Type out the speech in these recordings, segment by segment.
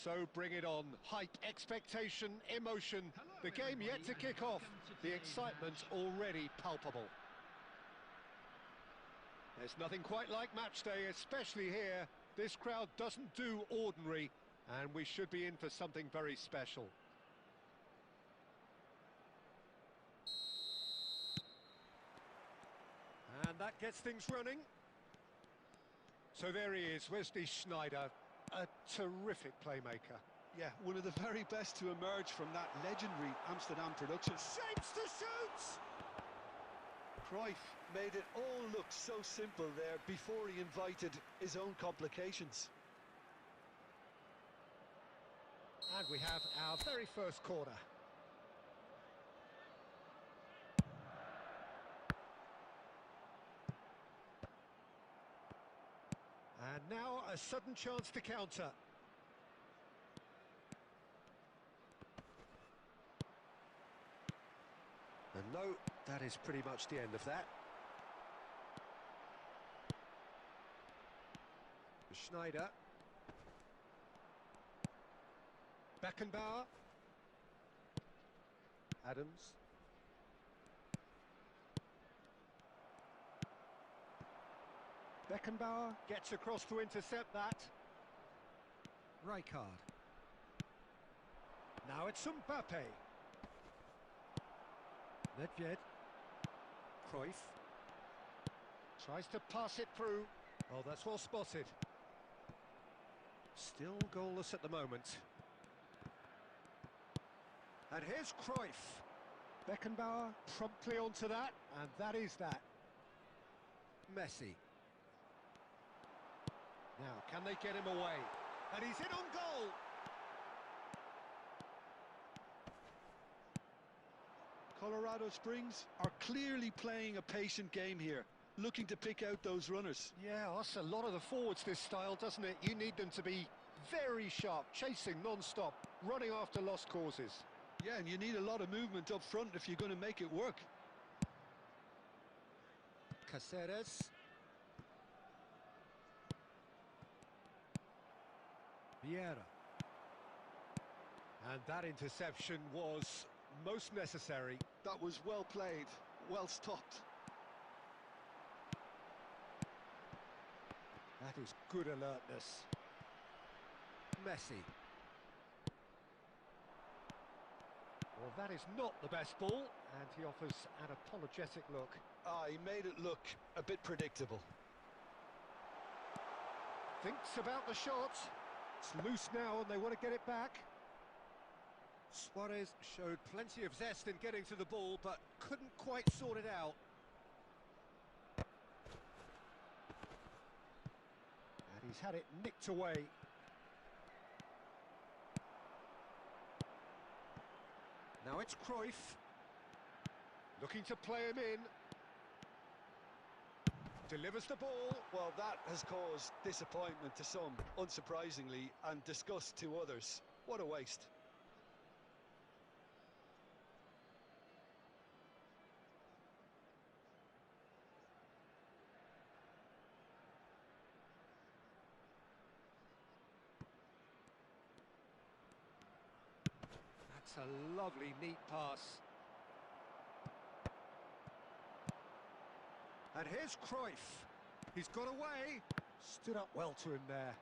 So bring it on. Hype, expectation, emotion. The game yet to kick off. The excitement already palpable. There's nothing quite like match day, especially here. This crowd doesn't do ordinary, and we should be in for something very special. And that gets things running. So there he is, Wesley Sneijder, a terrific playmaker. Yeah, one of the very best to emerge from that legendary Amsterdam production. Shapes to shoot! Cruyff made it all look so simple there before he invited his own complications. And we have our very first corner. And now a sudden chance to counter. And no, that is pretty much the end of that. Sneijder. Beckenbauer. Adams. Beckenbauer gets across to intercept that. Rijkaard. Now it's Mbappe. Nedved. Cruyff. Tries to pass it through. Oh, that's well spotted. Still goalless at the moment. And here's Cruyff. Beckenbauer promptly onto that, and that is that. Messi. Now, can they get him away? And he's in on goal! Colorado Springs are clearly playing a patient game here, looking to pick out those runners. Yeah, that's a lot of the forwards, this style, doesn't it? You need them to be very sharp, chasing non-stop, running after lost causes. Yeah, and you need a lot of movement up front if you're going to make it work. Caceres. Vieira. And that interception was most necessary. That was well played, well stopped. That is good alertness. Messi. Well, that is not the best ball, and he offers an apologetic look. He made it look a bit predictable. Thinks about the shot. It's loose now and they want to get it back. Suarez showed plenty of zest in getting to the ball, but couldn't quite sort it out. And he's had it nicked away. Now it's Cruyff. Looking to play him in. Delivers the ball. Well, that has caused disappointment to some, unsurprisingly, and disgust to others. What a waste. That's a lovely, neat pass. And here's Cruyff. He's got away. Stood up well to him there.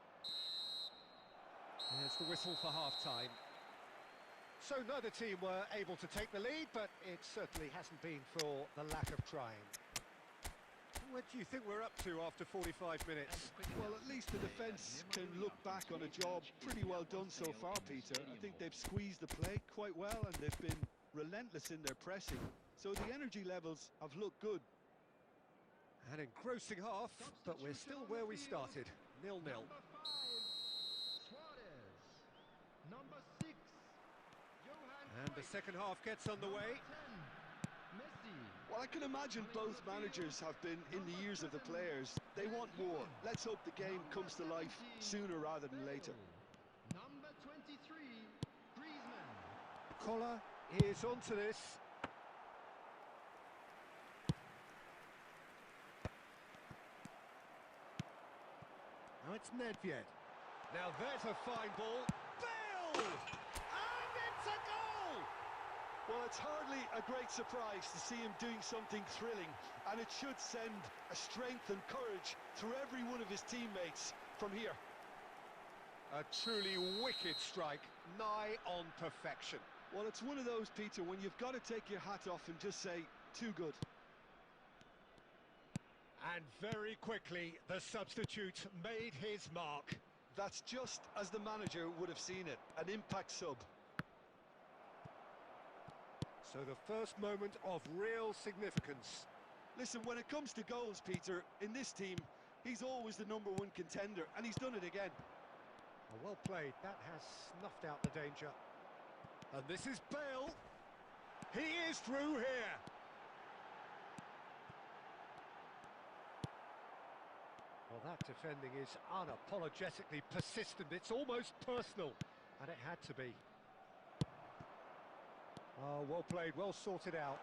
There's the whistle for half-time. So neither team were able to take the lead, but it certainly hasn't been for the lack of trying. What do you think we're up to after 45 minutes? Well, at least the defence can look back on a job pretty well done so far, Peter. I think they've squeezed the play quite well and they've been relentless in their pressing. So the energy levels have looked good. An engrossing half, but we're still where we started, 0-0. And the second half gets underway. Well, I can imagine both managers have been in the ears of the players. They want more. Let's hope the game comes to life sooner rather than later. Number 23, Griezmann. Collar is onto this. Now it's Nedved. Now there's a fine ball. Bale! And it's a goal! Well, it's hardly a great surprise to see him doing something thrilling, and it should send a strength and courage through every one of his teammates from here. A truly wicked strike, nigh on perfection. Well, it's one of those, Peter, when you've got to take your hat off and just say, too good. And very quickly, the substitute made his mark. That's just as the manager would have seen it, an impact sub. So the first moment of real significance. Listen, when it comes to goals, Peter, in this team, he's always the #1 contender, and he's done it again. Oh, well played, that has snuffed out the danger. And this is Bale. He is through here. Well, that defending is unapologetically persistent. It's almost personal, and it had to be. Oh, well played, well sorted out.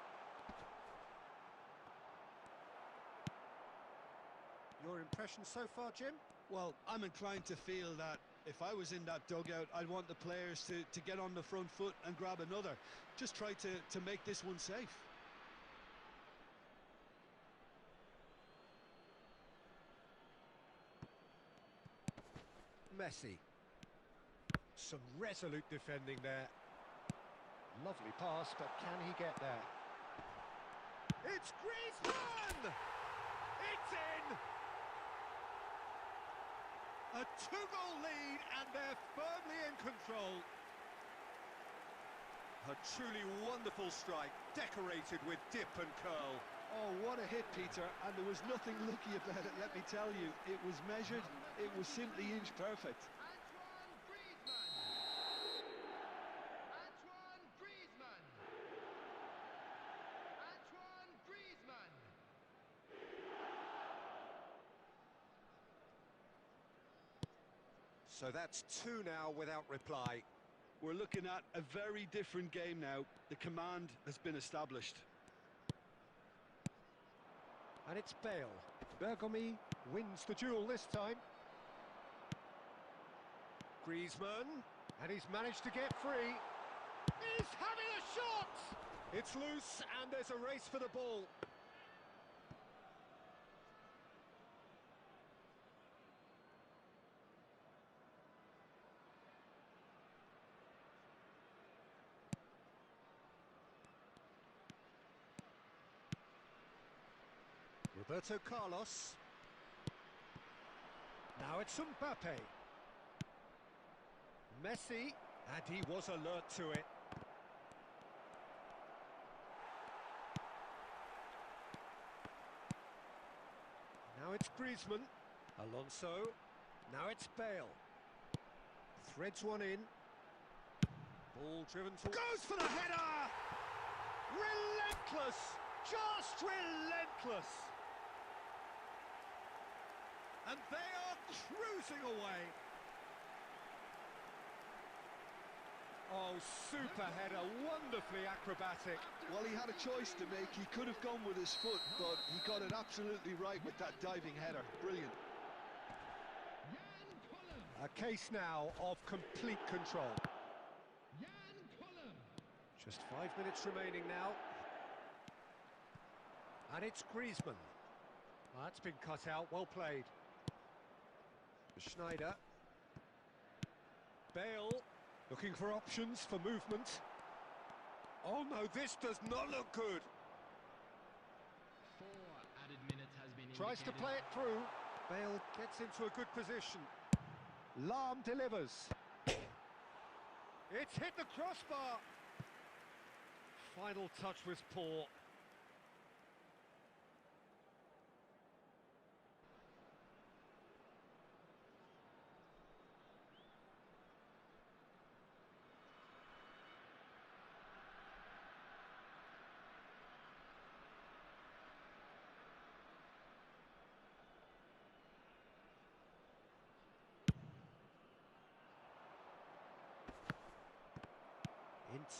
Your impression so far, Jim? Well, I'm inclined to feel that if I was in that dugout, I'd want the players to get on the front foot and grab another. Just try to make this one safe. Messi. Some resolute defending there. Lovely pass, but can he get there? It's Griezmann! It's in! A 2-goal lead, and they're firmly in control. A truly wonderful strike, decorated with dip and curl. Oh, what a hit, Peter, and there was nothing lucky about it, let me tell you. It was measured, it was simply inch perfect. So that's 2 now without reply. We're looking at a very different game now. The command has been established. And it's Bale. Bergomi wins the duel this time. Griezmann, and he's managed to get free. He's having a shot! It's loose, and there's a race for the ball. Roberto Carlos. Now it's Mbappe. Messi, and he was alert to it. Now it's Griezmann. Alonso. Now it's Bale. Threads one in. Ball driven to... Goes for the header! Relentless! Just relentless! And they are cruising away. Oh, super header, wonderfully acrobatic. Well, he had a choice to make. He could have gone with his foot, but he got it absolutely right with that diving header. Brilliant. A case now of complete control. Just 5 minutes remaining now. And it's Griezmann. Well, that's been cut out, well played. Schneider. Bale, looking for options for movement. Oh no, this does not look good. 4 added minutes has been Tries to indicated. play it through. Bale gets into a good position. Lahm delivers. It's hit the crossbar. Final touch was poor.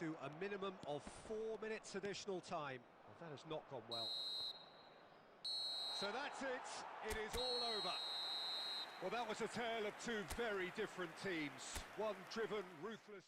Into a minimum of 4 minutes additional time. Well, that has not gone well. So that's it. It is all over. Well, that was a tale of two very different teams. One driven, ruthless.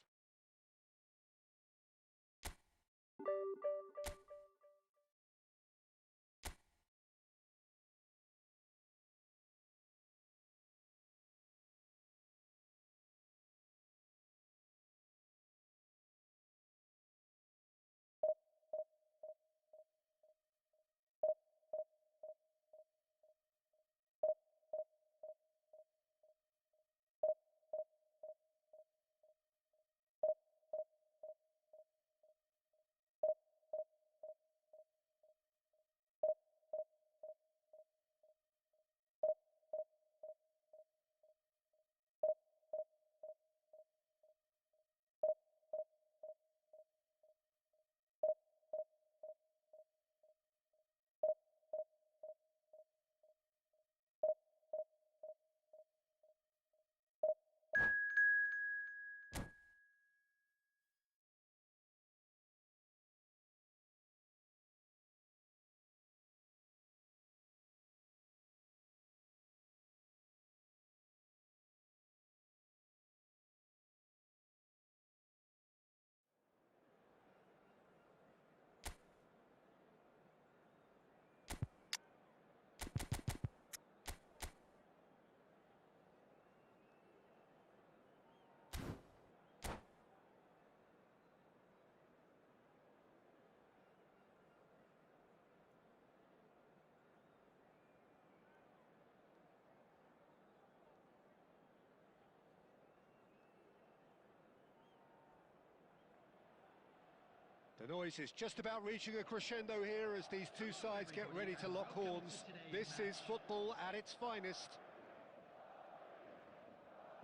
The noise is just about reaching a crescendo here as these two sides get ready to lock horns. This is football at its finest.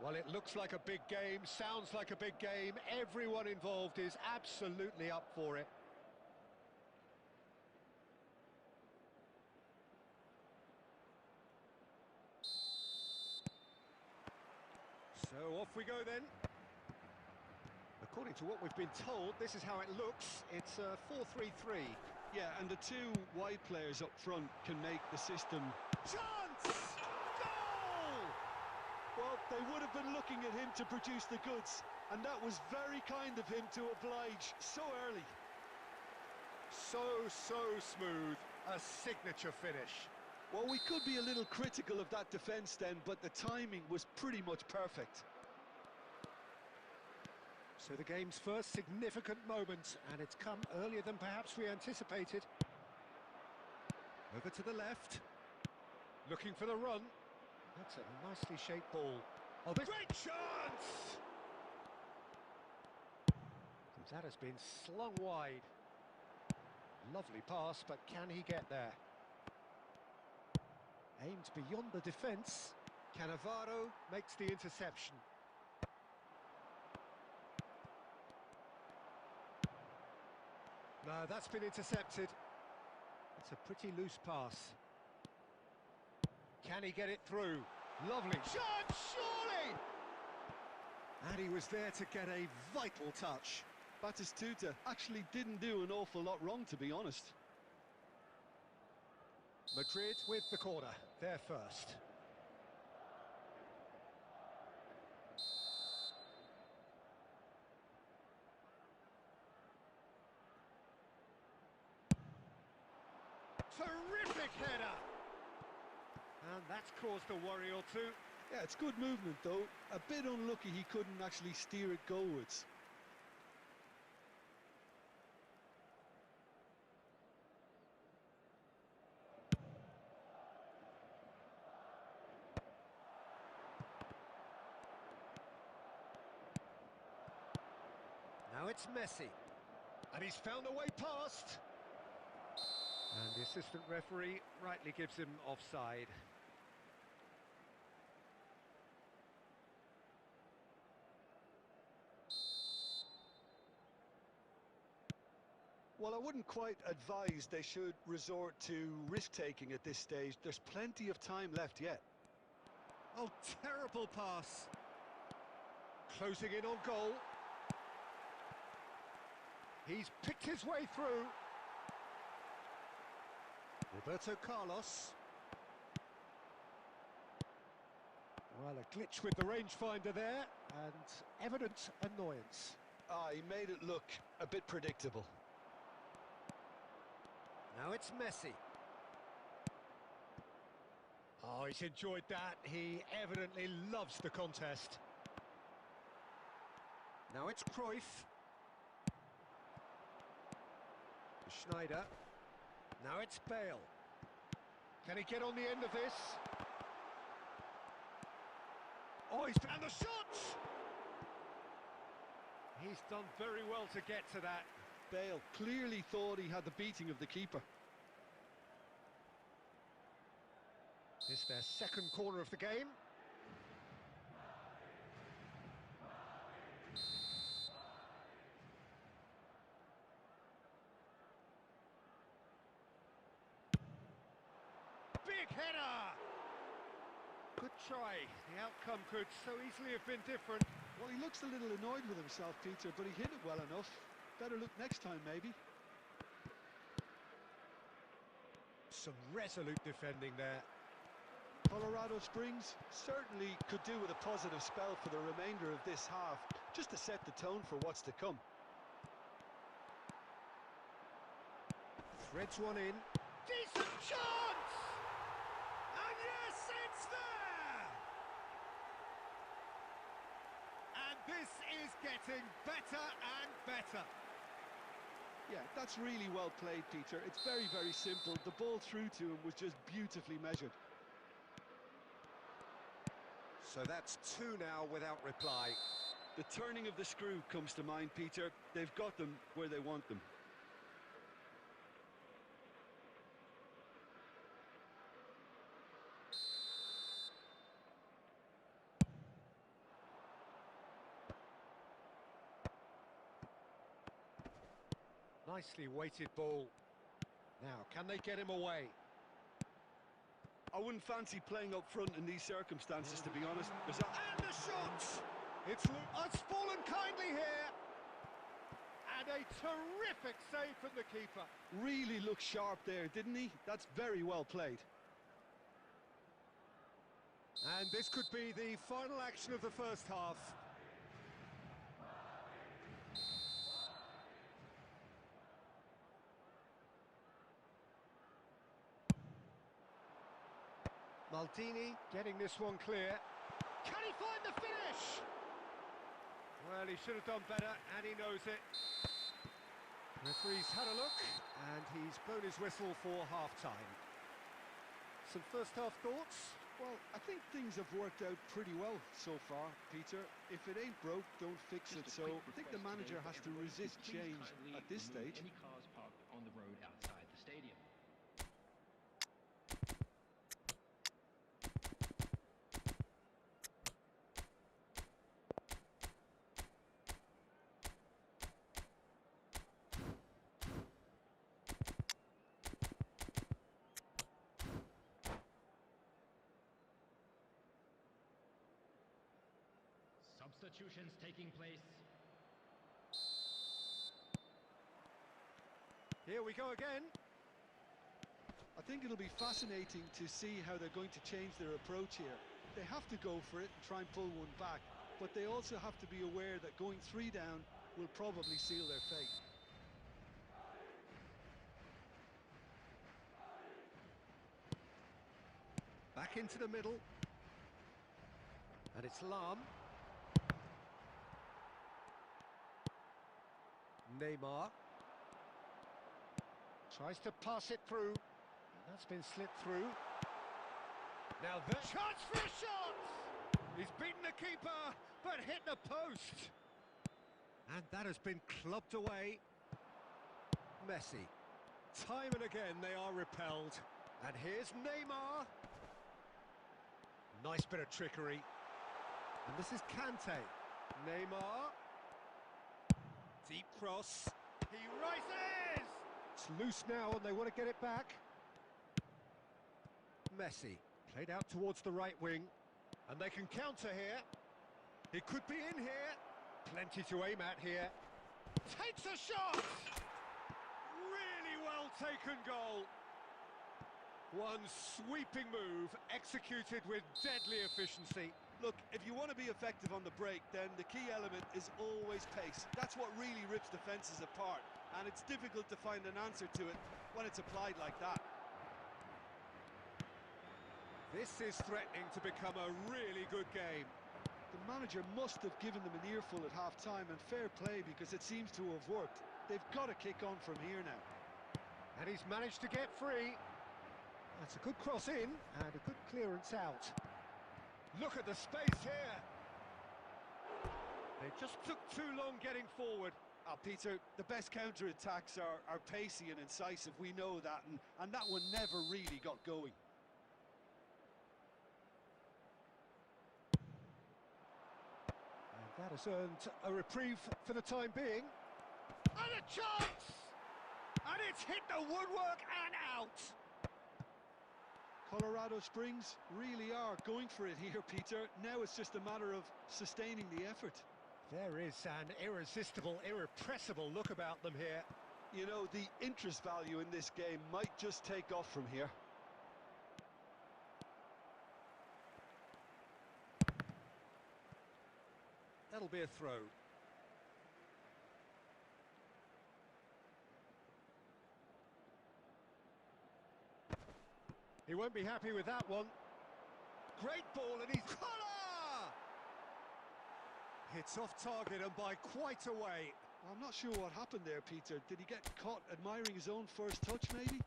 Well, it looks like a big game, sounds like a big game. Everyone involved is absolutely up for it. So off we go then. According to what we've been told, this is how it looks. It's a 4-3-3. Yeah, and the two wide players up front can make the system... Chance! Goal! Well, they would have been looking at him to produce the goods, and that was very kind of him to oblige so early. So smooth. A signature finish. Well, we could be a little critical of that defence then, but the timing was pretty much perfect. So the game's first significant moment, and it's come earlier than perhaps we anticipated. Over to the left. Looking for the run. That's a nicely shaped ball. Oh, this great chance! That has been slung wide. Lovely pass, but can he get there? Aimed beyond the defence. Cannavaro makes the interception. No, that's been intercepted. It's a pretty loose pass. Can he get it through? Lovely shot, surely! And he was there to get a vital touch. Batistuta actually didn't do an awful lot wrong, to be honest. Madrid with the corner, they're first. Terrific header! And that's caused a worry or two. Yeah, it's good movement, though. A bit unlucky he couldn't actually steer it goalwards. Now it's Messi. And he's found a way past. And the assistant referee rightly gives him offside. Well, I wouldn't quite advise they should resort to risk-taking at this stage. There's plenty of time left yet. Oh, terrible pass. Closing in on goal. He's picked his way through. Roberto Carlos. Well, a glitch with the rangefinder there, and evident annoyance. He made it look a bit predictable. Now it's Messi. Oh, he's enjoyed that. He evidently loves the contest. Now it's Cruyff. Schneider. Now it's Bale. Can he get on the end of this? Oh, and the shot! He's done very well to get to that. Bale clearly thought he had the beating of the keeper. It's their second corner of the game. Big header! Good try. The outcome could so easily have been different. Well, he looks a little annoyed with himself, Peter, but he hit it well enough. Better look next time, maybe. Some resolute defending there. Colorado Springs certainly could do with a positive spell for the remainder of this half, just to set the tone for what's to come. Threads one in. Decent chance! And yes, it's there! And this is getting better and better. Yeah, that's really well played, Peter. It's very, very simple. The ball through to him was just beautifully measured. So that's two now without reply. The turning of the screw comes to mind, Peter. They've got them where they want them. Nicely weighted ball. Now, can they get him away? I wouldn't fancy playing up front in these circumstances, to be honest. And the shot! It's fallen kindly here. And a terrific save from the keeper. Really looked sharp there, didn't he? That's very well played. And this could be the final action of the first half. Maldini getting this one clear. Can he find the finish? Well, he should have done better, and he knows it. Referee's had a look, and he's blown his whistle for half-time. Some first-half thoughts? Well, I think things have worked out pretty well so far, Peter. If it ain't broke, don't fix it. So I think the manager has to resist change at this stage. Any cars parked on the road outside the stadium. Substitutions taking place. Here we go again. I think it'll be fascinating to see how they're going to change their approach here. They have to go for it and try and pull one back, but they also have to be aware that going 3 down will probably seal their fate. Back into the middle. And it's Lam. Neymar. Tries to pass it through. That's been slipped through. Now the chance for a shot! He's beaten the keeper, but hit the post. And that has been clubbed away. Messi. Time and again they are repelled. And here's Neymar. Nice bit of trickery. And this is Kante. Neymar. Deep cross. He rises! It's loose now and they want to get it back. Messi. Played out towards the right wing. And they can counter here. He could be in here. Plenty to aim at here. Takes a shot! Really well taken goal. One sweeping move, executed with deadly efficiency. Look, if you want to be effective on the break, then the key element is always pace. That's what really rips defences apart, and it's difficult to find an answer to it when it's applied like that. This is threatening to become a really good game. The manager must have given them an earful at half-time, and fair play because it seems to have worked. They've got to kick on from here now. And he's managed to get free. That's a good cross in, and a good clearance out. Look at the space here. They just took too long getting forward. Peter, the best counter-attacks are pacey and incisive, we know that, and that one never really got going. And that has earned a reprieve for the time being. And a chance! And it's hit the woodwork and out! Colorado Springs really are going for it here, Peter. Now it's just a matter of sustaining the effort. There is an irresistible, irrepressible look about them here. You know, the interest value in this game might just take off from here. That'll be a throw. He won't be happy with that one. Great ball and he's... Collar! Hits off target and by quite a way. I'm not sure what happened there, Peter. Did he get caught admiring his own first touch, maybe?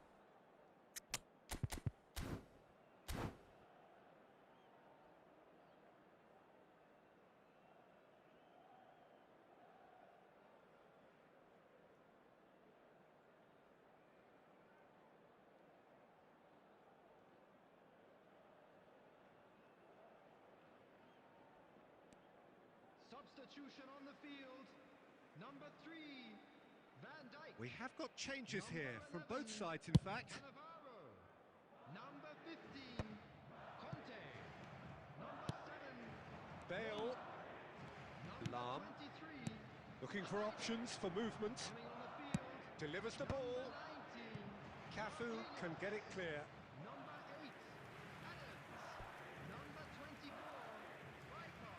Substitution on the field. Number 3, Van Dijk. We have got changes here from both sides, in fact. Cannavaro. Number 15, Conte. Number 7, Bale. Number Lam. 23, Looking for options for movement. coming on the field. Delivers the ball. Number 19, Cafu can get it clear. Number 8, Adams. Number 24, Riker.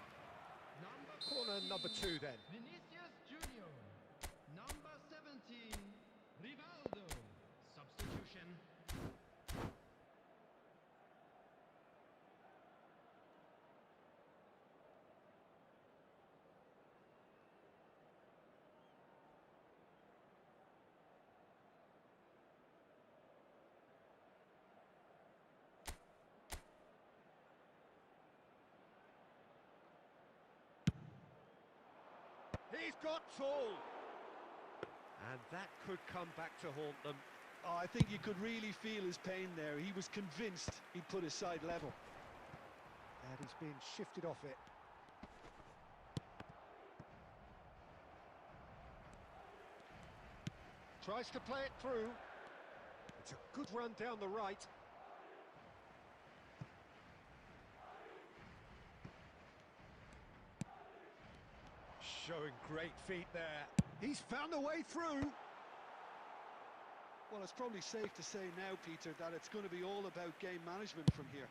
Number Corner 14, number 2 then. Vinicius Junior. Number 17, Rivaldo. Substitution. He's got tall. And that could come back to haunt them. Oh, I think you could really feel his pain there. He was convinced he'd put his side level. And he's been shifted off it. Tries to play it through. It's a good run down the right. Showing great feet there. He's found a way through. Well, it's probably safe to say now, Peter, that it's going to be all about game management from here.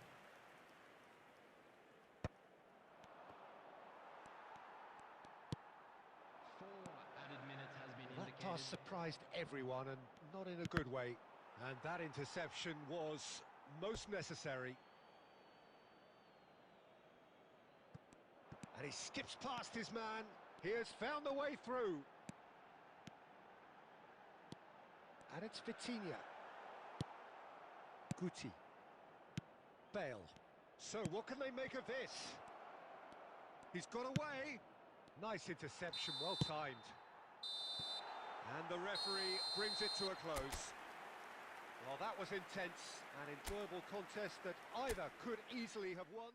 Four added minutes has been That indicated. pass surprised everyone, and not in a good way. And that interception was most necessary. And he skips past his man. He has found the way through. And it's Vitinha. Guti. Bale. So what can they make of this? He's got away. Nice interception, well timed. And the referee brings it to a close. Well, that was intense, an enjoyable contest that either could easily have won.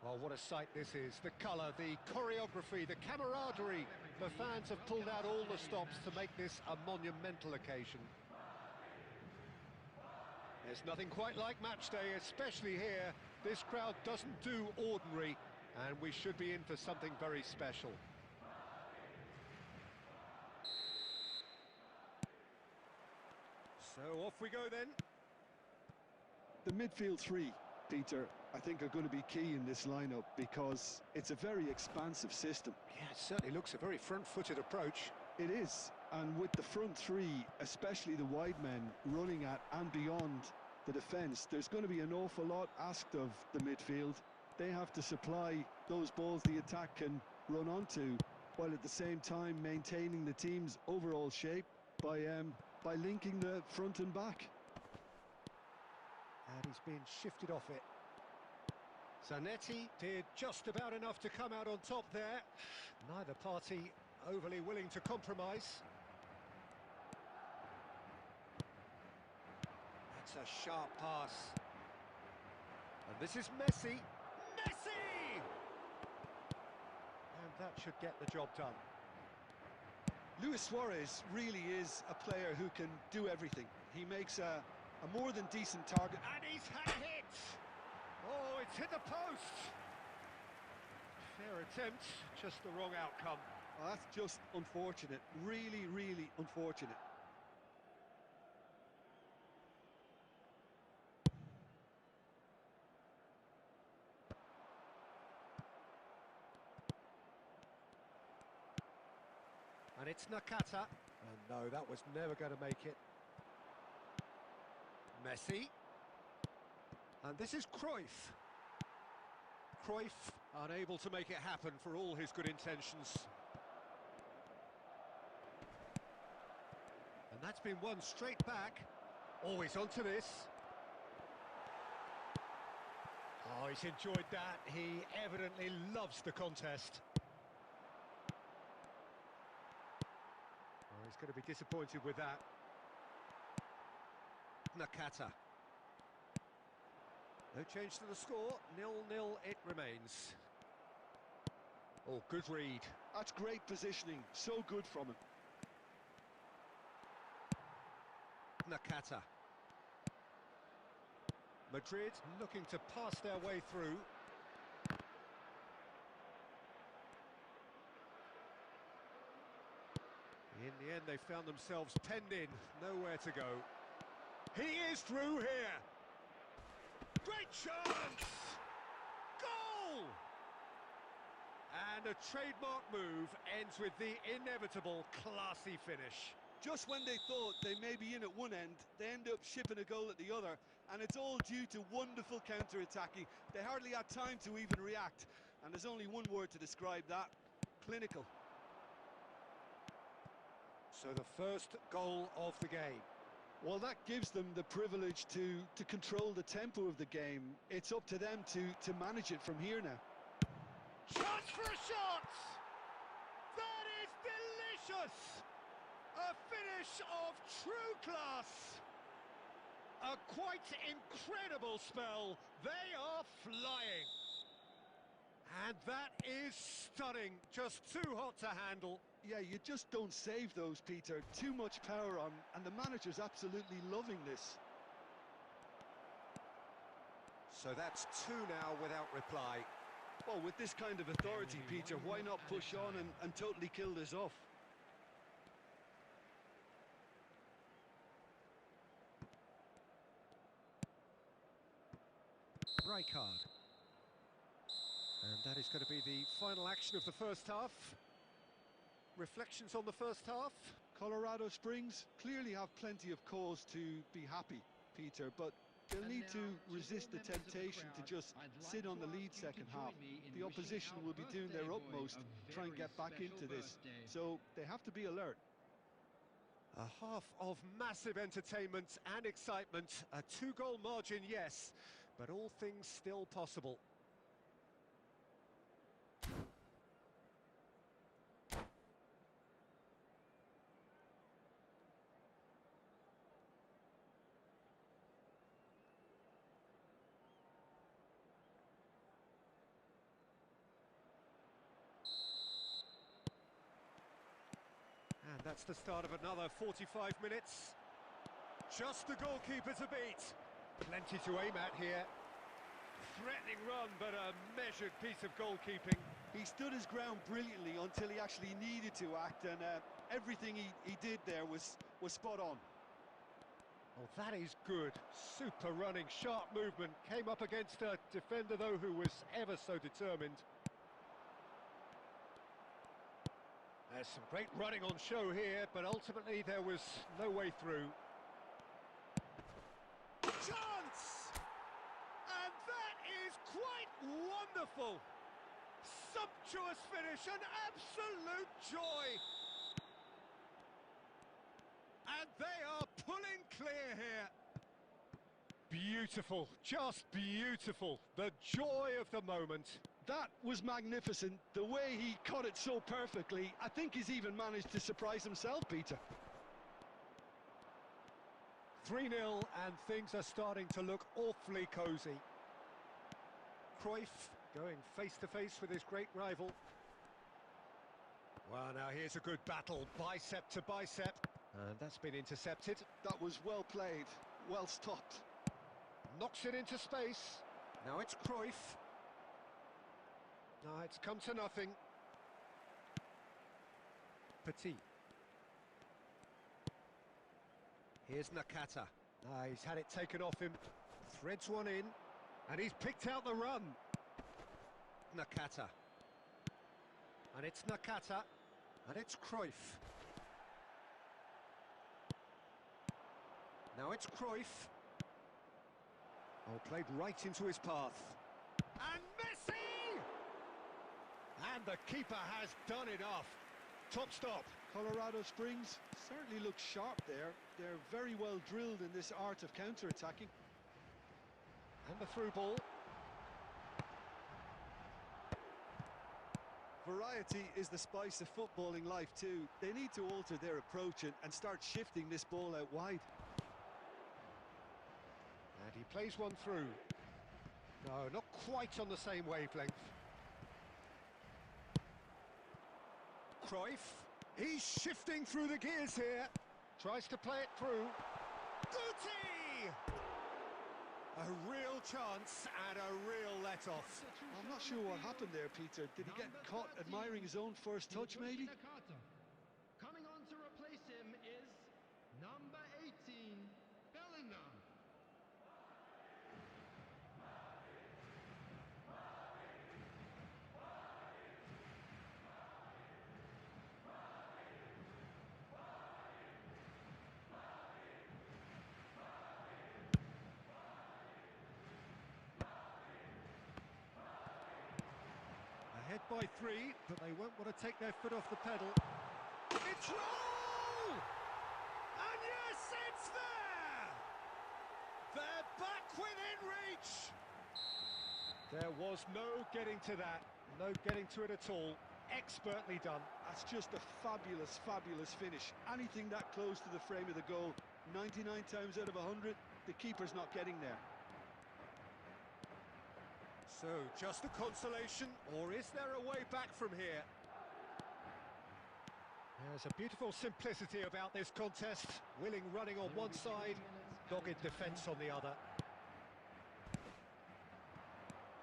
Well, what a sight this is. The colour, the choreography, the camaraderie. The fans have pulled out all the stops to make this a monumental occasion. There's nothing quite like match day, especially here. This crowd doesn't do ordinary, and we should be in for something very special. So off we go then. The midfield three, Peter, I think are going to be key in this lineup because it's a very expansive system. Yeah, it certainly looks a very front-footed approach. It is, and with the front three, especially the wide men, running at and beyond the defence, there's going to be an awful lot asked of the midfield. They have to supply those balls the attack can run onto, while at the same time maintaining the team's overall shape by linking the front and back. And he's been shifted off it. Zanetti did just about enough to come out on top there. Neither party overly willing to compromise. That's a sharp pass. And this is Messi. Messi! And that should get the job done. Luis Suarez really is a player who can do everything. He makes a more than decent target. And he's had a hit! Oh, it's hit the post! Fair attempt, just the wrong outcome. Well, that's just unfortunate. Really, really unfortunate. And it's Nakata. And no, that was never going to make it. Messi. And this is Cruyff. Cruyff unable to make it happen for all his good intentions. And that's been won straight back. Always onto this. Oh, he's enjoyed that. He evidently loves the contest. Oh, he's going to be disappointed with that. Nakata. No change to the score, 0-0 it remains. Oh, good read. That's great positioning, so good from him. Nakata. Madrid looking to pass their way through. In the end, they found themselves penned in, nowhere to go. He is through here. Great chance! Goal! And a trademark move ends with the inevitable classy finish. Just when they thought they may be in at one end, they end up shipping a goal at the other, and it's all due to wonderful counter-attacking. They hardly had time to even react, and there's only one word to describe that: clinical. So the first goal of the game. Well, that gives them the privilege to control the tempo of the game. It's up to them to manage it from here now. Chance for a shot! That is delicious! A finish of true class! A quite incredible spell. They are flying. And that is stunning. Just too hot to handle. Yeah, you just don't save those, Peter. Too much power on, and the manager's absolutely loving this. So that's two now without reply. Well, with this kind of authority, Peter, why not push on and totally kill this off? Rijkaard. And that is going to be the final action of the first half. Reflections on the first half? Colorado Springs clearly have plenty of cause to be happy, Peter, but they'll need to resist the temptation to just sit on the lead second half. The opposition will be doing their utmost to try and get back into this, so they have to be alert. A half of massive entertainment and excitement. A two-goal margin, yes, but all things still possible. And that's the start of another 45 minutes. Just the goalkeeper to beat. Plenty to aim at here. Threatening run, but a measured piece of goalkeeping. He stood his ground brilliantly until he actually needed to act, and everything he did there was spot on. Oh, that is good. Super running, sharp movement. Came up against a defender, though, who was ever so determined. There's some great running on show here, but ultimately there was no way through. Chance! And that is quite wonderful! Sumptuous finish, an absolute joy! And they are pulling clear here. Beautiful, just beautiful. The joy of the moment. That was magnificent. The way he caught it so perfectly, I think he's even managed to surprise himself, Peter. 3-0, and things are starting to look awfully cosy. Cruyff going face-to-face with his great rival. Well, now here's a good battle, bicep to bicep. And that's been intercepted. That was well played, well stopped. Knocks it into space. Now it's Cruyff. No, it's come to nothing. Petit. Here's Nakata. He's had it taken off him. Threads one in. And he's picked out the run. Nakata. And it's Nakata. And it's Cruyff. Now it's Cruyff. Oh, played right into his path. And Messi! And the keeper has done enough. Top stop. Colorado Springs certainly look sharp there. They're very well drilled in this art of counter-attacking. And the through ball. Variety is the spice of footballing life too. They need to alter their approach and start shifting this ball out wide. And he plays one through. No, not quite on the same wavelength. Cruyff. He's shifting through the gears here. Tries to play it through. Guti! A real chance and a real let-off. I'm not sure what happened there, Peter. Did he get caught admiring his own first touch, maybe? Coming on to replace him is number 18, Bellingham. Ahead by 3, but they won't want to take their foot off the pedal. It's roll! And yes, it's there! They're back within reach! There was no getting to that, no getting to it at all. Expertly done. That's just a fabulous, fabulous finish. Anything that close to the frame of the goal, 99 times out of 100, the keeper's not getting there. So, just a consolation, or is there a way back from here? There's a beautiful simplicity about this contest. Willing running on one side, dogged defence on the other.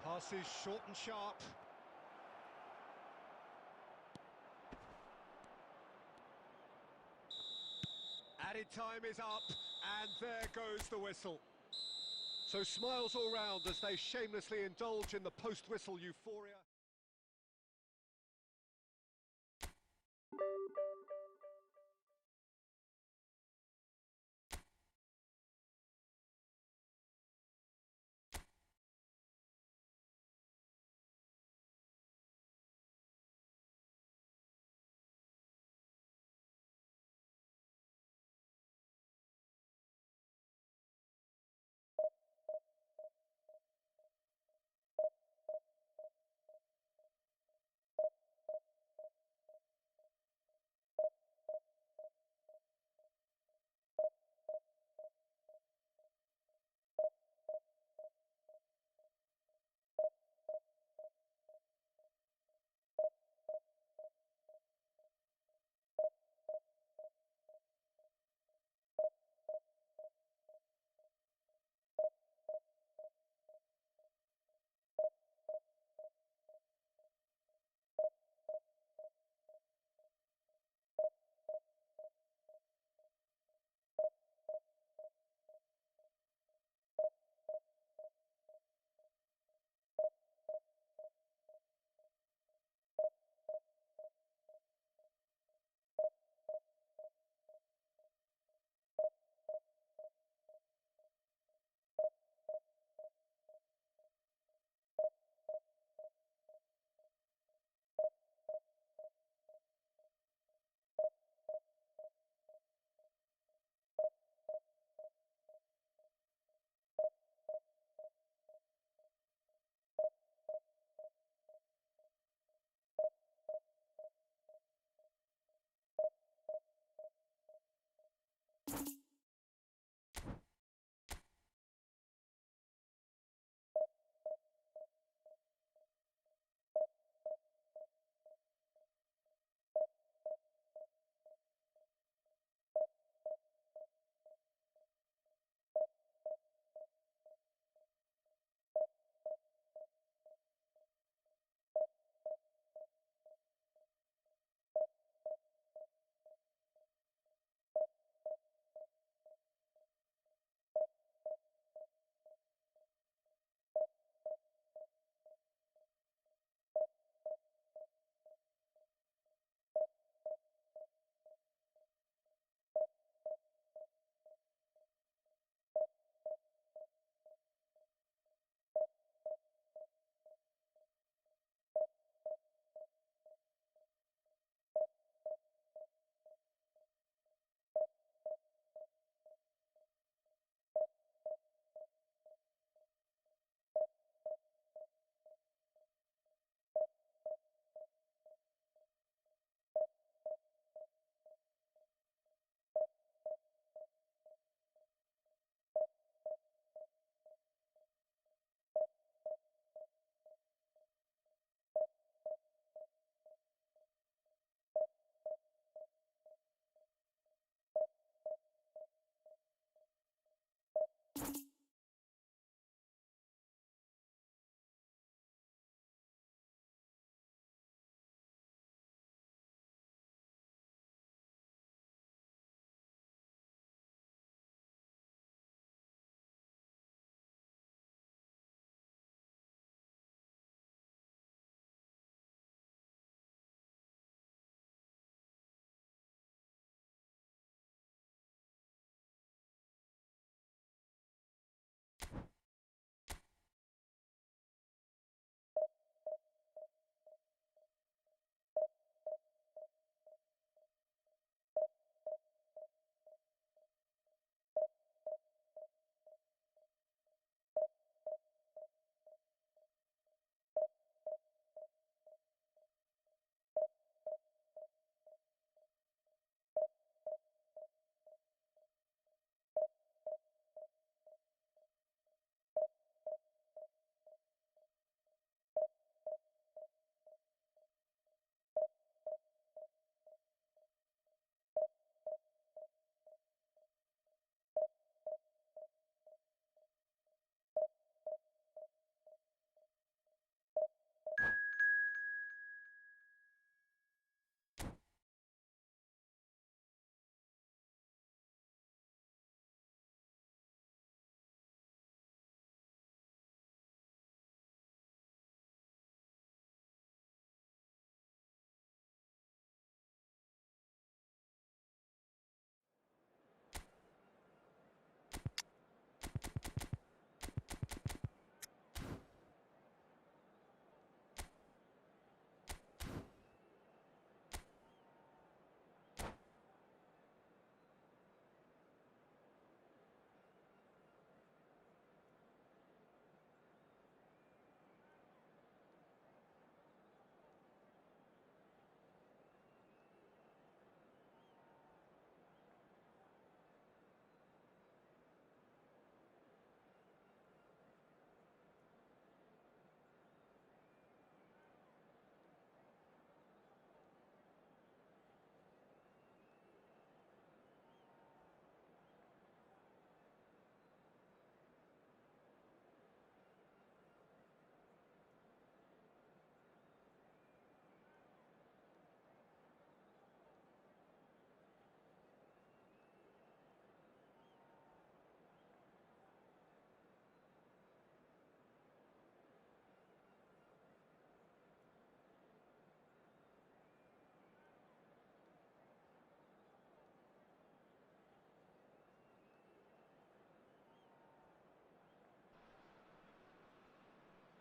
Passes short and sharp. Added time is up, and there goes the whistle. So smiles all round as they shamelessly indulge in the post-whistle euphoria.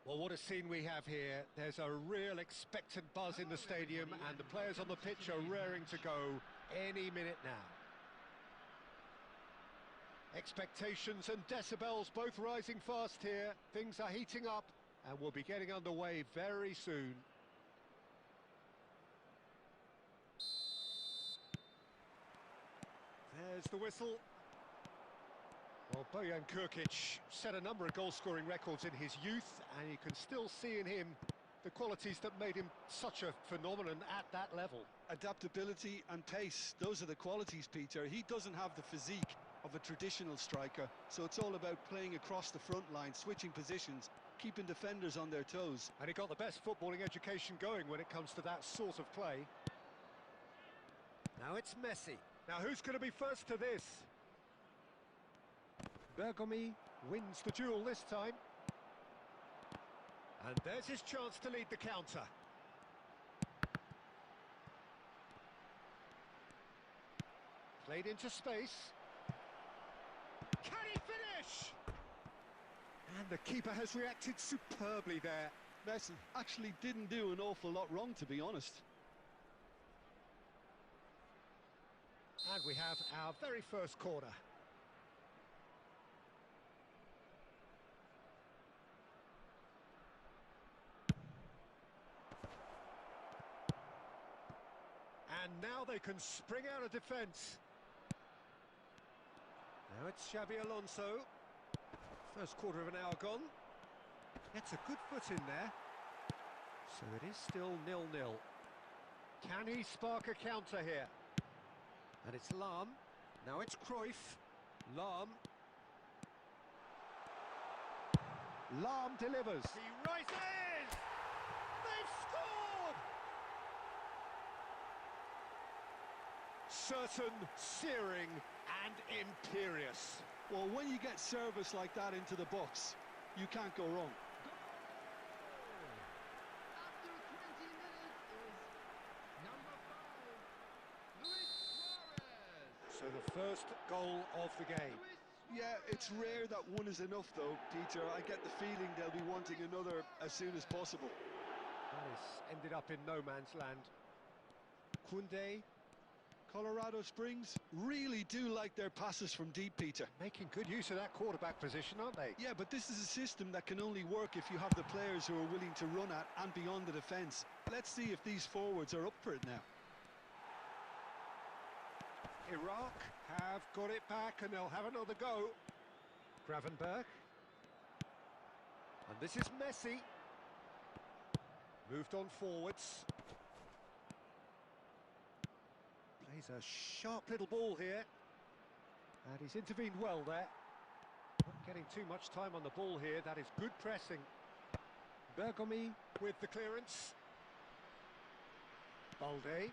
Well, what a scene we have here. There's a real expectant buzz in the stadium, and the players on the pitch are raring to go any minute now. Expectations and decibels both rising fast here. Things are heating up, and we'll be getting underway very soon. There's the whistle. Well, Bojan Kurkic set a number of goal-scoring records in his youth, and you can still see in him the qualities that made him such a phenomenon at that level. Adaptability and pace, those are the qualities, Peter. He doesn't have the physique of a traditional striker, so it's all about playing across the front line, switching positions, keeping defenders on their toes. And he got the best footballing education going when it comes to that sort of play. Now it's Messi. Now who's going to be first to this? Bergomi wins the duel this time. And there's his chance to lead the counter. Played into space. Can he finish? And the keeper has reacted superbly there. Messi actually didn't do an awful lot wrong, to be honest. And we have our very first corner. And now they can spring out of defence. Now it's Xabi Alonso. First quarter of an hour gone. Gets a good foot in there. So it is still 0-0. Can he spark a counter here? And it's Lahm. Now it's Cruyff. Lahm. Lahm delivers. He rises! They've scored! Certain, searing and imperious. Well, when you get service like that into the box, you can't go wrong. After 20 minutes is number 5, Luis Suarez. So the first goal of the game. Yeah, it's rare that one is enough, though, Peter. I get the feeling they'll be wanting another as soon as possible. That has ended up in no man's land. Koundé Colorado Springs really do like their passes from deep, Peter. making good use of that quarterback position, aren't they? Yeah, but this is a system that can only work if you have the players who are willing to run at and beyond the defence. Let's see if these forwards are up for it now. Iraq have got it back and they'll have another go. Gravenberg. And this is Messi. Moved on forwards. Plays a sharp little ball here. And he's intervened well there. Not getting too much time on the ball here. That is good pressing. Bergomi with the clearance. Balde.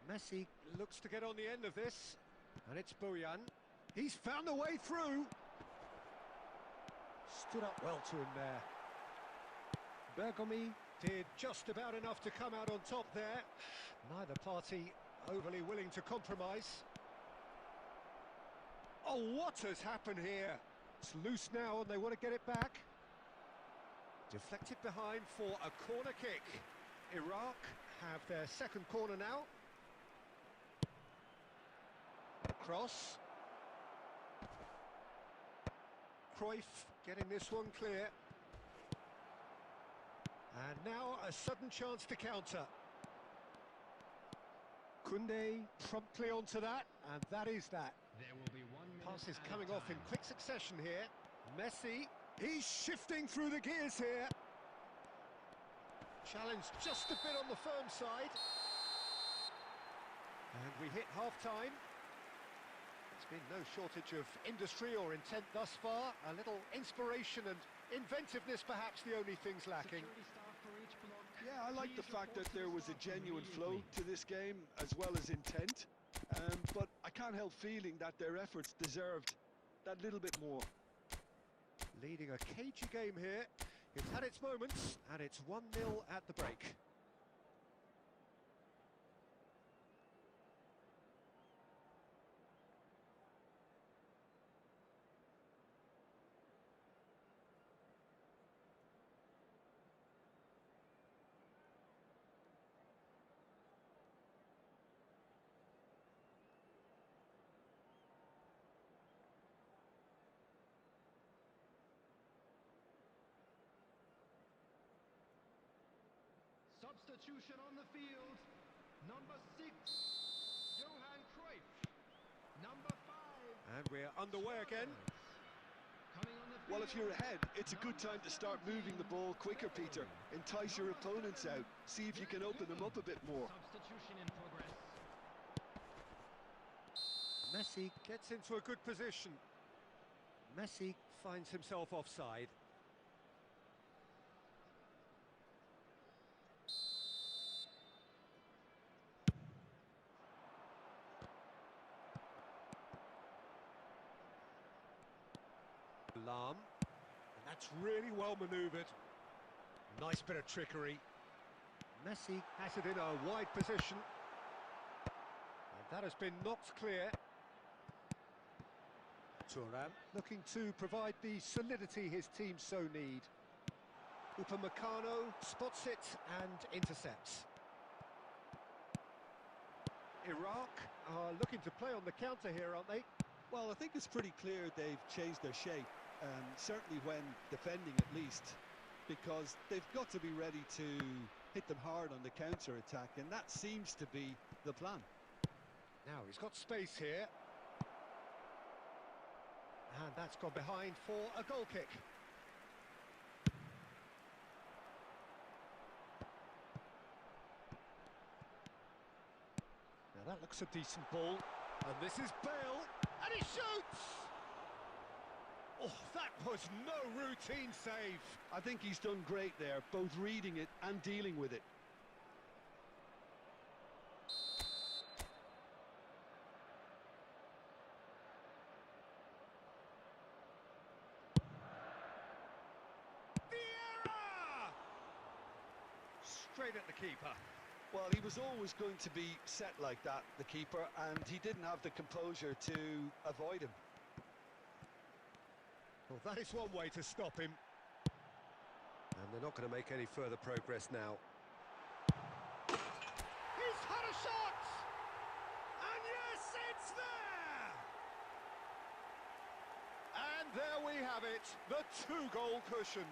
Messi looks to get on the end of this. And it's Bojan. He's found a way through. Stood up well to him there. Bergomi did just about enough to come out on top there. Neither party overly willing to compromise. Oh, what has happened here? It's loose now and they want to get it back. Deflected behind for a corner kick. Iraq have their second corner now. Cross. Cruyff getting this one clear. And now a sudden chance to counter. Koundé promptly onto that, and that is that. There will be 1 minute Passes at a coming off in time. quick succession here. Messi, he's shifting through the gears here. Challenge just a bit on the firm side. And we hit half-time. There's been no shortage of industry or intent thus far. A little inspiration and inventiveness perhaps the only things lacking. Security staff for each block. Yeah, I like the Please fact that report to there the was a spot genuine flow immediately. to this game as well as intent. But I can't help feeling that their efforts deserved that little bit more. Leading a cagey game here. It's had its moments, and it's 1-0 at the break. Substitution on the field. Number 6, Johan Cruyff. Number 5, And we're underway again. coming on the field. Well, if you're ahead, it's a good time to start moving the ball quicker, Peter. Entice your opponents out. See if you can open them up a bit more. Substitution in progress. Messi gets into a good position. Messi finds himself offside. Alarm. And that's really well manoeuvred. Nice bit of trickery. Messi has it in a wide position. And that has been knocked clear. Thuram looking to provide the solidity his team so need. Upamecano spots it and intercepts. Iraq are looking to play on the counter here, aren't they? Well, I think it's pretty clear they've changed their shape, certainly when defending at least, because they've got to be ready to hit them hard on the counter-attack, and that seems to be the plan. Now he's got space here. And that's gone behind for a goal kick. Now that looks a decent ball. And this is Bale. And he shoots! Oh, that was no routine save. I think he's done great there, both reading it and dealing with it. Straight at the keeper. Well, he was always going to be set like that, the keeper, and he didn't have the composure to avoid him. Well, that is one way to stop him. And they're not going to make any further progress now. He's had a shot! And yes, it's there! And there we have it, the 2-goal cushion.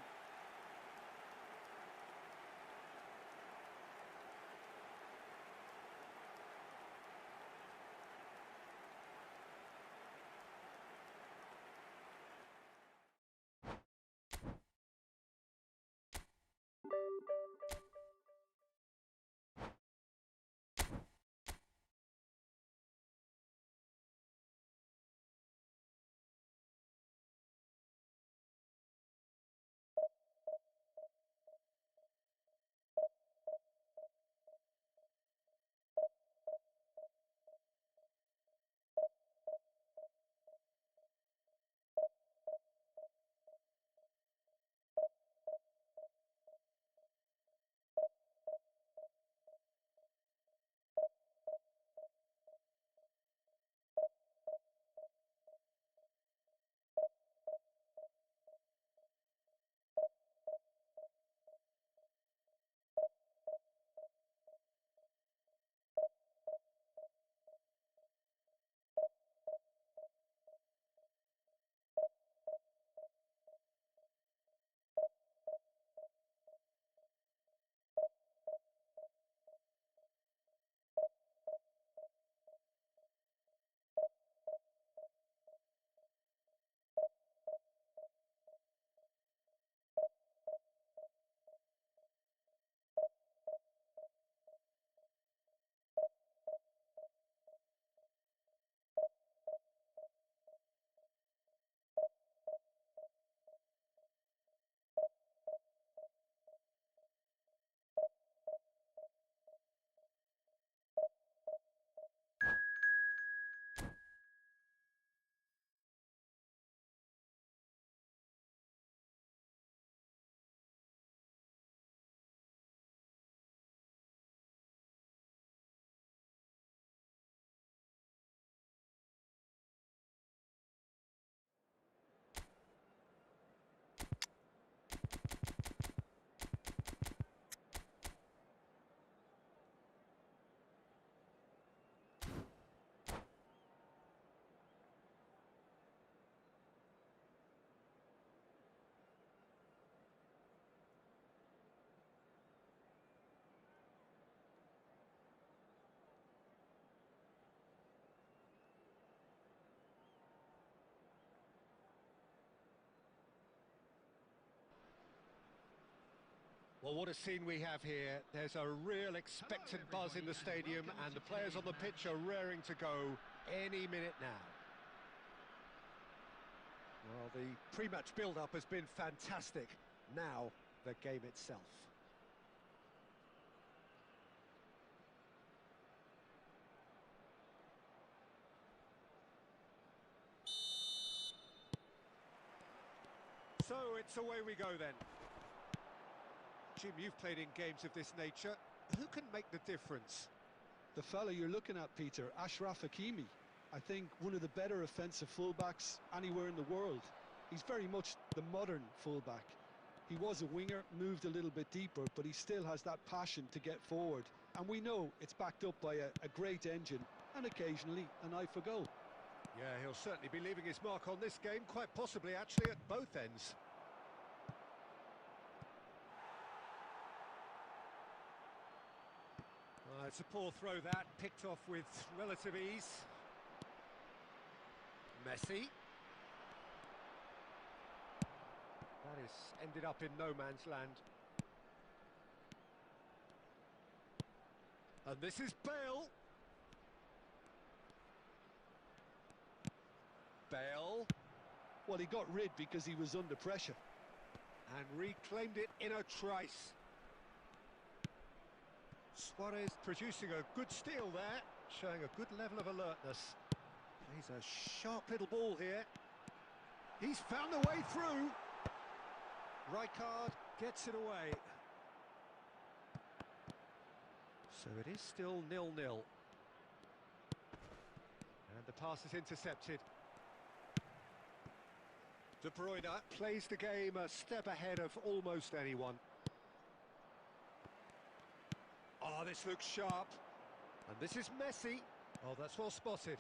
Well, what a scene we have here. There's a real expectant buzz in the stadium, and the players on the pitch are raring to go any minute now. Well, the pre-match build-up has been fantastic. Now, the game itself. So, it's away we go then. Jim, you've played in games of this nature. Who can make the difference? The fella you're looking at, Peter, Ashraf Hakimi. I think one of the better offensive fullbacks anywhere in the world. He's very much the modern fullback. He was a winger, moved a little bit deeper, but he still has that passion to get forward. And we know it's backed up by a great engine and occasionally an eye for goal. Yeah, he'll certainly be leaving his mark on this game, quite possibly actually at both ends. It's a poor throw that, picked off with relative ease. Messi. That is ended up in no man's land. And this is Bale. Bale. Well, he got rid because he was under pressure. And reclaimed it in a trice. Suarez producing a good steal there, showing a good level of alertness. He's a sharp little ball here. He's found the way through. Rijkaard gets it away. So it is still 0-0. And the pass is intercepted. De Bruyne plays the game a step ahead of almost anyone. Oh, this looks sharp. And this is Messi. Oh, that's well spotted.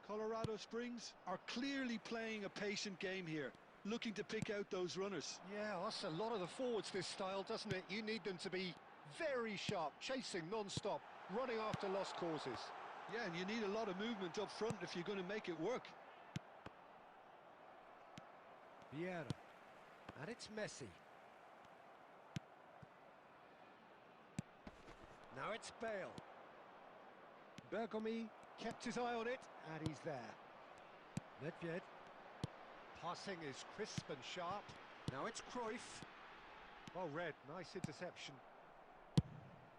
Colorado Springs are clearly playing a patient game here, looking to pick out those runners. Yeah, that's a lot of the forwards, this style, doesn't it? You need them to be very sharp, chasing non-stop, running after lost causes. Yeah, and you need a lot of movement up front if you're going to make it work. Vieira. And it's Messi. Now it's Bale. Bergomi kept his eye on it, and he's there. Nedved. Passing is crisp and sharp. Now it's Cruyff. Well read, nice interception.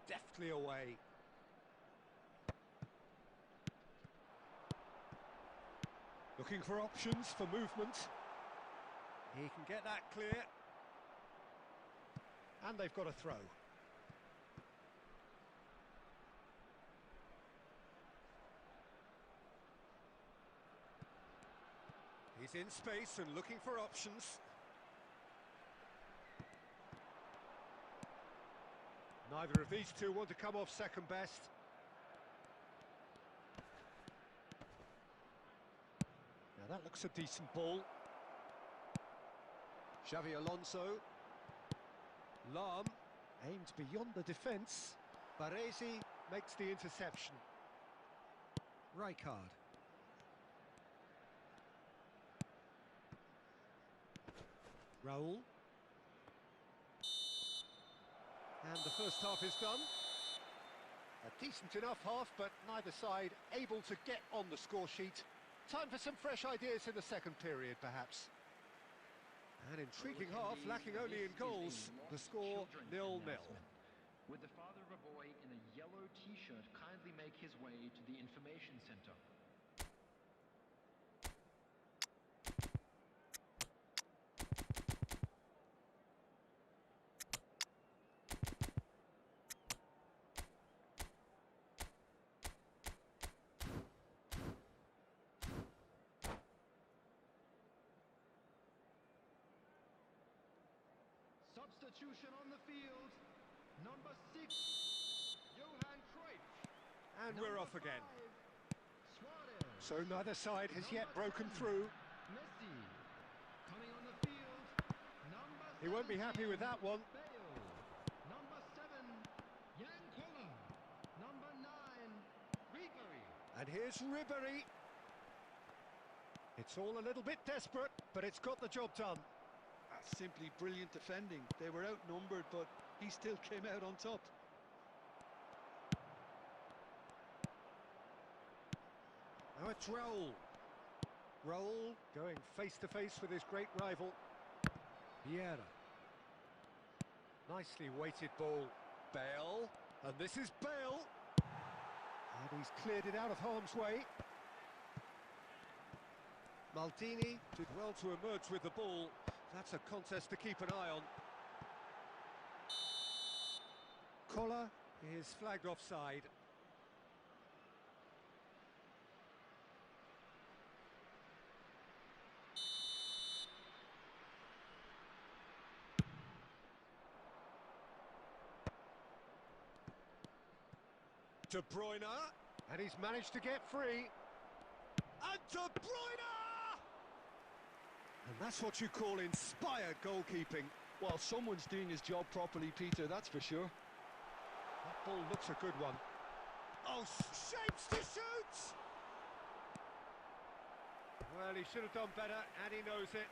Deftly away. Looking for options for movement. He can get that clear. And they've got a throw. He's in space and looking for options. Neither of these two want to come off second best. Now that looks a decent ball. Xavi Alonso. Lahm aimed beyond the defence. Baresi makes the interception. Rijkaard. Raul. And the first half is done. A decent enough half, but neither side able to get on the score sheet. Time for some fresh ideas in the second period, perhaps. An intriguing half, lacking only in goals. The score 0-0. Would the father of a boy in a yellow t-shirt kindly make his way to the information center? Substitution on the field. Number 6, Johan Cruyff. And we're off again. 5, Suarez. So neither side has yet broken through. Messi. Coming on the field. Number He won't be happy with that one. Bale. Number 7, Jan Koller. Number 9, Ribery. And here's Ribery. It's all a little bit desperate, but it's got the job done. Simply brilliant defending. They were outnumbered, but he still came out on top. Now it's Raul. Raul going face-to-face with his great rival. Vieira. Nicely weighted ball. Bale. And this is Bale. And he's cleared it out of harm's way. Maldini did well to emerge with the ball. That's a contest to keep an eye on. Collar is flagged offside. De Bruyne, and he's managed to get free. And De Bruyne! And that's what you call inspired goalkeeping. Well, someone's doing his job properly, Peter, that's for sure. That ball looks a good one. Oh, shapes to shoot! Well, he should have done better, and he knows it.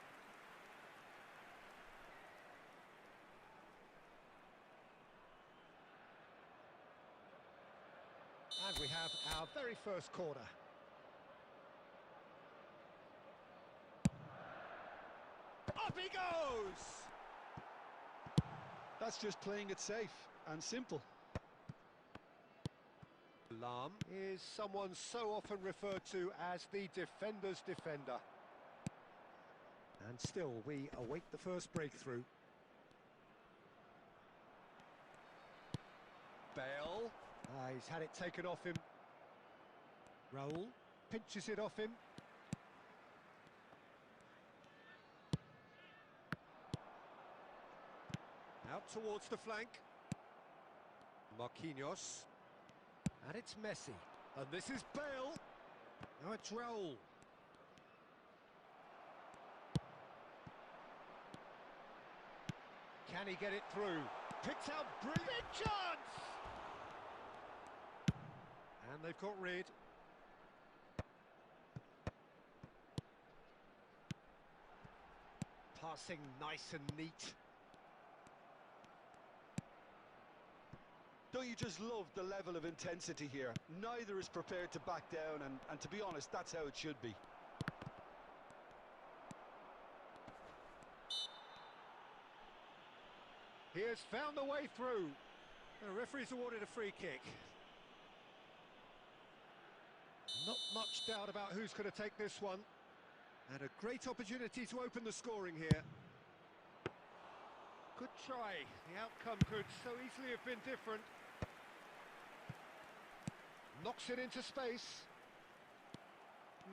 And we have our very first corner. Up he goes! That's just playing it safe and simple. Lam is someone so often referred to as the defender's defender. And still, we await the first breakthrough. Bale. He's had it taken off him. Raul pinches it off him. Out towards the flank. Marquinhos. And it's Messi. And this is Bale. Now it's Raul. Can he get it through? Picked out brilliant chance! And they've got rid. Passing nice and neat. Don't you just love the level of intensity here? Neither is prepared to back down, and to be honest, that's how it should be. He has found the way through. The referee's awarded a free kick. Not much doubt about who's going to take this one. And a great opportunity to open the scoring here. Good try. The outcome could so easily have been different. Knocks it into space.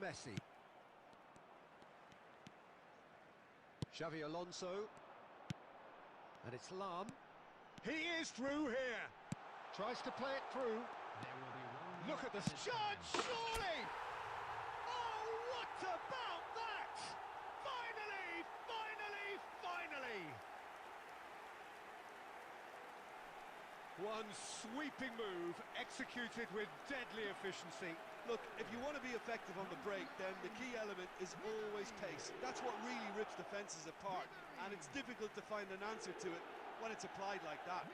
Messi. Xavi Alonso. And it's Lam. He is through here. Tries to play it through. Look at the shot, surely! Oh, what about that? Finally, finally, finally! One sweeping move, executed with deadly efficiency. Look, if you want to be effective on the break, then the key element is always pace. That's what really rips defences apart, and it's difficult to find an answer to it when it's applied like that.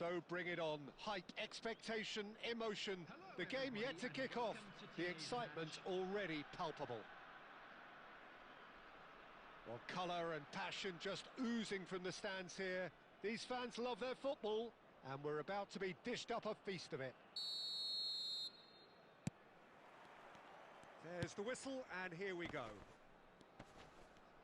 So bring it on. Hype, expectation, emotion. The game yet to kick off. The excitement already palpable. Well, colour and passion just oozing from the stands here. These fans love their football, and we're about to be dished up a feast of it. There's the whistle, and here we go.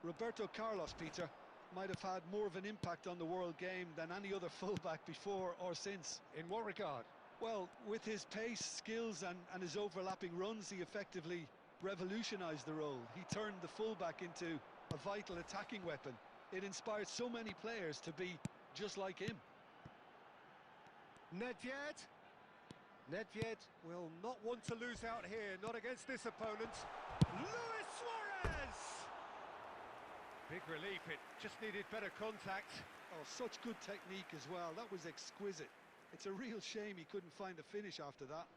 Roberto Carlos, Peter, might have had more of an impact on the world game than any other fullback before or since. In what regard? Well, with his pace, skills and his overlapping runs, he effectively revolutionised the role. He turned the fullback into a vital attacking weapon. It inspired so many players to be just like him. Nedved. Nedved will not want to lose out here, not against this opponent. Luis Suarez! Big relief, it just needed better contact. Oh, such good technique as well. That was exquisite. It's a real shame he couldn't find a finish after that.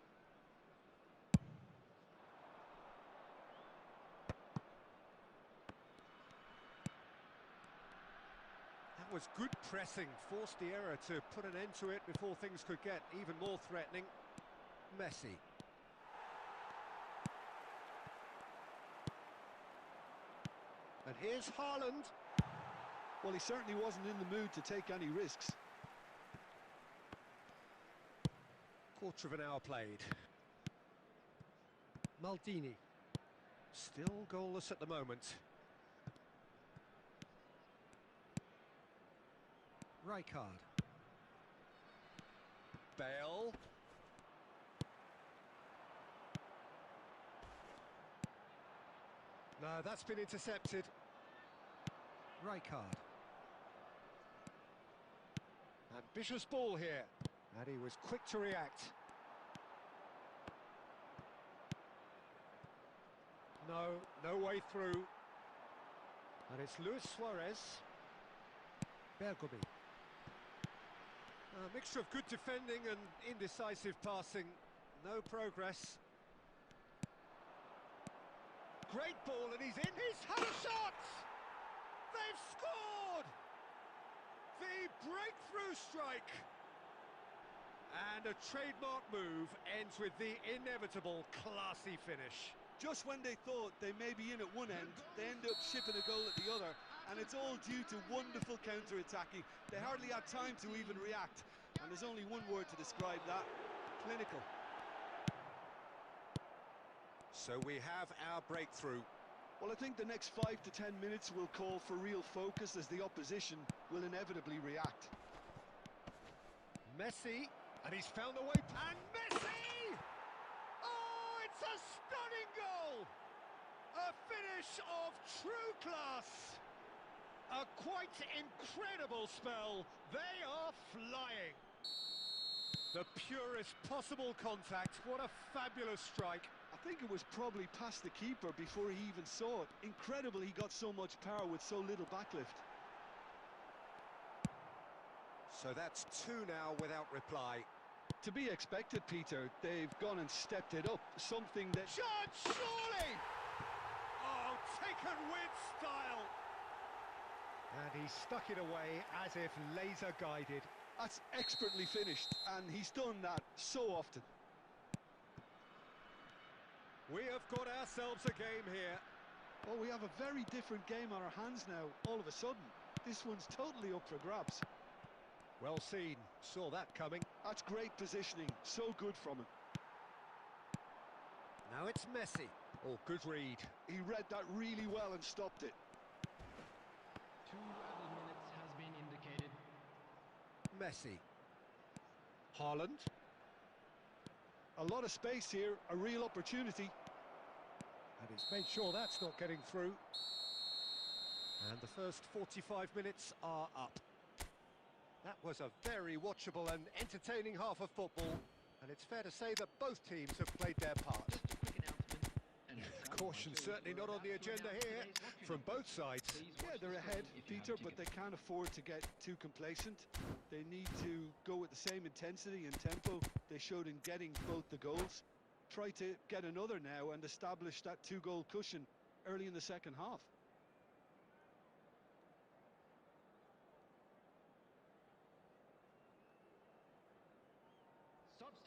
That was good pressing, forced the error to put an end to it before things could get even more threatening. Messi. And here's Haaland. Well, he certainly wasn't in the mood to take any risks. Quarter of an hour played. Maldini. Still goalless at the moment. Rijkaard. Bale. No, that's been intercepted. Rijkaard. Ambitious ball here. And he was quick to react. No way through. And it's Luis Suarez. Bergomi. A mixture of good defending and indecisive passing. No progress. Great ball and he's in. He's had a shot! They've scored! The breakthrough strike. And a trademark move ends with the inevitable classy finish. Just when they thought they may be in at one end, they end up shipping a goal at the other, and it's all due to wonderful counter-attacking. They hardly had time to even react, and there's only one word to describe that: clinical. So we have our breakthrough. Well, I think the next 5 to 10 minutes will call for real focus, as the opposition will inevitably react. Messi, and he's found a way. And Messi! Oh, it's a stunning goal! A finish of true class. A quite incredible spell. They are flying. The purest possible contact. What a fabulous strike. I think it was probably past the keeper before he even saw it. Incredible he got so much power with so little backlift. So that's two now without reply. To be expected, Peter. They've gone and stepped it up. Something that... Shot, surely! Oh, taken with style. And he stuck it away as if laser guided. That's expertly finished, and he's done that so often. We have got ourselves a game here. Oh, we have a very different game on our hands now, all of a sudden. This one's totally up for grabs. Well seen, saw that coming. That's great positioning, so good from him. Now it's Messi. Oh, good read. He read that really well and stopped it. 2 added minutes has been indicated. Messi. Haaland. A lot of space here, a real opportunity. And he's made sure that's not getting through. And the first 45 minutes are up. That was a very watchable and entertaining half of football. And it's fair to say that both teams have played their part. Just a quick announcement. Caution certainly not on the agenda here from both sides. Yeah, they're ahead, Peter, but they can't afford to get too complacent. They need to go with the same intensity and tempo they showed in getting both the goals. Try to get another now and establish that 2-goal cushion early in the second half.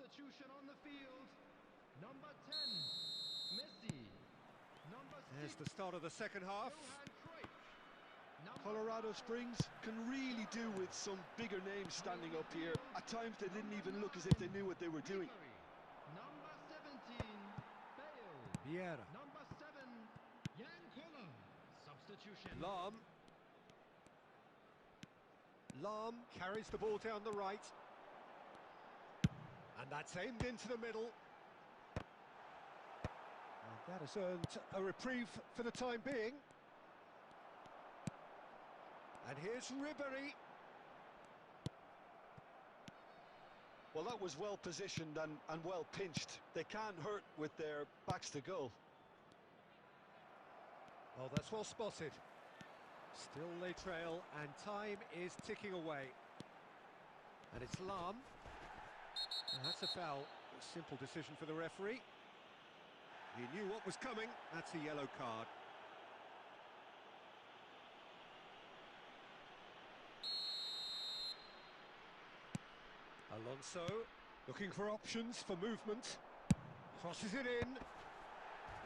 Substitution on the field. Number 10, Messi. Number 6, There's the start of the second half. Johan Cruyff. Number Colorado 5, Springs can really do with some bigger names standing up here. At times they didn't even look as if they knew what they were doing. Ribery. Number 17, Bale. Vieira. Number 7, Yankola. Substitution. Lam carries the ball down the right. And that's aimed into the middle. And that has earned a reprieve for the time being. And here's Ribery. Well, that was well positioned and well pinched. They can't hurt with their backs to goal. Oh, that's well spotted. Still they trail, and time is ticking away. And it's Lam. And that's a foul. A simple decision for the referee. He knew what was coming. That's a yellow card. Alonso looking for options for movement. Crosses it in.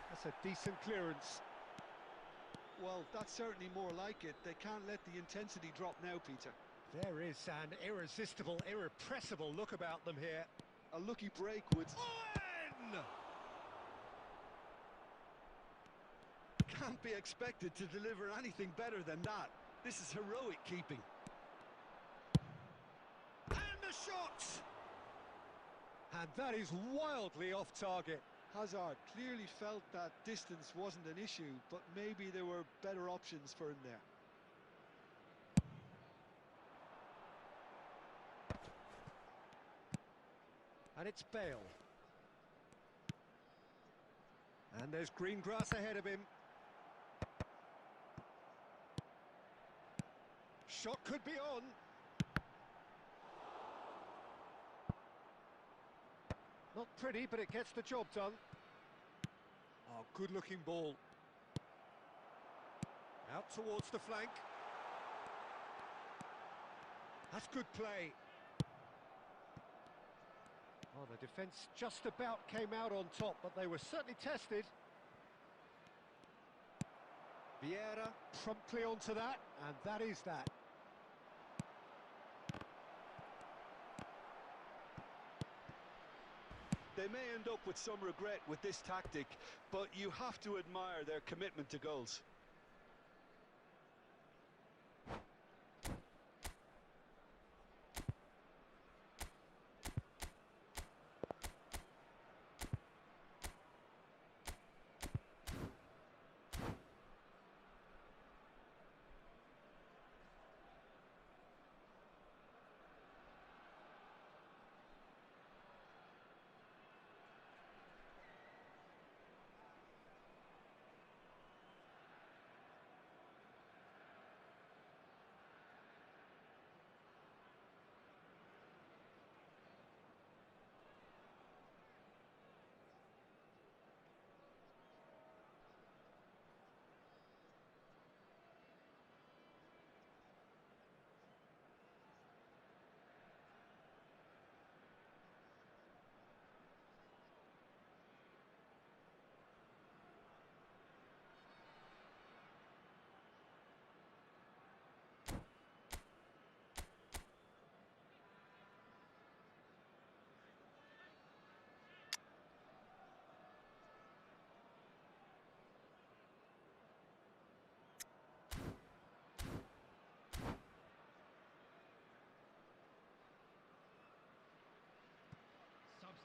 That's a decent clearance. Well, that's certainly more like it. They can't let the intensity drop now, Peter. There is an irresistible, irrepressible look about them here. A lucky break would... Owen! Can't be expected to deliver anything better than that. This is heroic keeping. And the shot! And that is wildly off target. Hazard clearly felt that distance wasn't an issue, but maybe there were better options for him there. And it's Bale. And there's green grass ahead of him. Shot could be on. Not pretty, but it gets the job done. Oh, good-looking ball. Out towards the flank. That's good play. Oh, the defence just about came out on top, but they were certainly tested. Vieira promptly onto that, and that is that. They may end up with some regret with this tactic, but you have to admire their commitment to goals.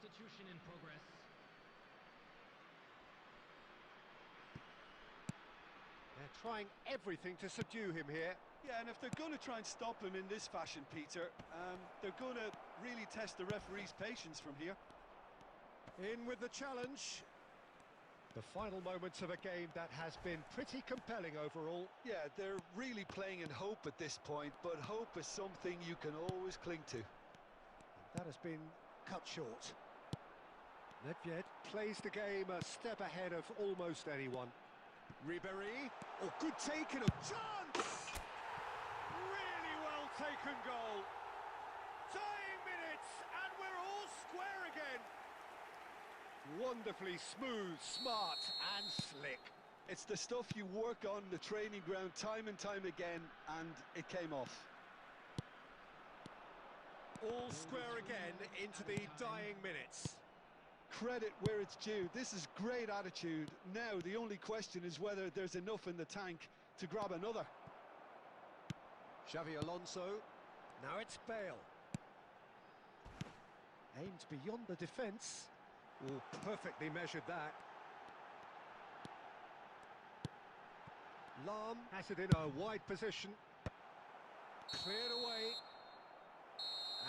Substitution in progress. They're trying everything to subdue him here. Yeah, and if they're going to try and stop him in this fashion, Peter, they're going to really test the referee's patience from here. In with the challenge. The final moments of a game that has been pretty compelling overall. Yeah, they're really playing in hope at this point, but hope is something you can always cling to. That has been cut short. Nedved plays the game a step ahead of almost anyone. Ribery, oh, good take and a chance! Really well taken goal. Tying minutes, and we're all square again. Wonderfully smooth, smart and slick. It's the stuff you work on the training ground time and time again, and it came off. All square again into the dying minutes. Credit where it's due. This is great attitude. Now the only question is whether there's enough in the tank to grab another. Xavi Alonso. Now it's Bale. Aimed beyond the defence. Oh, perfectly measured that. Lahm has it in a wide position. Cleared away.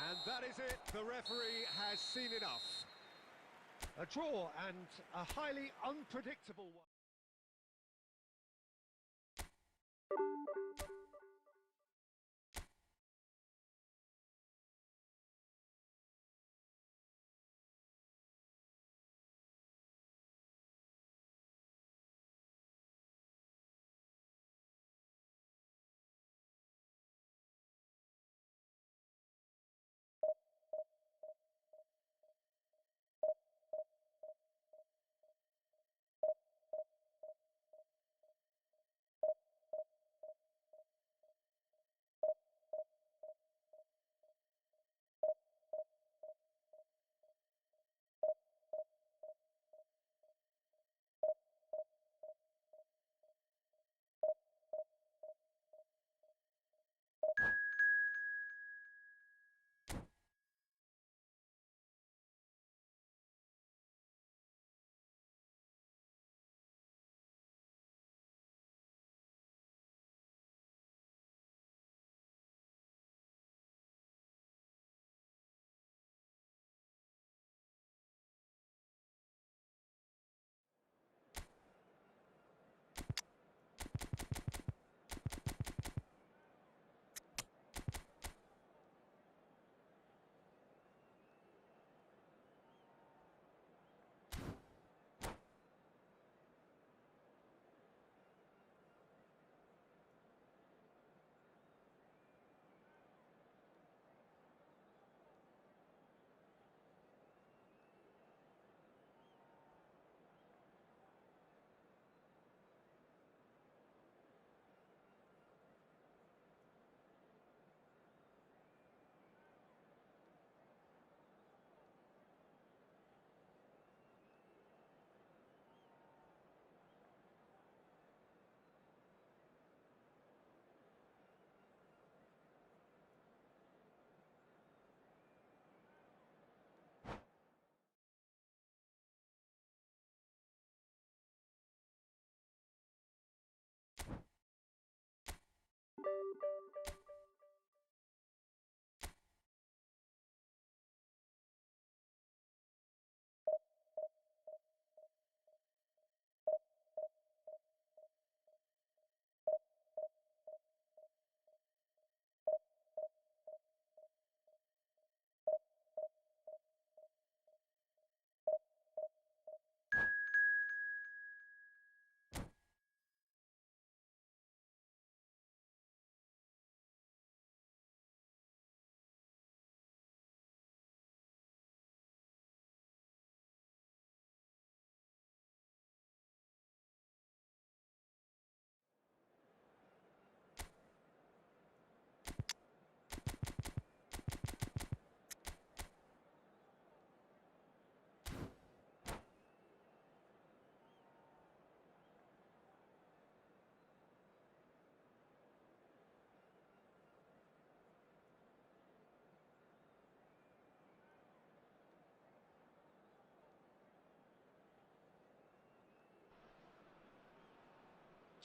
And that is it. The referee has seen enough. A draw and a highly unpredictable one.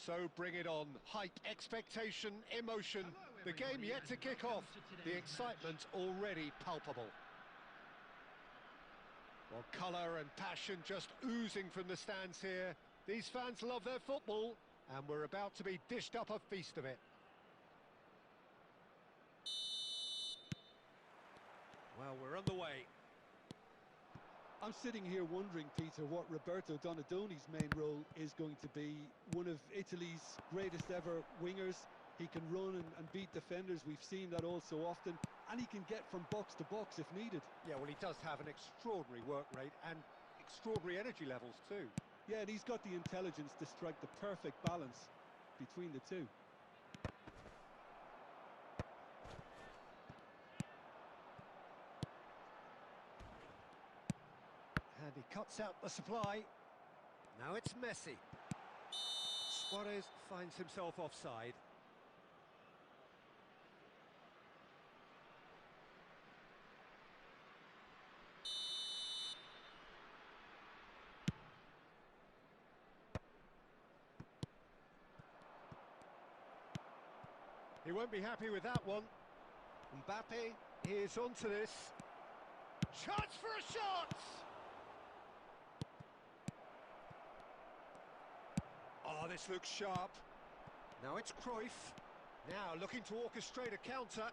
So bring it on. Hype, expectation, emotion. The game yet to kick off. The excitement already palpable. Well, colour and passion just oozing from the stands here. These fans love their football, and we're about to be dished up a feast of it. Well, we're underway. I'm sitting here wondering, Peter, what Roberto Donadoni's main role is going to be. One of Italy's greatest ever wingers. He can run and beat defenders. We've seen that all so often. And he can get from box to box if needed. Yeah, well, he does have an extraordinary work rate and extraordinary energy levels too. Yeah, and he's got the intelligence to strike the perfect balance between the two. And he cuts out the supply. Now it's Messi. Suarez finds himself offside. He won't be happy with that one. Mbappe is onto this. Chance for a shot! Oh, this looks sharp. Now it's Cruyff. Now looking to orchestrate a counter.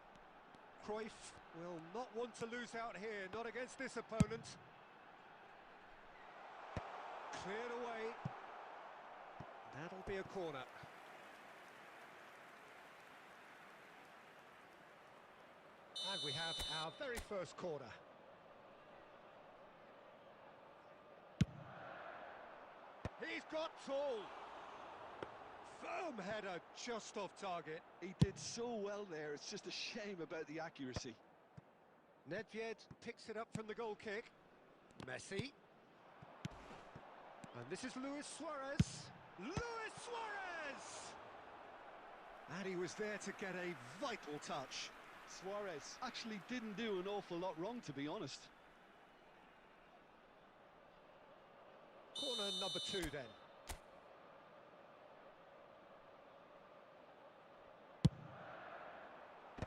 Cruyff will not want to lose out here, not against this opponent. Cleared away. That'll be a corner. And we have our very first corner. He's got tall. Firm header just off target. He did so well there, it's just a shame about the accuracy. Nedved picks it up from the goal kick. Messi. And this is Luis Suarez. Luis Suarez! And he was there to get a vital touch. Suarez actually didn't do an awful lot wrong, to be honest. Corner number 2 then.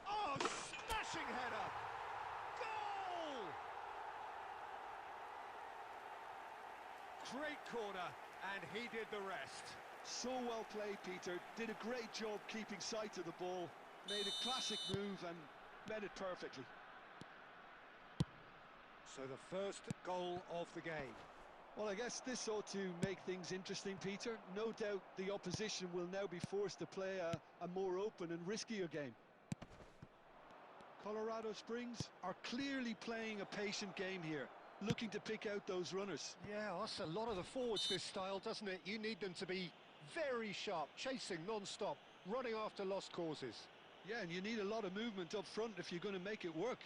Oh, smashing header! Goal! Great corner, and he did the rest. So well played, Peter. Did a great job keeping sight of the ball. Made a classic move and met it perfectly. So the first goal of the game. Well, I guess this ought to make things interesting, Peter. No doubt the opposition will now be forced to play a more open and riskier game. Colorado Springs are clearly playing a patient game here, looking to pick out those runners. Yeah, that's a lot of the forwards, this style, doesn't it? You need them to be very sharp, chasing non-stop, running after lost causes. Yeah, and you need a lot of movement up front if you're going to make it work.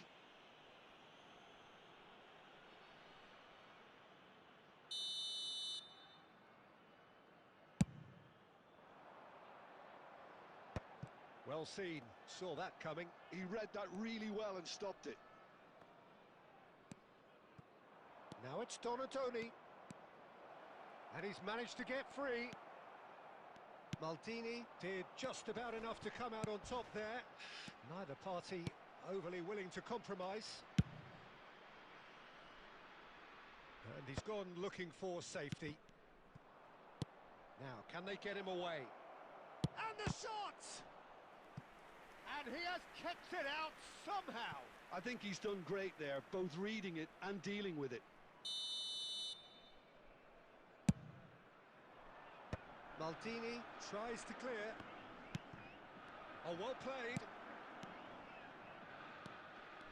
Well seen, saw that coming. He read that really well and stopped it. Now it's Donatoni. And he's managed to get free. Maldini did just about enough to come out on top there. Neither party overly willing to compromise. And he's gone looking for safety. Now, can they get him away? And the shot! And he has kept it out somehow. I think he's done great there, both reading it and dealing with it. Maldini tries to clear. Oh, well played.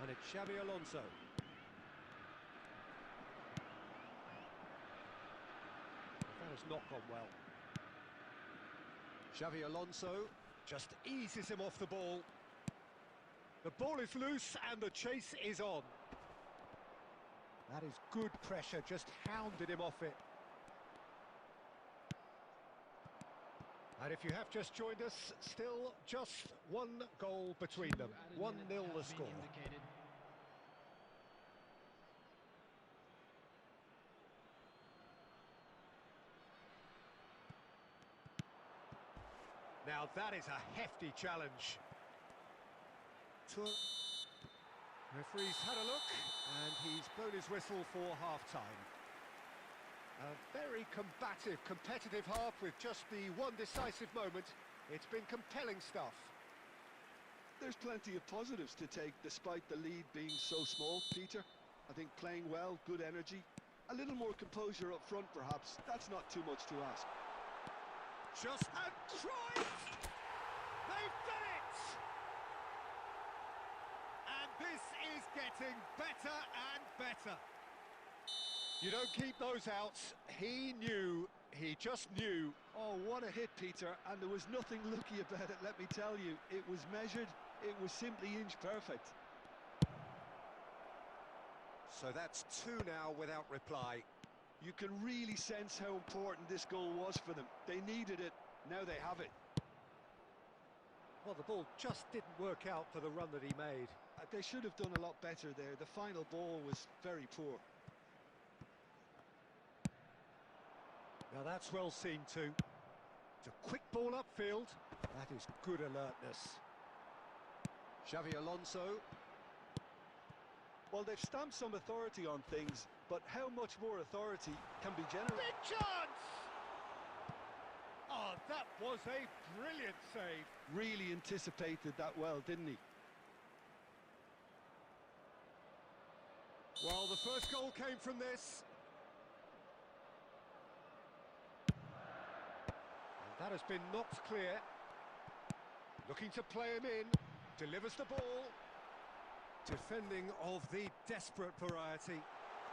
And it's Xabi Alonso. That has not gone well. Xabi Alonso just eases him off the ball. The ball is loose and the chase is on. That is good pressure, just hounded him off it. And if you have just joined us, still just one goal between them. 1-0 the score. Now that is a hefty challenge. Referee's had a look and he's blown his whistle for half-time. A very combative, competitive half with just the one decisive moment. It's been compelling stuff. There's plenty of positives to take despite the lead being so small, Peter. I think playing well, good energy, a little more composure up front perhaps. That's not too much to ask. Just and Cruyff! They've done it! And this is getting better and better. You don't keep those outs. He knew, he just knew. Oh, what a hit, Peter, and there was nothing lucky about it, let me tell you. It was measured, it was simply inch perfect. So that's two now without reply. You can really sense how important this goal was for them. They needed it, now they have it. Well, the ball just didn't work out for the run that he made. They should have done a lot better there. The final ball was very poor. Now that's well seen too. It's a quick ball upfield. That is good alertness. Xavi Alonso. Well, they've stamped some authority on things, but how much more authority can be generated? Big chance! Oh, that was a brilliant save. Really anticipated that well, didn't he? Well, the first goal came from this. And that has been knocked clear. Looking to play him in. Delivers the ball. Defending of the desperate variety.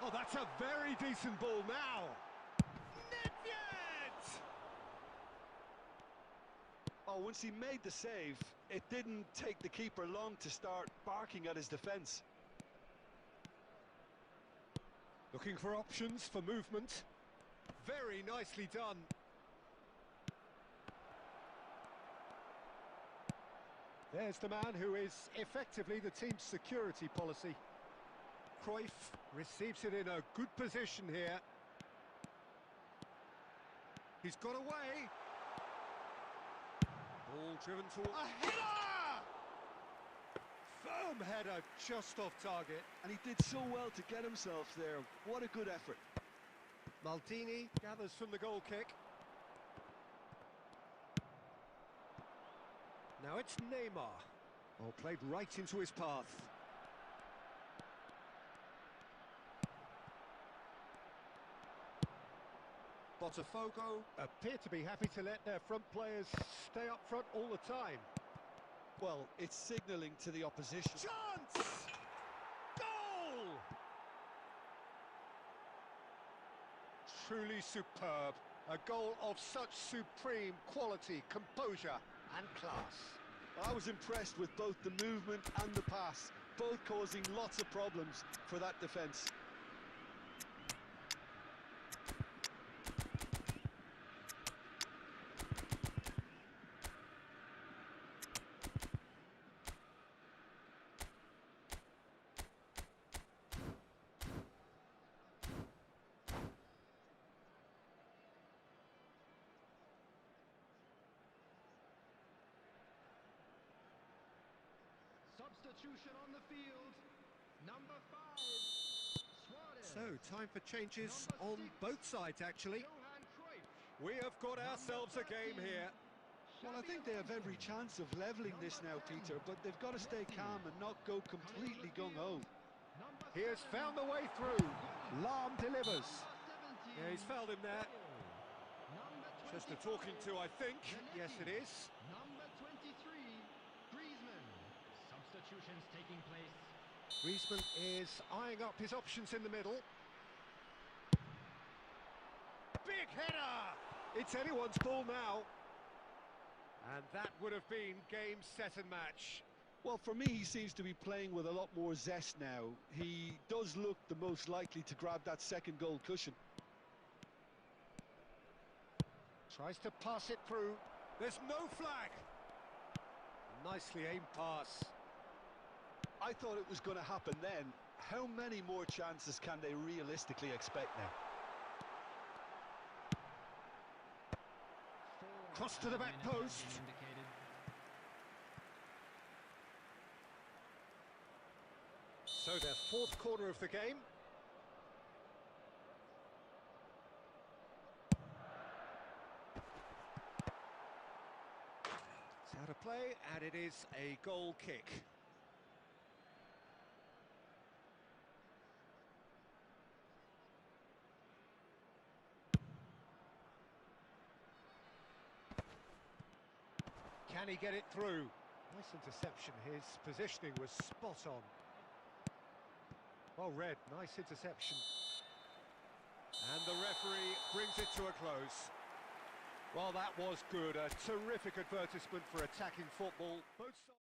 Oh, that's a very decent ball now. Nedved! Oh, once he made the save, it didn't take the keeper long to start barking at his defence. Looking for options for movement. Very nicely done. There's the man who is effectively the team's security policy. Cruyff receives it in a good position here. He's got away. Ball driven toward... A header! Firm header just off target. And he did so well to get himself there. What a good effort. Maldini gathers from the goal kick. Now it's Neymar. Oh, played right into his path. Botafogo appear to be happy to let their front players stay up front all the time. Well, it's signalling to the opposition. Chance! Goal! Truly superb. A goal of such supreme quality, composure and class. I was impressed with both the movement and the pass, both causing lots of problems for that defence. Substitution on the field. Number 5, Suarez. So, time for changes on both sides, actually. Johan Cruyff. We have got ourselves a game here. Well, I think they have every chance of levelling this now, Peter, but they've got to stay calm and not go completely gung-ho. He has found the way through. Lahm delivers. Yeah, he's fouled him there. Just a talking to, I think. Yes, it is. Number 23, Griezmann. Substitutions taking place. Griezmann is eyeing up his options in the middle. Big header! It's anyone's ball now. And that would have been game, set and match. Well, for me, he seems to be playing with a lot more zest now. He does look the most likely to grab that second goal cushion. Tries to pass it through. There's no flag. Nicely aimed pass. I thought it was going to happen then. How many more chances can they realistically expect now? Cross to the back post. So their fourth quarter of the game. It's out of play, and it is a goal kick. Can he get it through? Nice interception. His positioning was spot on. Well read, nice interception. And the referee brings it to a close. Well, that was good. A terrific advertisement for attacking football. Both sides.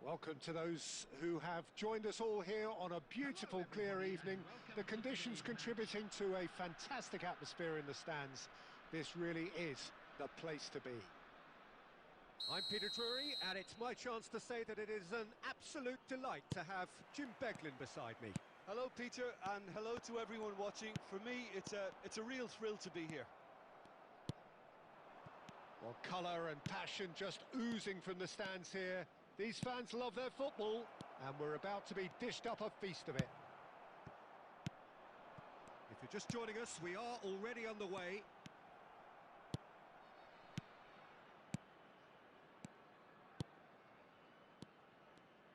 Welcome to those who have joined us all here on a beautiful, clear evening. The conditions contributing to a fantastic atmosphere in the stands. This really is the place to be. I'm Peter Drury, and it's my chance to say that it is an absolute delight to have Jim Beglin beside me. Hello, Peter, and hello to everyone watching. For me, it's a real thrill to be here. Well, colour and passion just oozing from the stands here. These fans love their football, and we're about to be dished up a feast of it. If you're just joining us, we are already underway.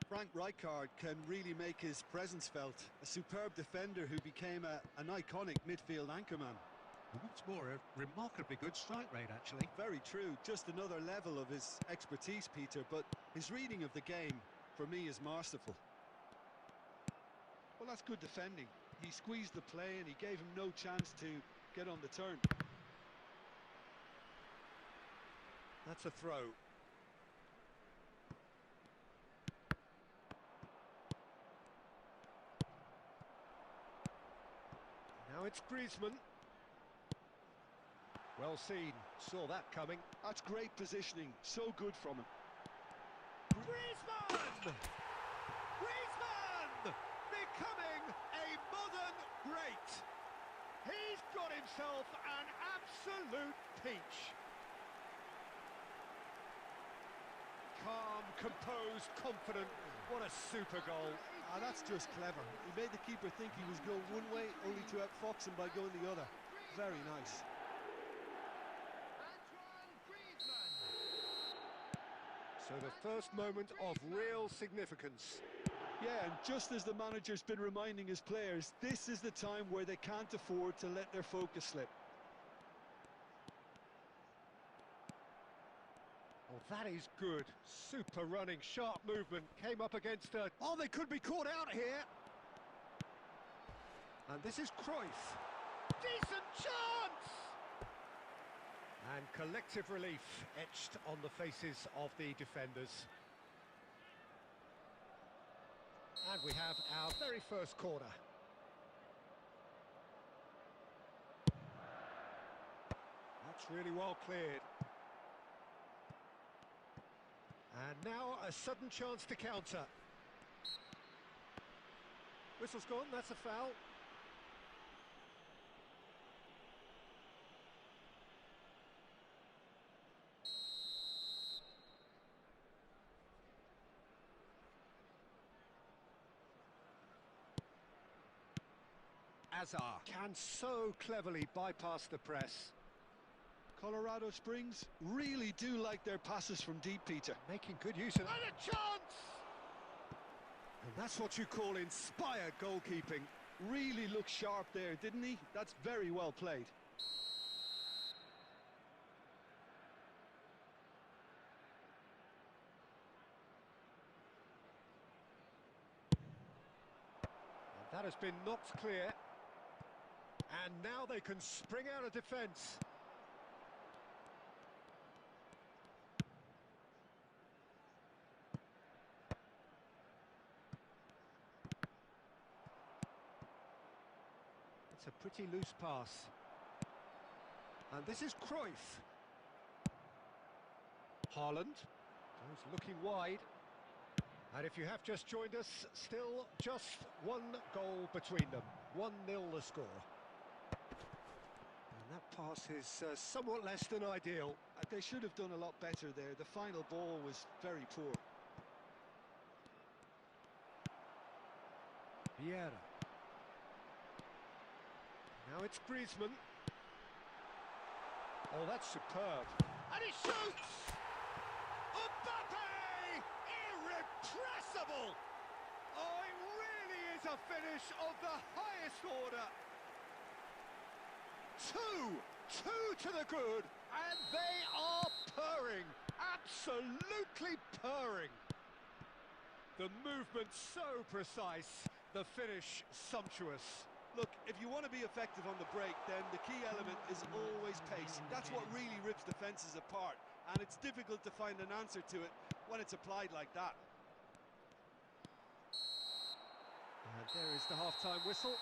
Frank Rijkaard can really make his presence felt. A superb defender who became an iconic midfield anchorman. What's more, a remarkably good strike rate, actually. Very true, just another level of his expertise, Peter, but his reading of the game, for me, is masterful. Well, that's good defending. He squeezed the play and he gave him no chance to get on the turn. That's a throw. Now it's Griezmann. Well seen, saw that coming. That's great positioning, so good from him. Griezmann! Griezmann! Becoming a modern great. He's got himself an absolute peach. Calm, composed, confident. What a super goal. That's just clever. He made the keeper think he was going one way, only to outfox him by going the other. Very nice. So the first moment of real significance. Yeah, and just as the manager's been reminding his players, this is the time where they can't afford to let their focus slip. Oh, that is good. Super running, sharp movement. Came up against a... Oh, they could be caught out here. And this is Cruyff. Decent chance! And collective relief etched on the faces of the defenders. And we have our very first corner. That's really well cleared. And now a sudden chance to counter. Whistle's gone, that's a foul. Azar can so cleverly bypass the press. Colorado Springs really do like their passes from deep, Peter. Making good use of... And a chance! And that's what you call inspired goalkeeping. Really looked sharp there, didn't he? That's very well played. And that has been knocked clear. And now they can spring out of defence. It's a pretty loose pass. And this is Cruyff. Haaland goes looking wide. And if you have just joined us, still just one goal between them. 1-0 the score. And that pass is somewhat less than ideal. They should have done a lot better there. The final ball was very poor. Vieira. Now it's Griezmann. Oh, that's superb. And he shoots! Mbappe! Irrepressible! Oh, it really is a finish of the highest order. Two to the good, and they are purring. Absolutely purring. The movement so precise, the finish sumptuous. Look, if you want to be effective on the break, then the key element is always pace. That's what really rips defences apart, and it's difficult to find an answer to it when it's applied like that. And there is the half-time whistle.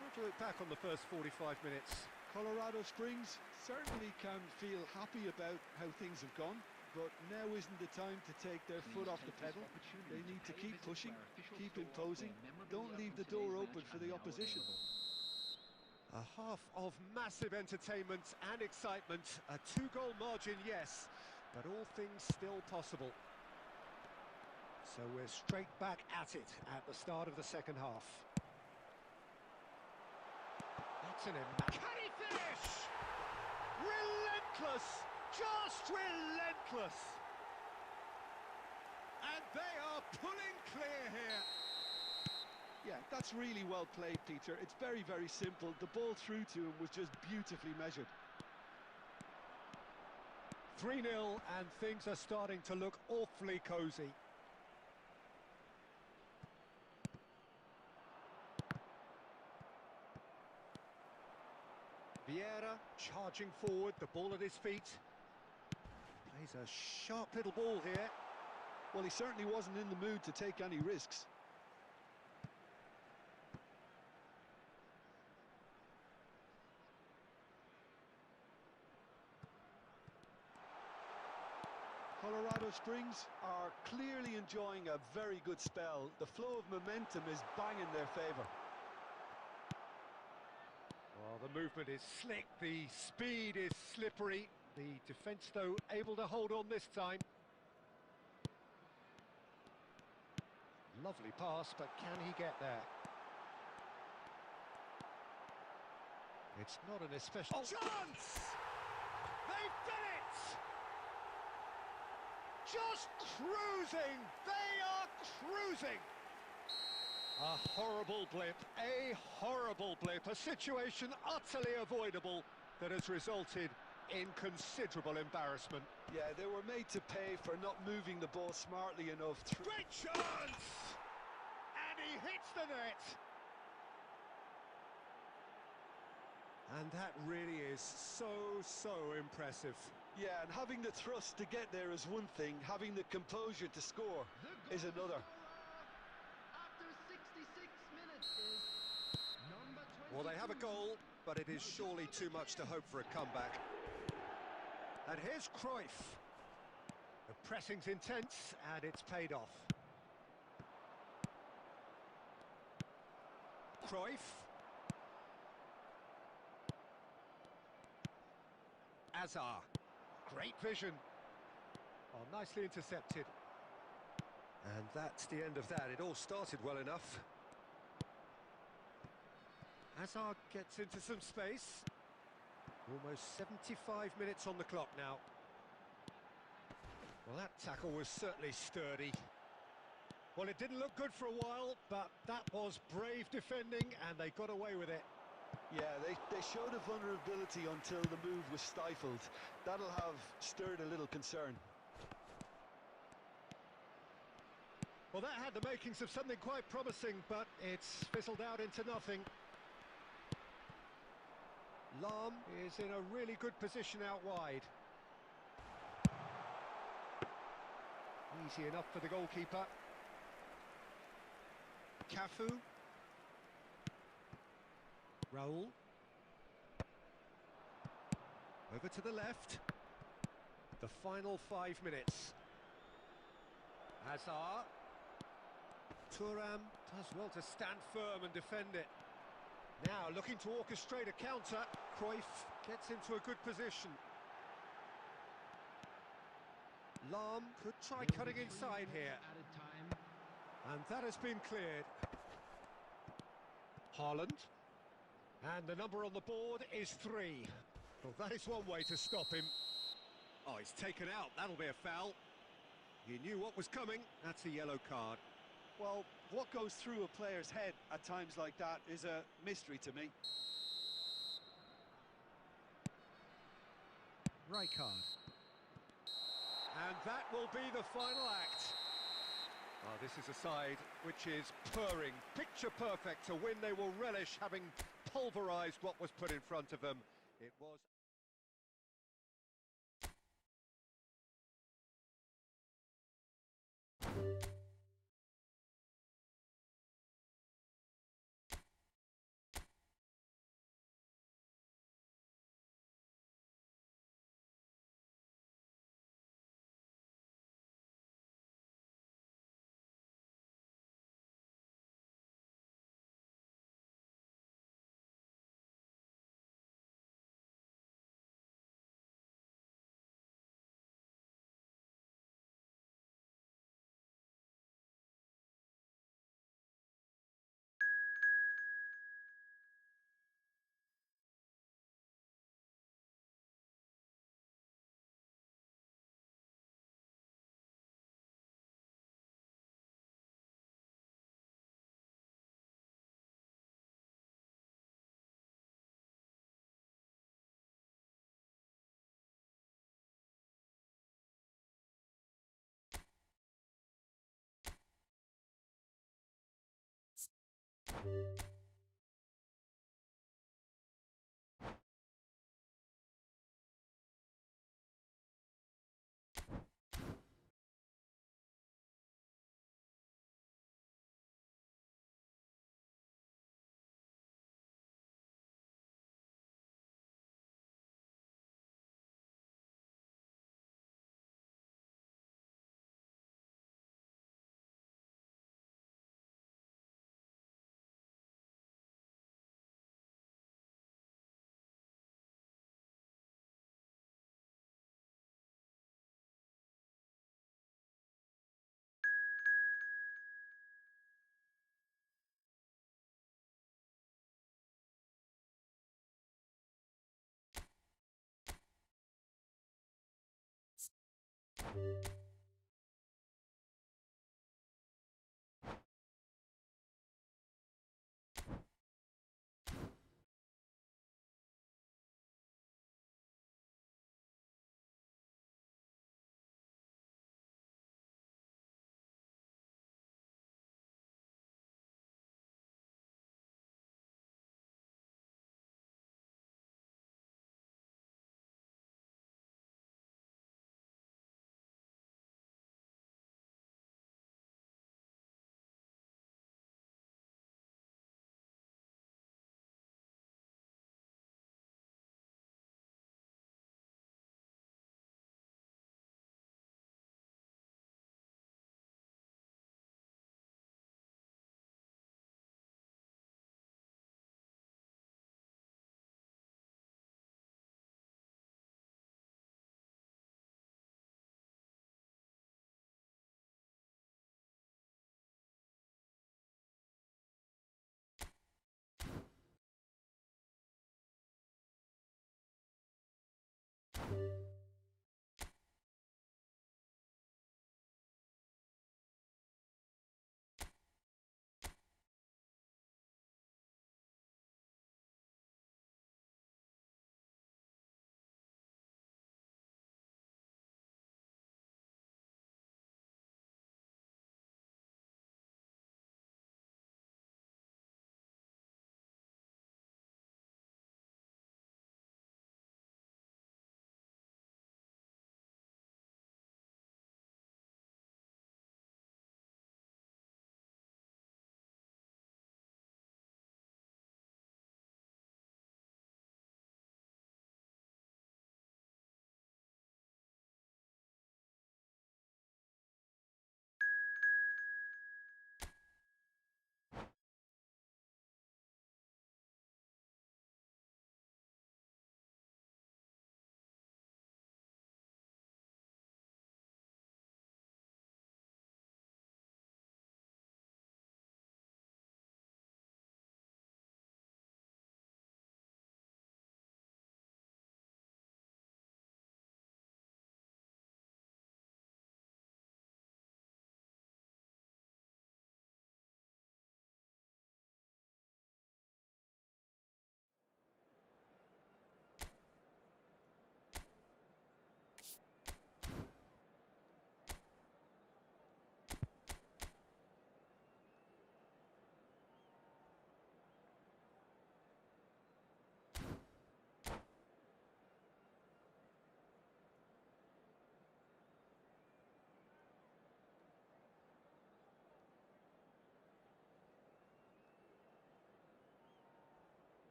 How do you look back on the first 45 minutes? Colorado Springs certainly can feel happy about how things have gone, but now isn't the time to take their foot off the pedal. They need to keep pushing, keep imposing, don't leave the door open for the opposition. A half of massive entertainment and excitement, a two-goal margin, yes, but all things still possible. So we're straight back at it at the start of the second half. That's an Can he finish? Relentless! Just relentless! And they are pulling clear here. Yeah, that's really well played, Peter. It's very, very simple. The ball through to him was just beautifully measured. 3-0, and things are starting to look awfully cosy. Vieira charging forward, the ball at his feet. Plays a sharp little ball here. Well, he certainly wasn't in the mood to take any risks. Colorado Springs are clearly enjoying a very good spell. The flow of momentum is bang in their favour. Well, the movement is slick, the speed is slippery. The defence, though, able to hold on this time. Lovely pass, but can he get there? It's not an especially... Chance! They've done it! Just cruising! They are cruising! A horrible blip, a situation utterly avoidable that has resulted in considerable embarrassment. Yeah, they were made to pay for not moving the ball smartly enough. Great chance! And he hits the net! And that really is so impressive. Yeah, and having the thrust to get there is one thing, having the composure to score is another. After 66 minutes is number 22. Well, they have a goal, but it is surely too much to hope for a comeback. And here's Cruyff. The pressing's intense, and it's paid off. Cruyff. Azar. Great vision. Oh, nicely intercepted. And that's the end of that. It all started well enough. Azar gets into some space. Almost 75 minutes on the clock now. Well, that tackle was certainly sturdy. Well, it didn't look good for a while, but that was brave defending, and they got away with it. Yeah, they showed a vulnerability until the move was stifled. That'll have stirred a little concern. Well, that had the makings of something quite promising, but it's fizzled out into nothing. Lahm is in a really good position out wide. Easy enough for the goalkeeper. Cafu. Raul. Over to the left. The final 5 minutes. Hazard. Thuram does well to stand firm and defend it. Now looking to orchestrate a counter. Cruyff gets into a good position. Lahm could try cutting inside here. And that has been cleared. Haaland. And the number on the board is 3. Well, that is one way to stop him. Oh, he's taken out. That'll be a foul. He knew what was coming. That's a yellow card. Well, what goes through a player's head at times like that is a mystery to me. Rijkaard. And that will be the final act. Well, this is a side which is purring, picture perfect to win. They will relish having pulverised what was put in front of them. It was...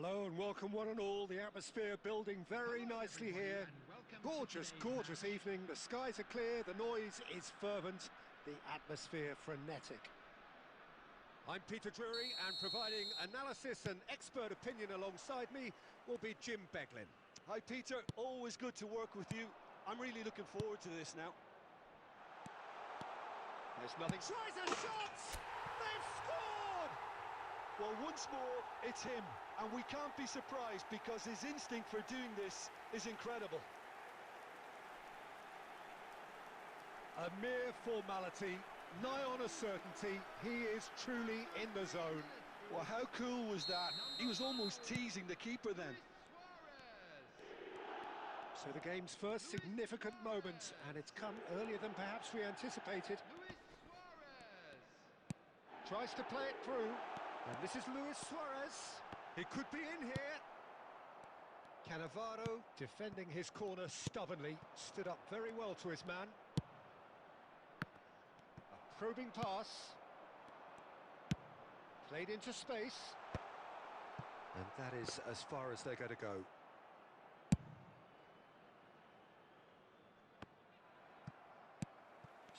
Hello and welcome one and all. The atmosphere building very nicely here. Gorgeous, gorgeous evening. The skies are clear, the noise is fervent, the atmosphere frenetic. I'm Peter Drury, and providing analysis and expert opinion alongside me will be Jim Beglin. Hi Peter, always good to work with you. I'm really looking forward to this now. There's nothing. Tries and shots! They've scored! Well, once more, it's him, and we can't be surprised because his instinct for doing this is incredible. A mere formality, nigh on a certainty, he is truly in the zone. Well, how cool was that? He was almost teasing the keeper then. So the game's first significant moment, and it's come earlier than perhaps we anticipated. Tries to play it through. And this is Luis Suarez. He could be in here. Cannavaro, defending his corner stubbornly, stood up very well to his man. A probing pass. Played into space. And that is as far as they're going to go.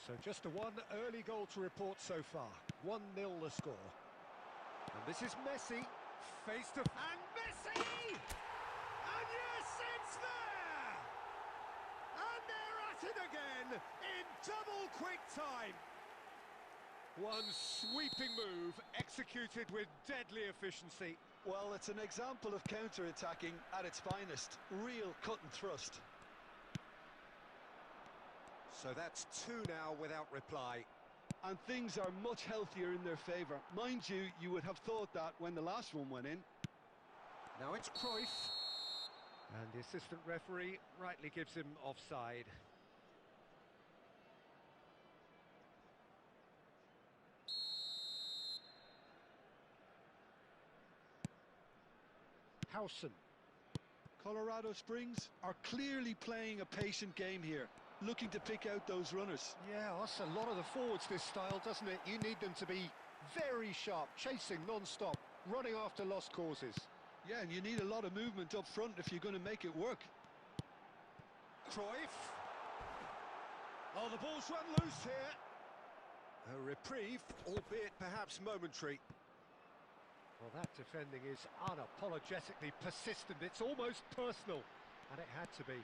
So just the one early goal to report so far. 1-0 the score. And this is Messi. Face to... And Messi! And yes, it's there! And they're at it again in double quick time. One sweeping move executed with deadly efficiency. Well, it's an example of counter-attacking at its finest. Real cut and thrust. So that's 2 now without reply. And things are much healthier in their favour. Mind you, you would have thought that when the last one went in. Now it's Cruyff. And the assistant referee rightly gives him offside. Howson. Colorado Springs are clearly playing a patient game here, looking to pick out those runners. Yeah, that's a lot of the forwards, this style, doesn't it? You need them to be very sharp, chasing non-stop, running after lost causes. Yeah, and you need a lot of movement up front if you're going to make it work. Cruyff. Oh, the ball's run loose here. A reprieve, albeit perhaps momentary. Well, that defending is unapologetically persistent. It's almost personal, and it had to be.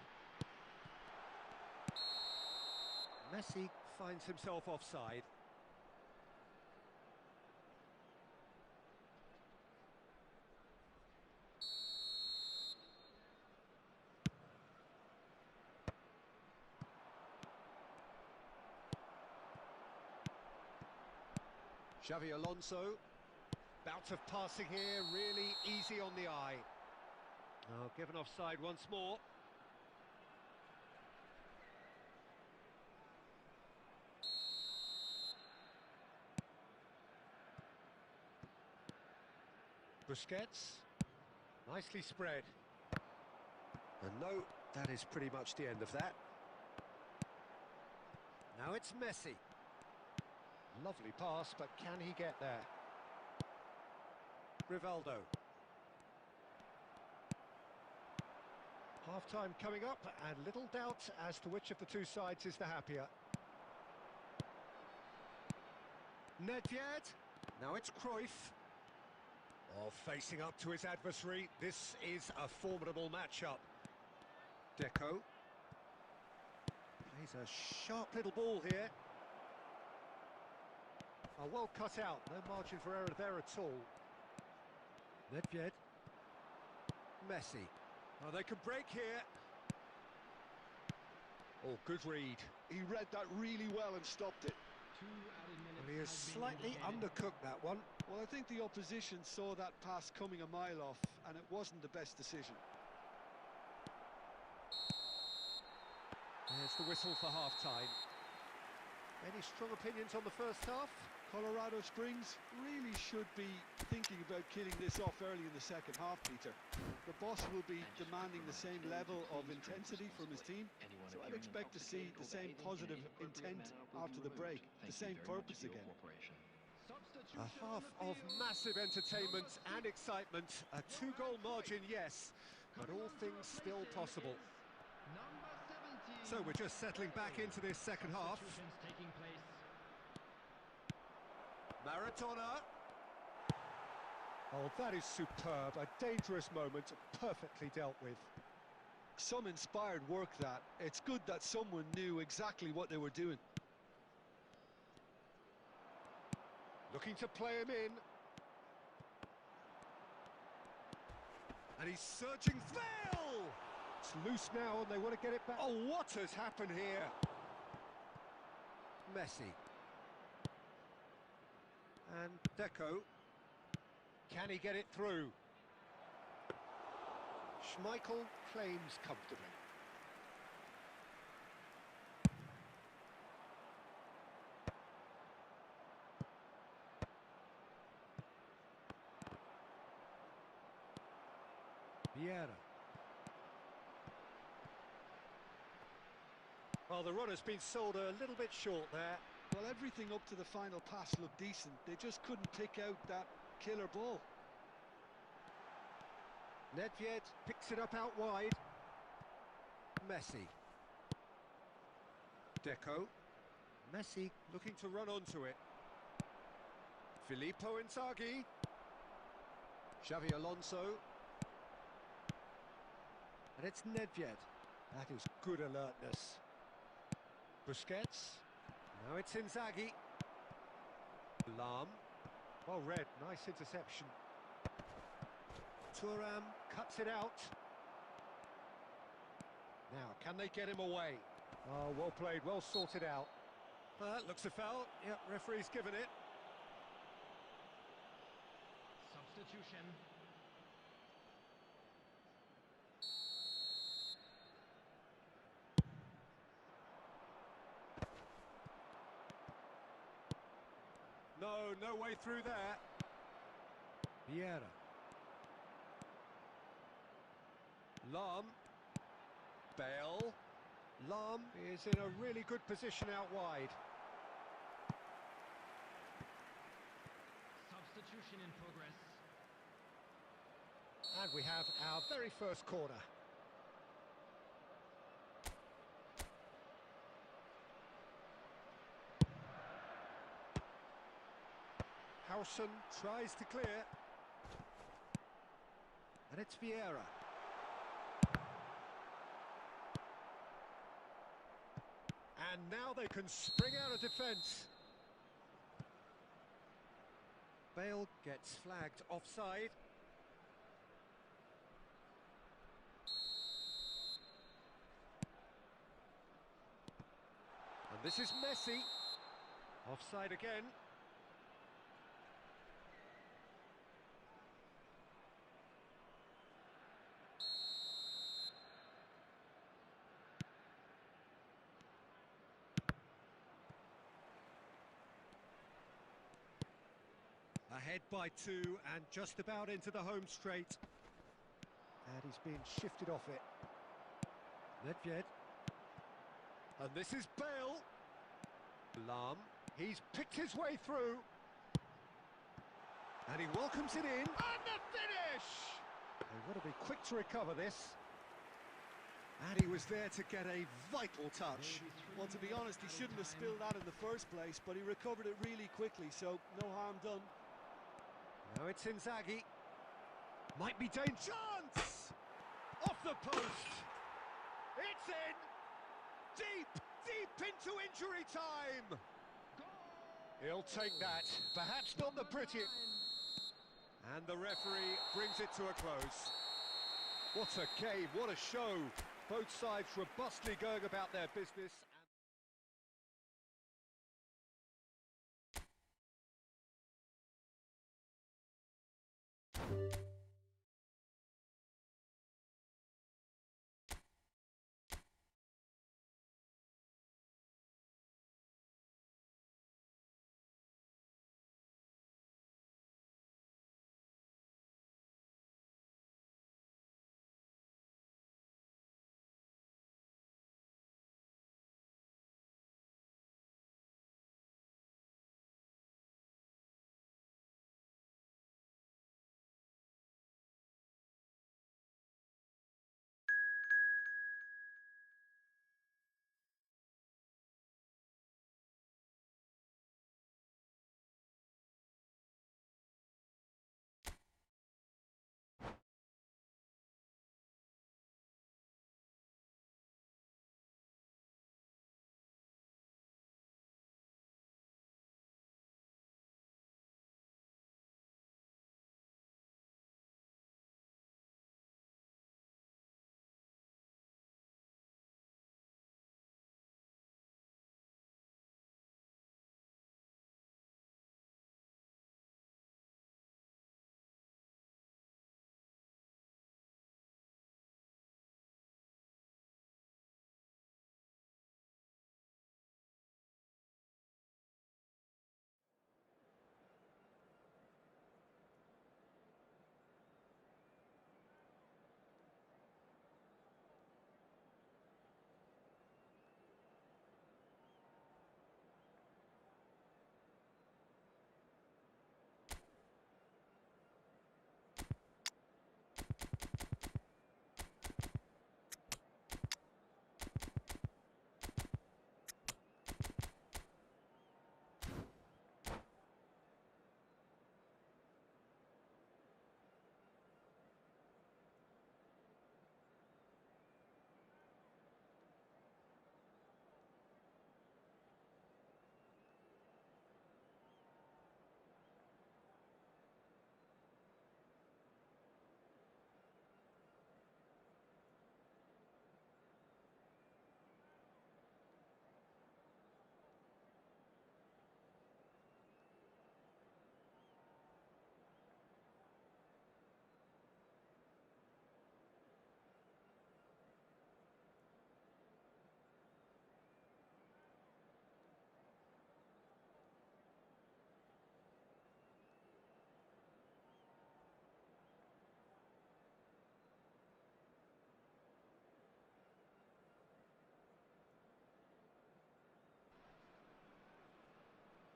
Messi finds himself offside. Xavi Alonso. Bout of passing here, really easy on the eye. Oh, given offside once more. Busquets. Nicely spread. And no, that is pretty much the end of that. Now it's Messi. Lovely pass, but can he get there? Rivaldo. Half-time coming up, and little doubt as to which of the two sides is the happier. Nedved. Now it's Cruyff. Oh, facing up to his adversary. This is a formidable matchup. Deco. Plays a sharp little ball here. Oh, well cut out. No margin for error there at all. Nedved. Messi. Oh, they can break here. Oh, good read. He read that really well and stopped it. Well, he has slightly undercooked that one. Well, I think the opposition saw that pass coming a mile off, and it wasn't the best decision. There's the whistle for half-time. Any strong opinions on the first half? Colorado Springs really should be thinking about killing this off early in the second half, Peter. The boss will be demanding the same level of intensity from his team, so I'd expect to see the same positive intent after the break, the same purpose again. A half of massive entertainment and excitement. A 2-goal margin, yes, but all things still possible. So we're just settling back into this second half. Maradona. Oh, that is superb. A dangerous moment, perfectly dealt with. Some inspired work that. It's good that someone knew exactly what they were doing. Looking to play him in. And he's surging. Fail! It's loose now and they want to get it back. Oh, what has happened here? Messi. And Deco. Can he get it through? Schmeichel claims comfortably. Vieira. Well, the run has been sold a little bit short there. Well, everything up to the final pass looked decent. They just couldn't pick out that killer ball. Nedved picks it up out wide. Messi. Deco. Messi looking to run onto it. Filippo Inzaghi. Xavi Alonso. And it's Nedved. That is good alertness. Busquets. Now it's Inzaghi. Lam. Well read, nice interception. Thuram cuts it out. Now, can they get him away? Oh, well played, well sorted out. Looks a foul. Yep, referee's given it. Substitution. No way through there. Vieira. Lam. Bale. Lam is in a really good position out wide. Substitution in progress. And we have our very first corner. Howson tries to clear. And it's Vieira. And now they can spring out of defence. Bale gets flagged offside. And this is Messi. Offside again. Ahead by 2 and just about into the home straight. And he's being shifted off it. Nedved. And this is Bale. Lam. He's picked his way through. And he welcomes it in. And the finish! They've got to be quick to recover this. And he was there to get a vital touch. Well, to be honest, he shouldn't have spilled that in the first place, but he recovered it really quickly, so no harm done. Now it's Inzaghi. Might be danger. Chance! Off the post. It's in. Deep into injury time. He'll take that. Perhaps not the prettiest. And the referee brings it to a close. What a game, what a show. Both sides robustly going about their business.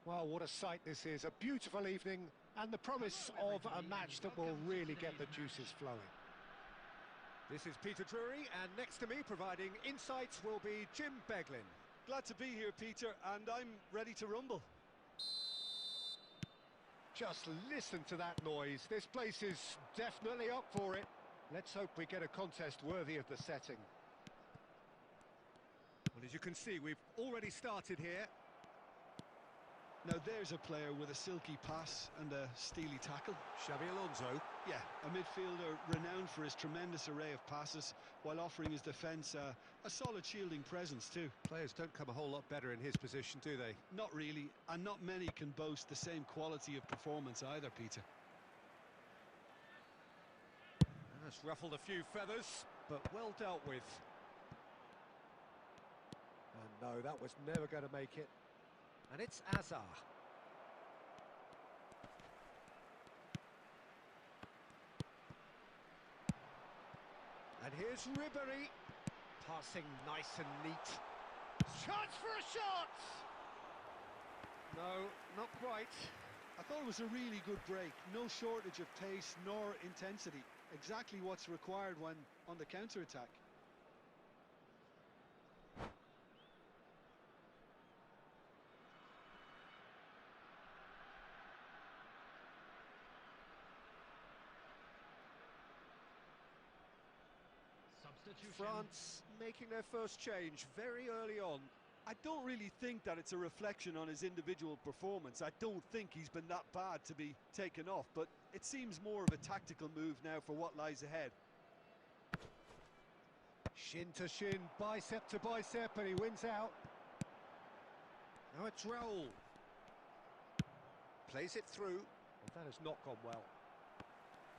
Well, what a sight this is. A beautiful evening and the promise of a match that will really get the juices flowing. This is Peter Drury, and next to me providing insights will be Jim Beglin. Glad to be here, Peter, and I'm ready to rumble. Just listen to that noise. This place is definitely up for it. Let's hope we get a contest worthy of the setting. Well, as you can see, we've already started here. Now there's a player with a silky pass and a steely tackle. Xabi Alonso. Yeah, a midfielder renowned for his tremendous array of passes while offering his defence a solid shielding presence too. Players don't come a whole lot better in his position, do they? Not really, and not many can boast the same quality of performance either, Peter. That's ruffled a few feathers, but well dealt with. And no, that was never going to make it. And it's Azar. And here's Ribery. Passing nice and neat. Chance for a shot! No, not quite. I thought it was a really good break. No shortage of pace nor intensity. Exactly what's required when on the counter-attack. France making their first change very early on. I don't really think that it's a reflection on his individual performance. I don't think he's been that bad to be taken off, but it seems more of a tactical move now for what lies ahead. Shin to shin, bicep to bicep, and he wins out. Now it's Raul. Plays it through. Well, that has not gone well.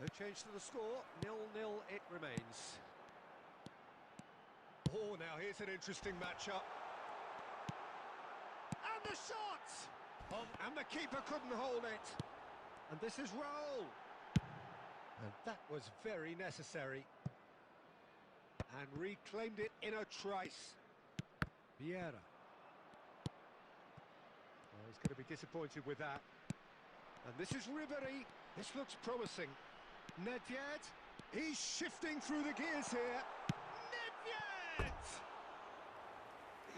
No change to the score. 0-0 it remains. Oh, now here's an interesting matchup. And the shot! Oh, and the keeper couldn't hold it. And this is Raul. And that was very necessary. And reclaimed it in a trice. Vieira. Oh, he's going to be disappointed with that. And this is Ribery. This looks promising. Nedved. He's shifting through the gears here. Nedved!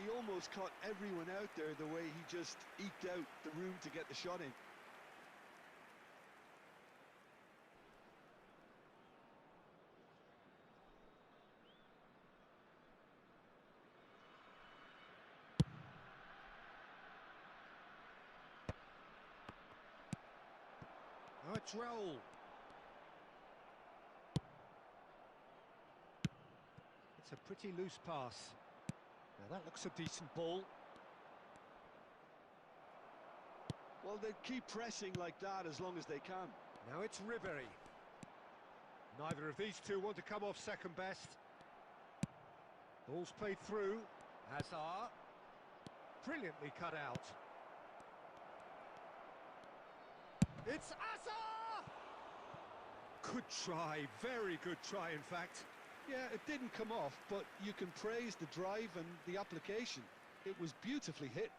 He almost caught everyone out there the way he just eked out the room to get the shot in. Now it's Raul. It's a pretty loose pass. Now that looks a decent ball. Well, they keep pressing like that as long as they can. Now it's Ribery. Neither of these two want to come off second best. Ball's played through. Hazard. Brilliantly cut out. It's Hazard! Good try, very good try in fact. Yeah, it didn't come off, but you can praise the drive and the application. It was beautifully hit.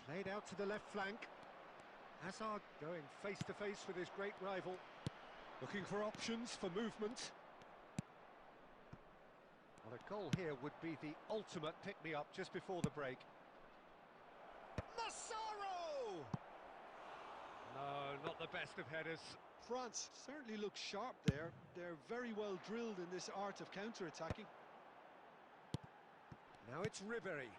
Played out to the left flank. Hazard going face to face with his great rival. Looking for options for movement. Well, a goal here would be the ultimate pick-me-up just before the break. Massaro! No, not the best of headers. France certainly looks sharp there. They're very well drilled in this art of counter-attacking. Now it's Ribery.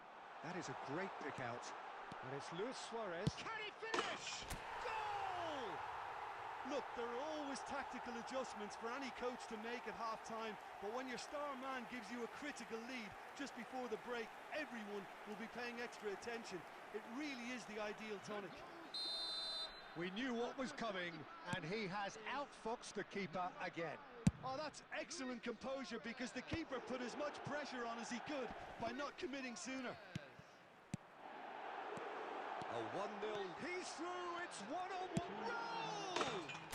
That is a great pick out. And it's Luis Suarez. Can he finish? Goal! Look, there are always tactical adjustments for any coach to make at half-time, but when your star man gives you a critical lead just before the break, everyone will be paying extra attention. It really is the ideal tonic. We knew what was coming, and he has outfoxed the keeper again. Oh, that's excellent composure, because the keeper put as much pressure on as he could by not committing sooner. A 1-0. He's through. It's one-on-one. Goal!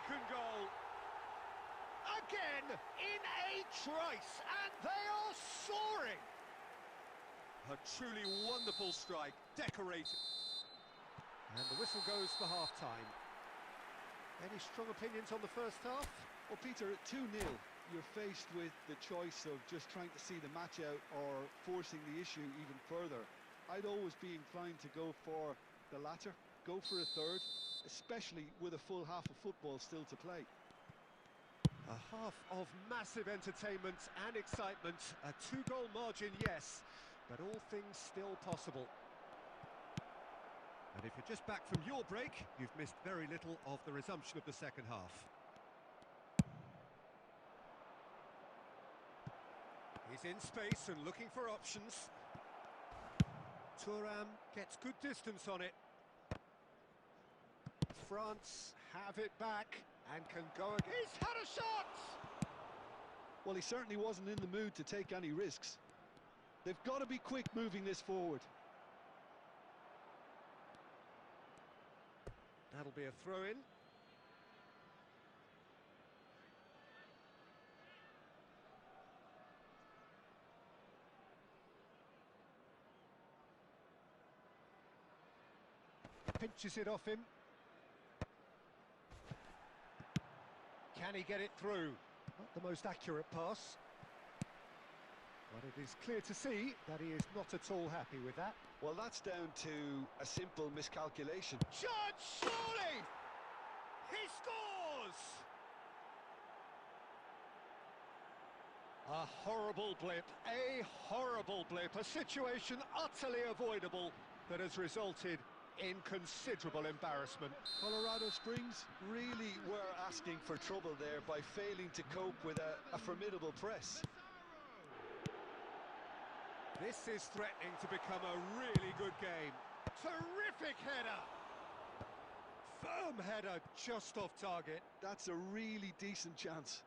second goal. Again, in a trice, and they are soaring. A truly wonderful strike, decorated. And the whistle goes for half-time. Any strong opinions on the first half? Well, Peter, at 2-0, you're faced with the choice of just trying to see the match out or forcing the issue even further. I'd always be inclined to go for the latter, go for a third, especially with a full half of football still to play. A half of massive entertainment and excitement. A 2-goal margin, yes, but all things still possible. And if you're just back from your break, you've missed very little of the resumption of the second half. He's in space and looking for options. Thuram gets good distance on it. France have it back and can go again. He's had a shot! Well, he certainly wasn't in the mood to take any risks. They've got to be quick moving this forward. That'll be a throw-in. Pinches it off him. Can he get it through? Not the most accurate pass. But it is clear to see that he is not at all happy with that. Well, that's down to a simple miscalculation. Shot, surely! He scores! A horrible blip, a situation utterly avoidable that has resulted in considerable embarrassment. Colorado Springs really were asking for trouble there by failing to cope with a formidable press. This is threatening to become a really good game. Terrific header! Firm header, just off target. That's a really decent chance.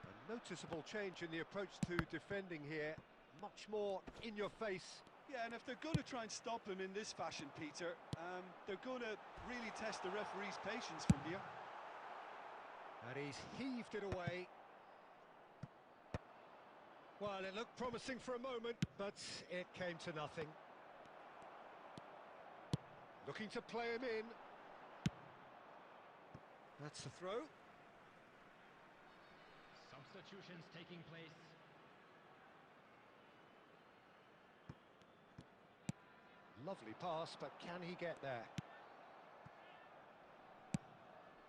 A noticeable change in the approach to defending here. Much more in your face. Yeah, and if they're going to try and stop him in this fashion, Peter, they're going to really test the referee's patience from here. And he's heaved it away. Well, it looked promising for a moment, but it came to nothing. Looking to play him in. That's the throw. Substitutions taking place. Lovely pass, but can he get there?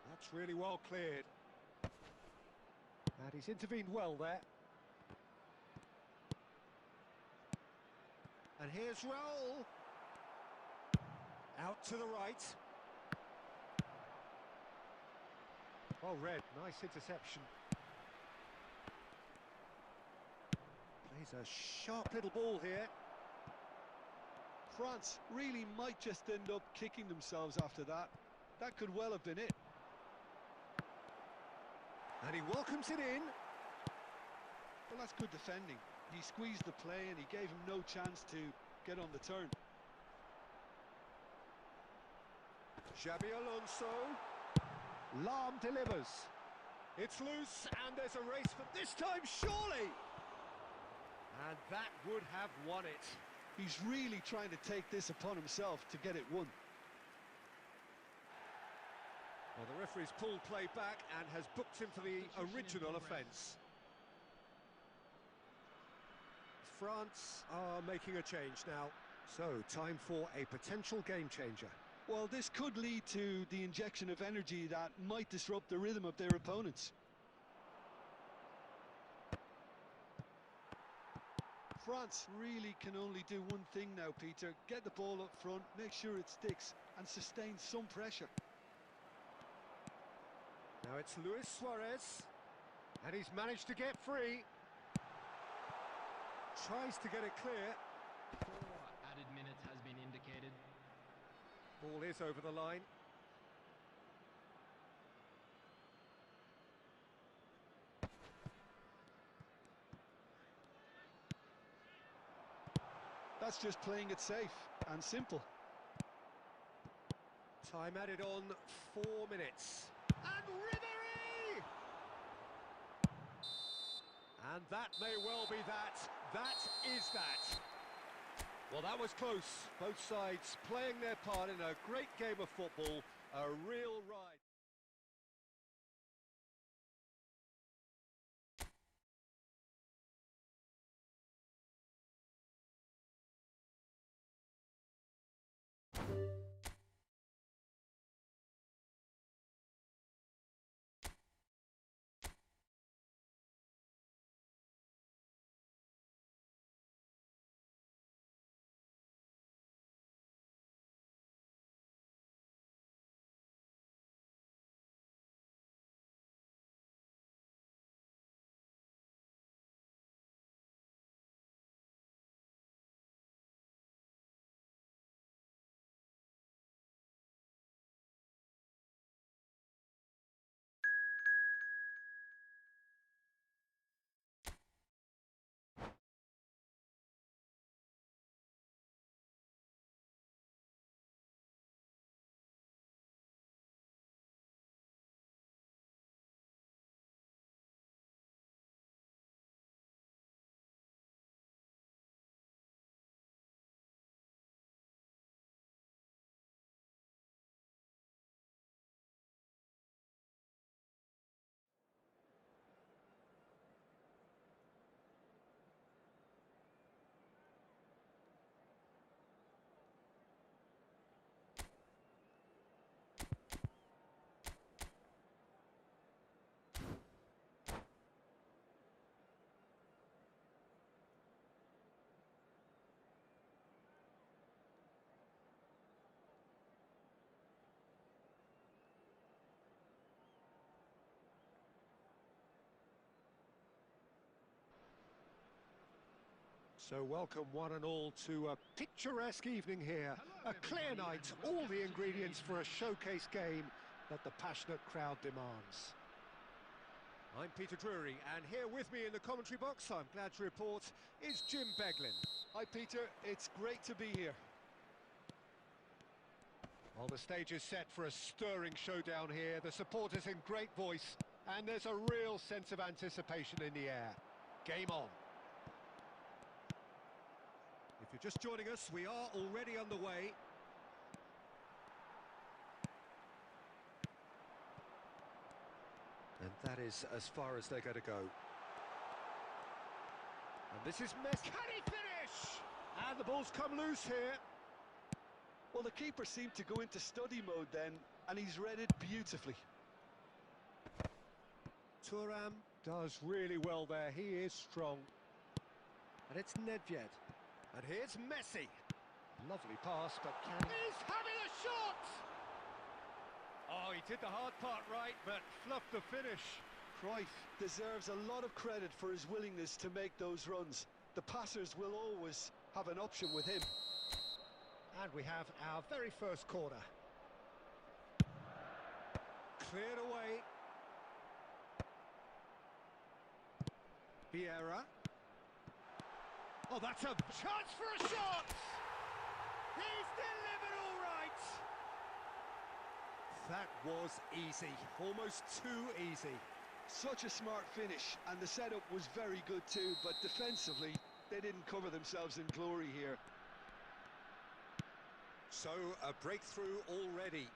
That's really well cleared. And he's intervened well there. And here's Raul. Out to the right. Well read, nice interception. Plays a sharp little ball here. France really might just end up kicking themselves after that. That could well have been it. And he welcomes it in. Well, that's good defending. He squeezed the play and he gave him no chance to get on the turn. Xabi Alonso. Lahm delivers. It's loose and there's a race for this time, surely! And that would have won it. He's really trying to take this upon himself to get it won. Well, the referee's pulled play back and has booked him for the original offence. France are making a change now. So, time for a potential game changer. Well, this could lead to the injection of energy that might disrupt the rhythm of their opponents. France really can only do one thing now, Peter. Get the ball up front, make sure it sticks, and sustain some pressure. Now it's Luis Suarez, and he's managed to get free. Tries to get it clear. 4 added minutes has been indicated. Ball is over the line. That's just playing it safe and simple. Time added on, 4 minutes. And Ribery! And that may well be that. That is that. Well, that was close. Both sides playing their part in a great game of football. A real ride. So welcome one and all to a picturesque evening here. A clear night, all the ingredients for a showcase game that the passionate crowd demands. I'm Peter Drury, and here with me in the commentary box, I'm glad to report, is Jim Beglin. Hi Peter, it's great to be here. Well, the stage is set for a stirring showdown here. The supporters in great voice, and there's a real sense of anticipation in the air. Game on. If you're just joining us, we are already underway. And that is as far as they're going to go. And this is Messi. Can he finish? And the ball's come loose here. Well, the keeper seemed to go into study mode then, and he's read it beautifully. Thuram does really well there. He is strong. And it's Nedved. And here's Messi. Lovely pass, but can... He's having a shot! Oh, he did the hard part right, but fluffed the finish. Cruyff deserves a lot of credit for his willingness to make those runs. The passers will always have an option with him. And we have our very first corner. Cleared away. Vieira. Oh, that's a chance for a shot! He's delivered all right! That was easy, almost too easy. Such a smart finish, and the setup was very good too, but defensively, they didn't cover themselves in glory here. So, a breakthrough already.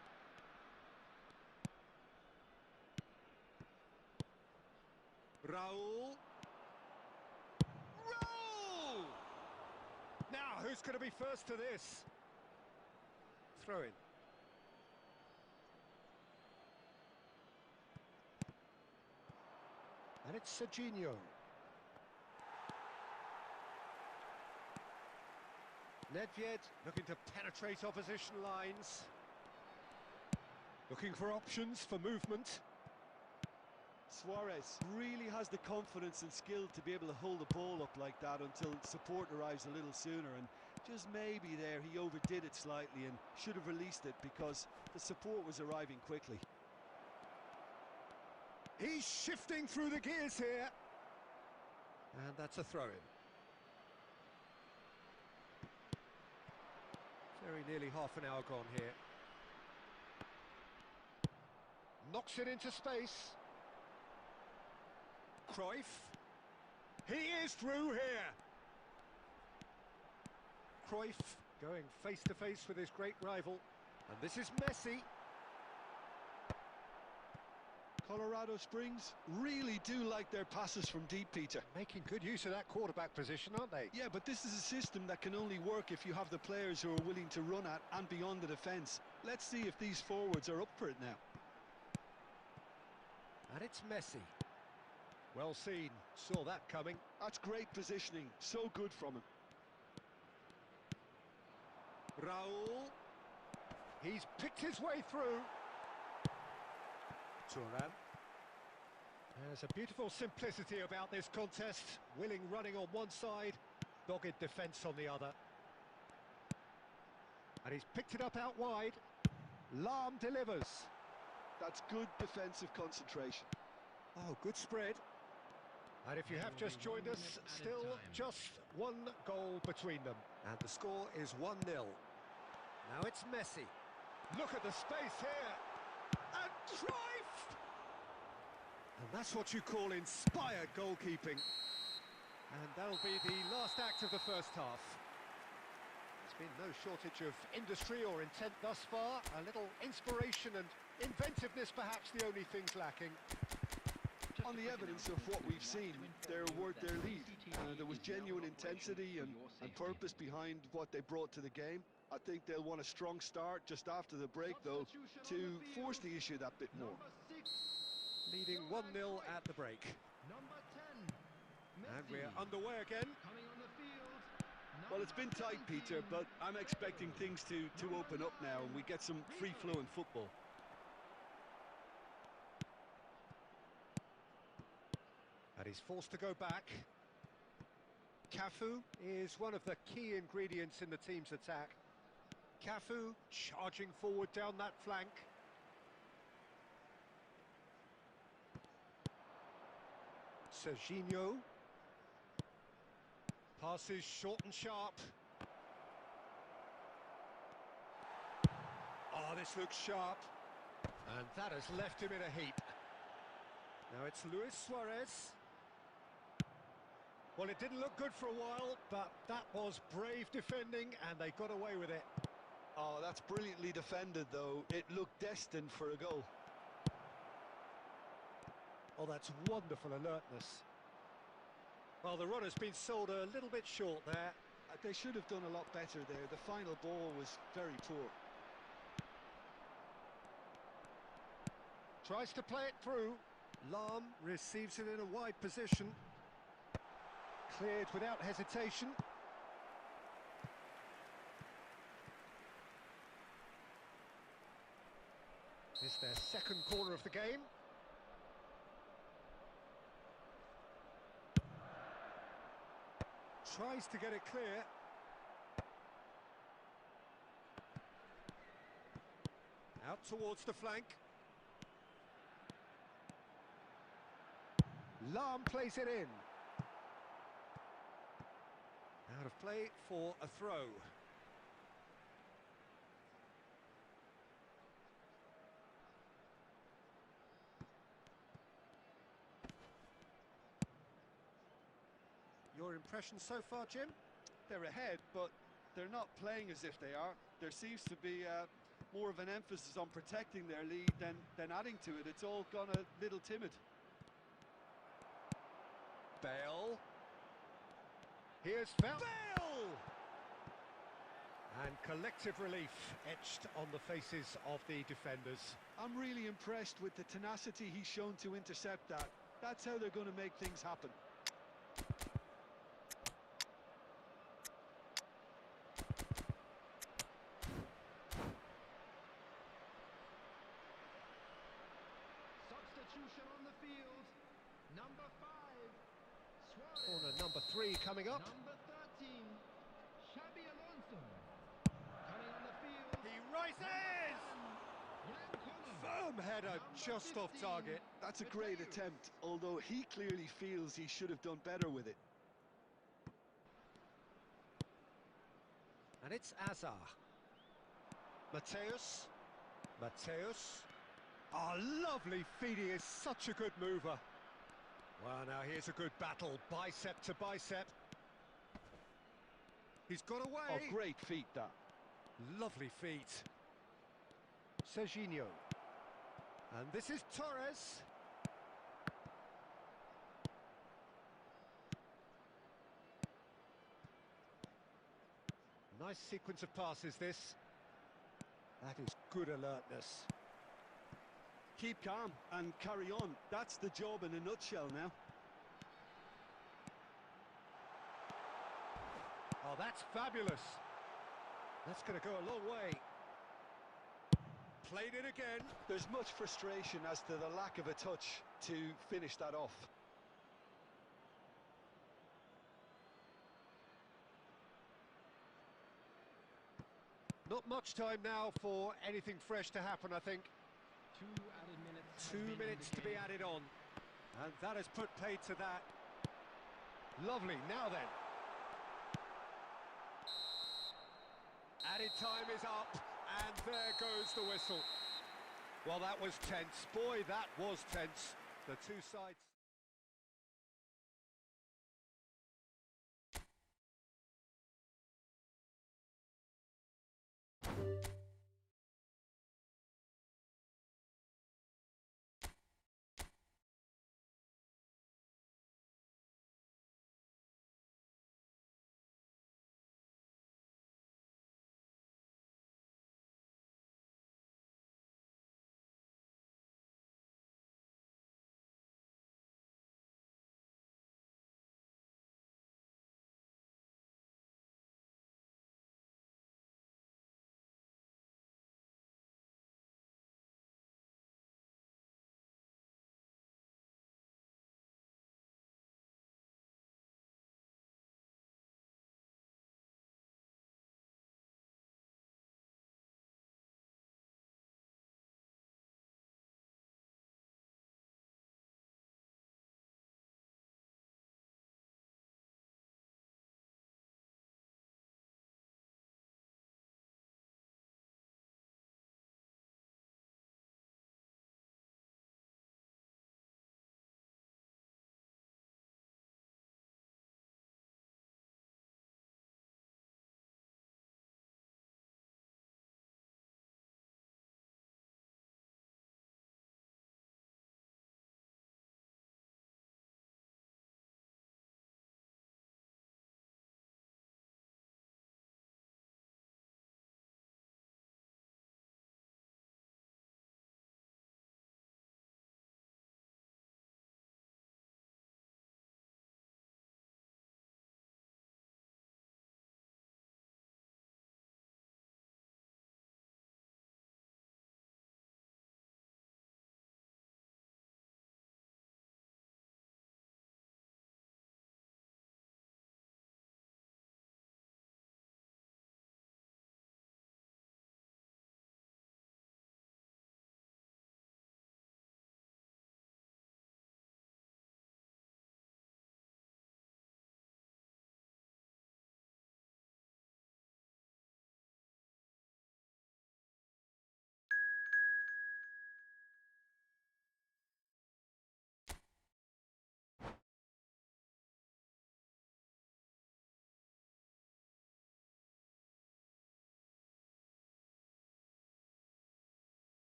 Raul. Roll! Now, who's going to be first to this? Throw in. And it's Serginho. Nedved looking to penetrate opposition lines. Looking for options for movement. Suarez really has the confidence and skill to be able to hold the ball up like that until support arrives a little sooner, and just maybe there he overdid it slightly and should have released it because the support was arriving quickly. He's shifting through the gears here. And that's a throw-in. Very nearly half an hour gone here. Knocks it into space. Cruyff. He is through here. Cruyff going face to face with his great rival. And this is Messi. Colorado Springs really do like their passes from deep, Peter. Making good use of that quarterback position, aren't they? Yeah, but this is a system that can only work if you have the players who are willing to run at and beyond the defence. Let's see if these forwards are up for it now. And it's Messi. Well seen, saw that coming. That's great positioning, so good from him. Raul. He's picked his way through. Turan. There's a beautiful simplicity about this contest. Willing running on one side, dogged defence on the other. And he's picked it up out wide. Lahm delivers. That's good defensive concentration. Oh, good spread. And if you have just joined us, still just one goal between them. And the score is 1-0. Now it's Messi. Look at the space here. And Cruyff! And that's what you call inspired goalkeeping. And that'll be the last act of the first half. There's been no shortage of industry or intent thus far. A little inspiration and inventiveness perhaps the only things lacking. On the evidence of what we've seen, they're worth their lead. There was genuine intensity and purpose behind what they brought to the game. I think they'll want a strong start just after the break, though, to force the issue that bit more. Leading 1-0 at the break. And we're underway again. Well, it's been tight, Peter, but I'm expecting things to open up now and we get some free-flowing football. And he's forced to go back. Cafu is one of the key ingredients in the team's attack. Cafu charging forward down that flank. Serginho. Passes short and sharp. Oh, this looks sharp. And that has left him in a heap. Now it's Luis Suarez. Well, it didn't look good for a while, but that was brave defending, and they got away with it. Oh, that's brilliantly defended, though. It looked destined for a goal. Oh, that's wonderful alertness. Well, the run has been sold a little bit short there. They should have done a lot better there. The final ball was very poor. Tries to play it through. Lahm receives it in a wide position. Cleared without hesitation. It's their second corner of the game. Tries to get it clear. Out towards the flank. Lahm plays it in. Out of play for a throw. Your impression so far, Jim? They're ahead, but they're not playing as if they are. There seems to be more of an emphasis on protecting their lead than adding to it. It's all gone a little timid. Bale. Here's Bale! And collective relief etched on the faces of the defenders. I'm really impressed with the tenacity he's shown to intercept that. That's how they're going to make things happen. Substitution on the field. Number 5. Suarez. Corner number 3 coming up. Number 13. Xabi Alonso. Coming on the field. He rises! Firm header just off target. That's a great attempt, although he clearly feels he should have done better with it. And it's Azar. Mateus. Mateus. Oh, lovely feed. He is such a good mover. Well, now here's a good battle, bicep to bicep. He's got away. Oh, great feet, that. Lovely feet. Serginho. And this is Torres. Nice sequence of passes, this. That is good alertness. Keep calm and carry on. That's the job in a nutshell now. Oh, that's fabulous. That's going to go a long way. Played it again. There's much frustration as to the lack of a touch to finish that off. Not much time now for anything fresh to happen, I think. 2 added minutes. 2 minutes to be added on. And that has put paid to that. Lovely, now then. Added time is up, and there goes the whistle. Well, that was tense. Boy, that was tense. The two sides...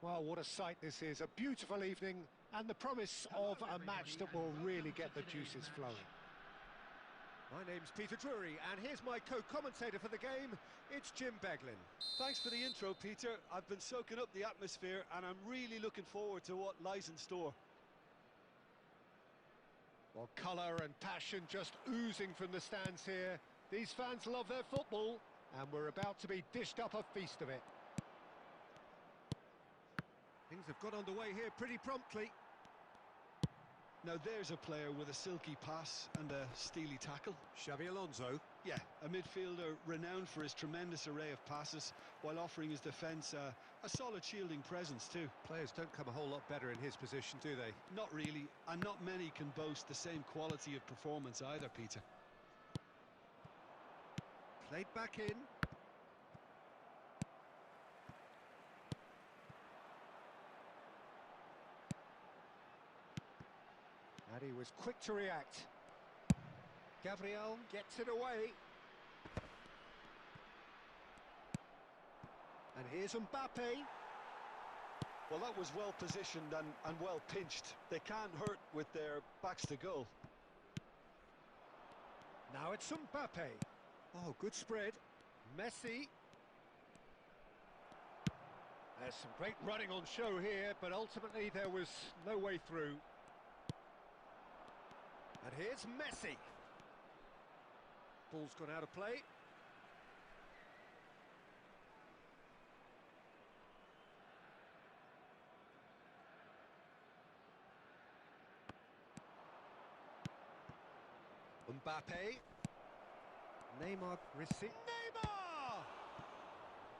Well, what a sight this is. A beautiful evening and the promise of a match that will really get the juices flowing. My name's Peter Drury, and here's my co-commentator for the game. It's Jim Beglin. Thanks for the intro, Peter. I've been soaking up the atmosphere, and I'm really looking forward to what lies in store. Well, colour and passion just oozing from the stands here. These fans love their football, and we're about to be dished up a feast of it. Things have got underway here pretty promptly. Now there's a player with a silky pass and a steely tackle. Xavi Alonso. Yeah, a midfielder renowned for his tremendous array of passes while offering his defence a solid shielding presence too. Players don't come a whole lot better in his position, do they? Not really, and not many can boast the same quality of performance either, Peter. Played back in. And he was quick to react. Gabriel gets it away. And here's Mbappe. Well, that was well positioned and well pinched. They can't hurt with their backs to goal. Now it's Mbappe. Oh, good spread. Messi. There's some great running on show here, but ultimately there was no way through. And here's Messi. Ball's gone out of play. Mbappe. Neymar receives. Neymar!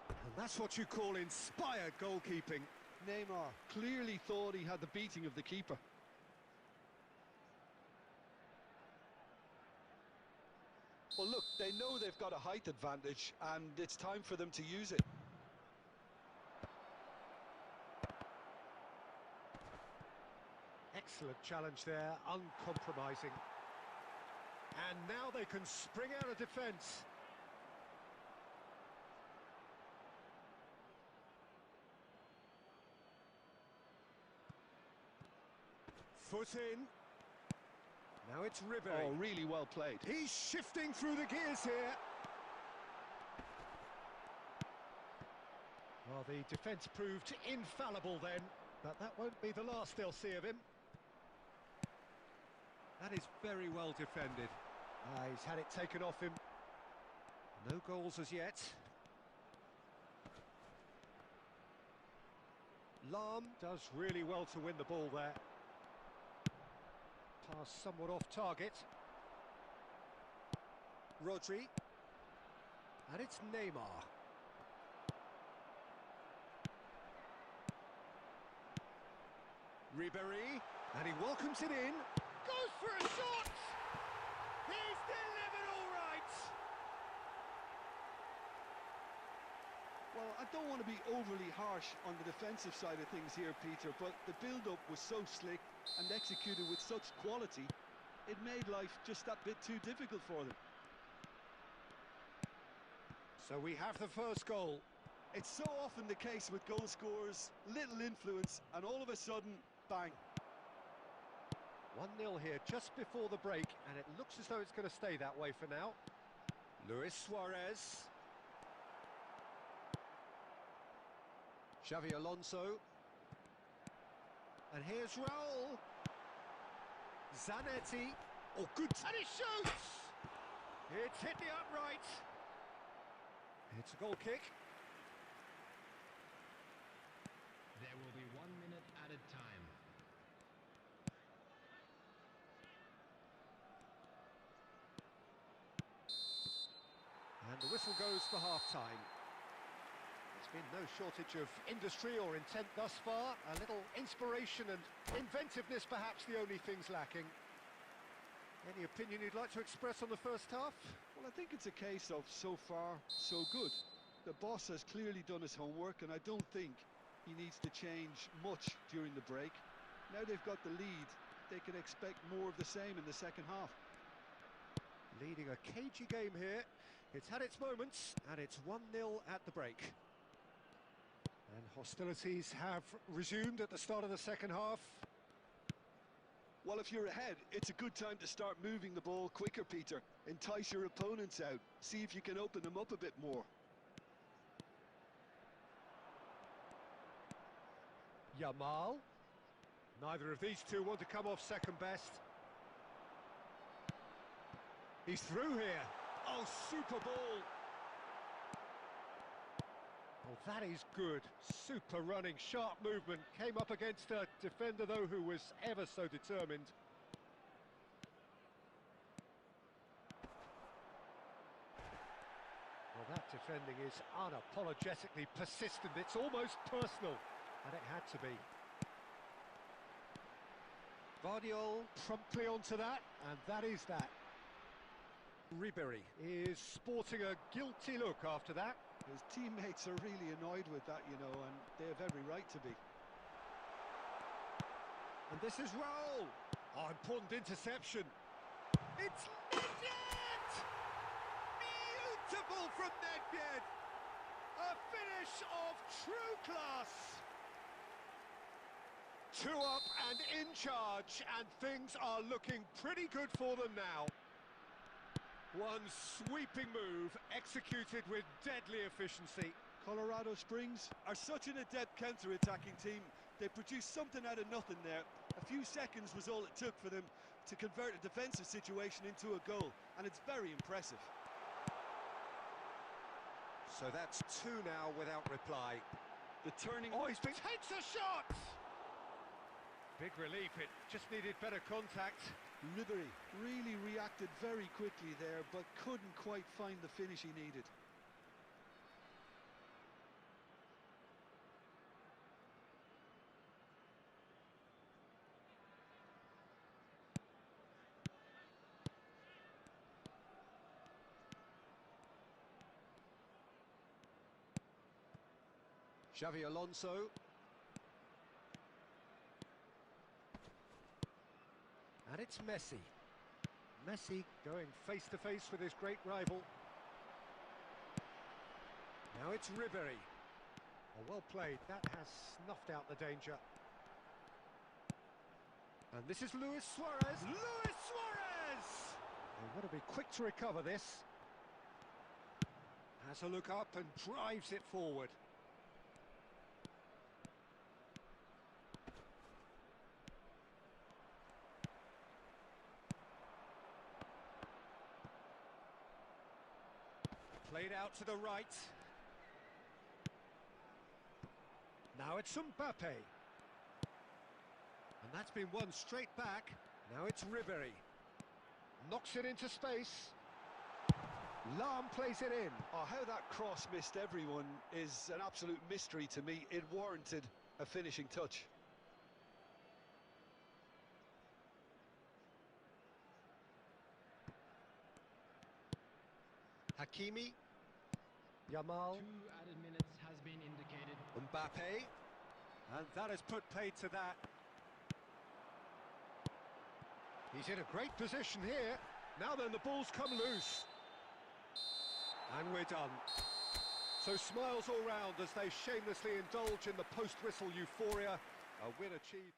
And that's what you call inspired goalkeeping. Neymar clearly thought he had the beating of the keeper. Well, look, they know they've got a height advantage, and it's time for them to use it. Excellent challenge there, uncompromising. And now they can spring out of defence. Foot in. Now it's Ribéry. Oh, really well played. He's shifting through the gears here. Well, the defence proved infallible then, but that won't be the last they'll see of him. That is very well defended. He's had it taken off him. No goals as yet. Lahm does really well to win the ball there. Pass somewhat off target. Rodri. And it's Neymar. Ribéry. And he welcomes it in. Goes for a shot! He's delivered all right! Well, I don't want to be overly harsh on the defensive side of things here, Peter, but the build-up was so slick and executed with such quality, it made life just that bit too difficult for them. So we have the first goal. It's so often the case with goal scorers, little influence, and all of a sudden, bang. 1-0 here just before the break, and it looks as though it's going to stay that way for now. Luis Suarez. Xavi Alonso. And here's Raul. Zanetti. Oh, good. And he shoots! It's hit the upright. It's a goal kick. There will be 1 minute added time. And the whistle goes for half-time. There's been no shortage of industry or intent thus far. A little inspiration and inventiveness, perhaps the only things lacking. Any opinion you'd like to express on the first half? Well, I think it's a case of so far, so good. The boss has clearly done his homework, and I don't think he needs to change much during the break. Now they've got the lead, they can expect more of the same in the second half. Leading a cagey game here. It's had its moments, and it's 1-0 at the break. And hostilities have resumed at the start of the second half. Well, if you're ahead, it's a good time to start moving the ball quicker, Peter. Entice your opponents out. See if you can open them up a bit more. Yamal. Neither of these two want to come off second best. He's through here. Oh, super ball. Oh, that is good. Super running, sharp movement. Came up against a defender, though, who was ever so determined. Well, that defending is unapologetically persistent. It's almost personal, and it had to be. Guardiola promptly onto that, and that is that. Ribery is sporting a guilty look after that. His teammates are really annoyed with that, you know, and they have every right to be. And this is Raul. Oh, important interception. It's Nedved! Beautiful from Nedved! A finish of true class. 2 up and in charge, and things are looking pretty good for them now. One sweeping move, executed with deadly efficiency. Colorado Springs are such an adept counter-attacking team. They produced something out of nothing there. A few seconds was all it took for them to convert a defensive situation into a goal, and it's very impressive. So that's 2 now without reply. The turning... Oh, takes a shot! Big relief, it just needed better contact. Ribery really reacted very quickly there, but couldn't quite find the finish he needed. Xavi Alonso. And it's Messi. Messi going face-to-face with his great rival. Now it's Ribery. Oh, well played. That has snuffed out the danger. And this is Luis Suarez. Luis Suarez! They want to be quick to recover this. Has a look up and drives it forward. Played out to the right. Now it's Mbappe. And that's been won straight back. Now it's Ribery. Knocks it into space. Lahm plays it in. Oh, how that cross missed everyone is an absolute mystery to me. It warranted a finishing touch. Hakimi. Yamal. 2 added minutes has been indicated. Mbappe. And that has put paid to that. He's in a great position here. Now then, the ball's come loose. And we're done. So smiles all round as they shamelessly indulge in the post-whistle euphoria. A win achieved.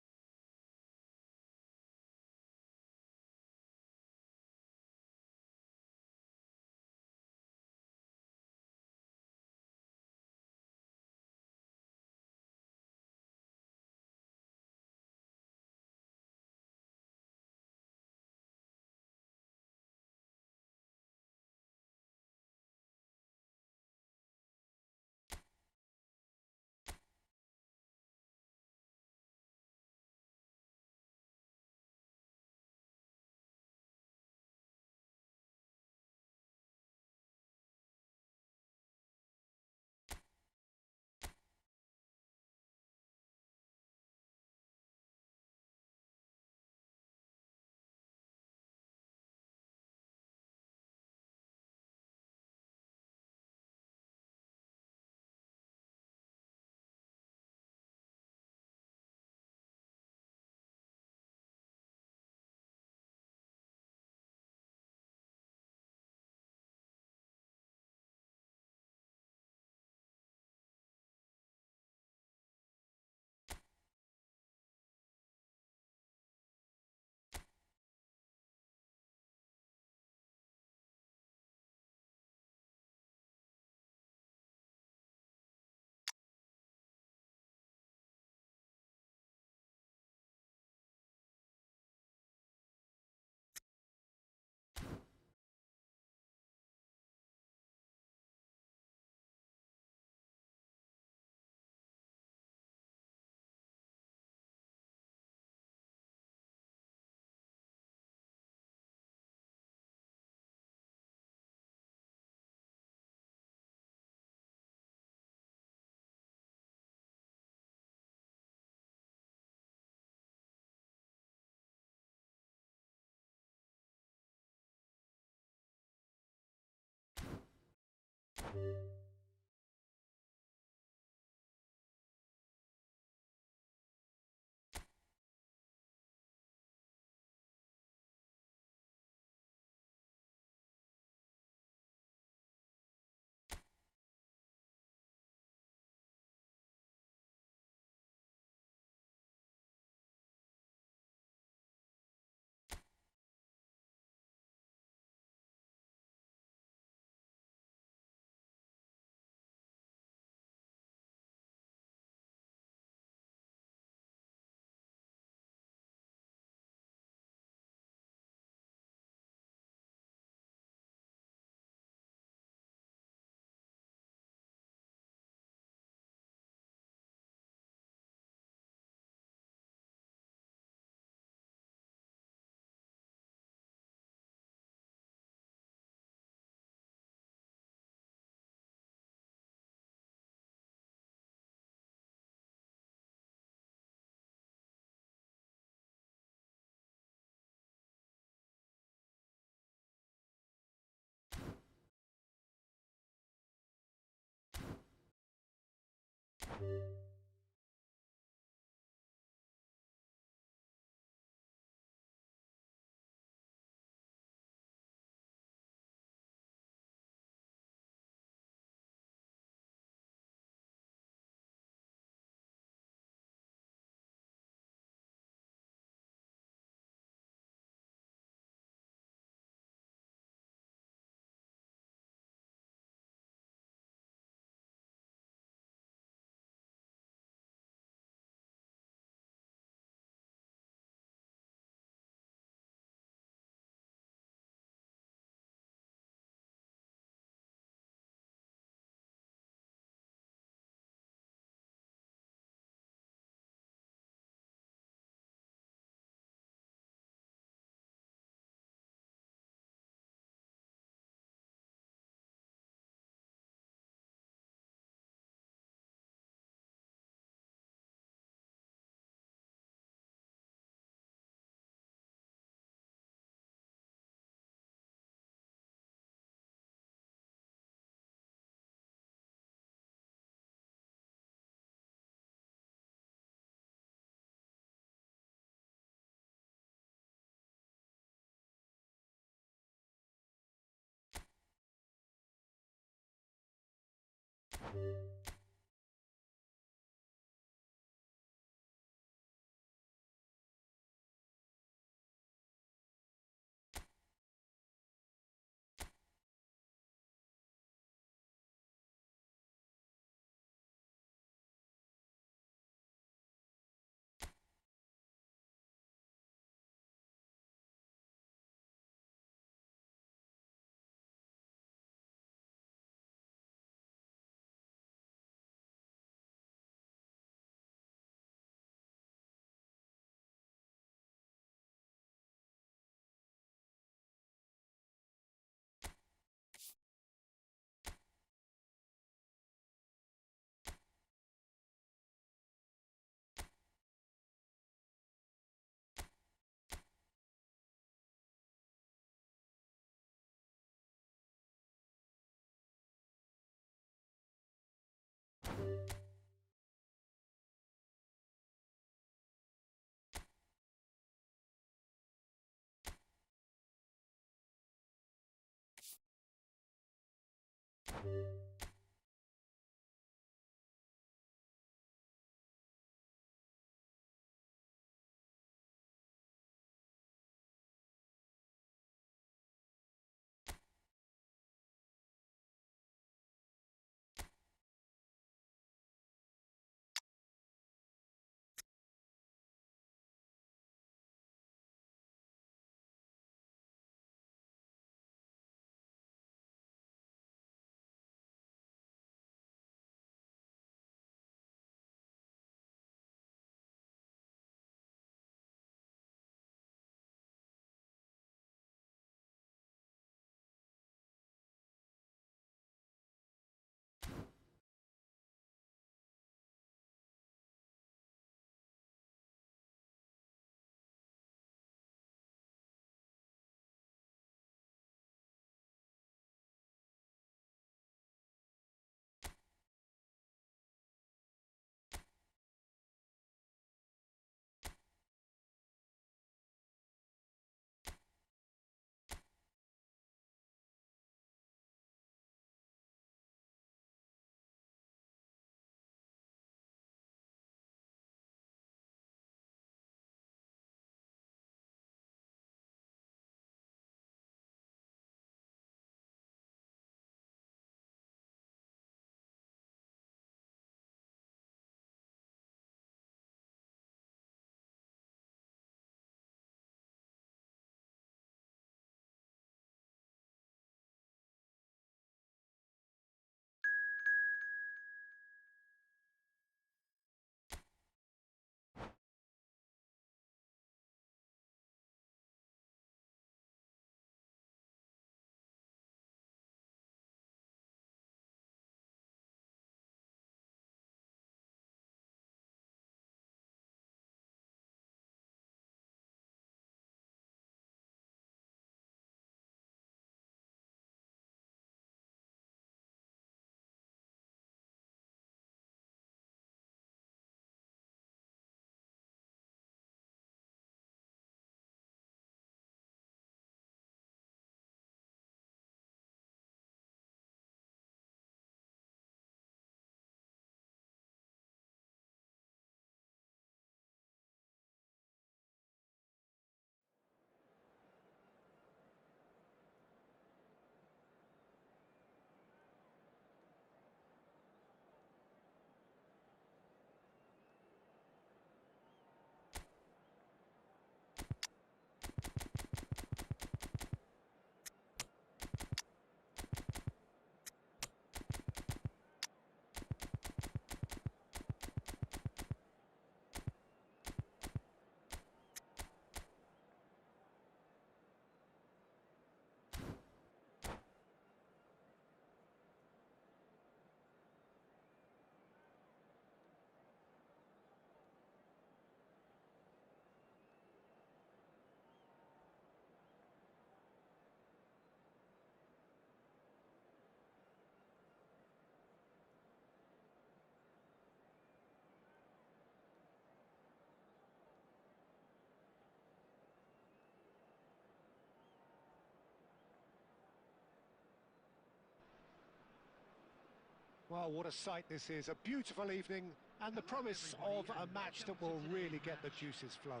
Well, what a sight this is. A beautiful evening and the promise of a match that will really get the juices flowing.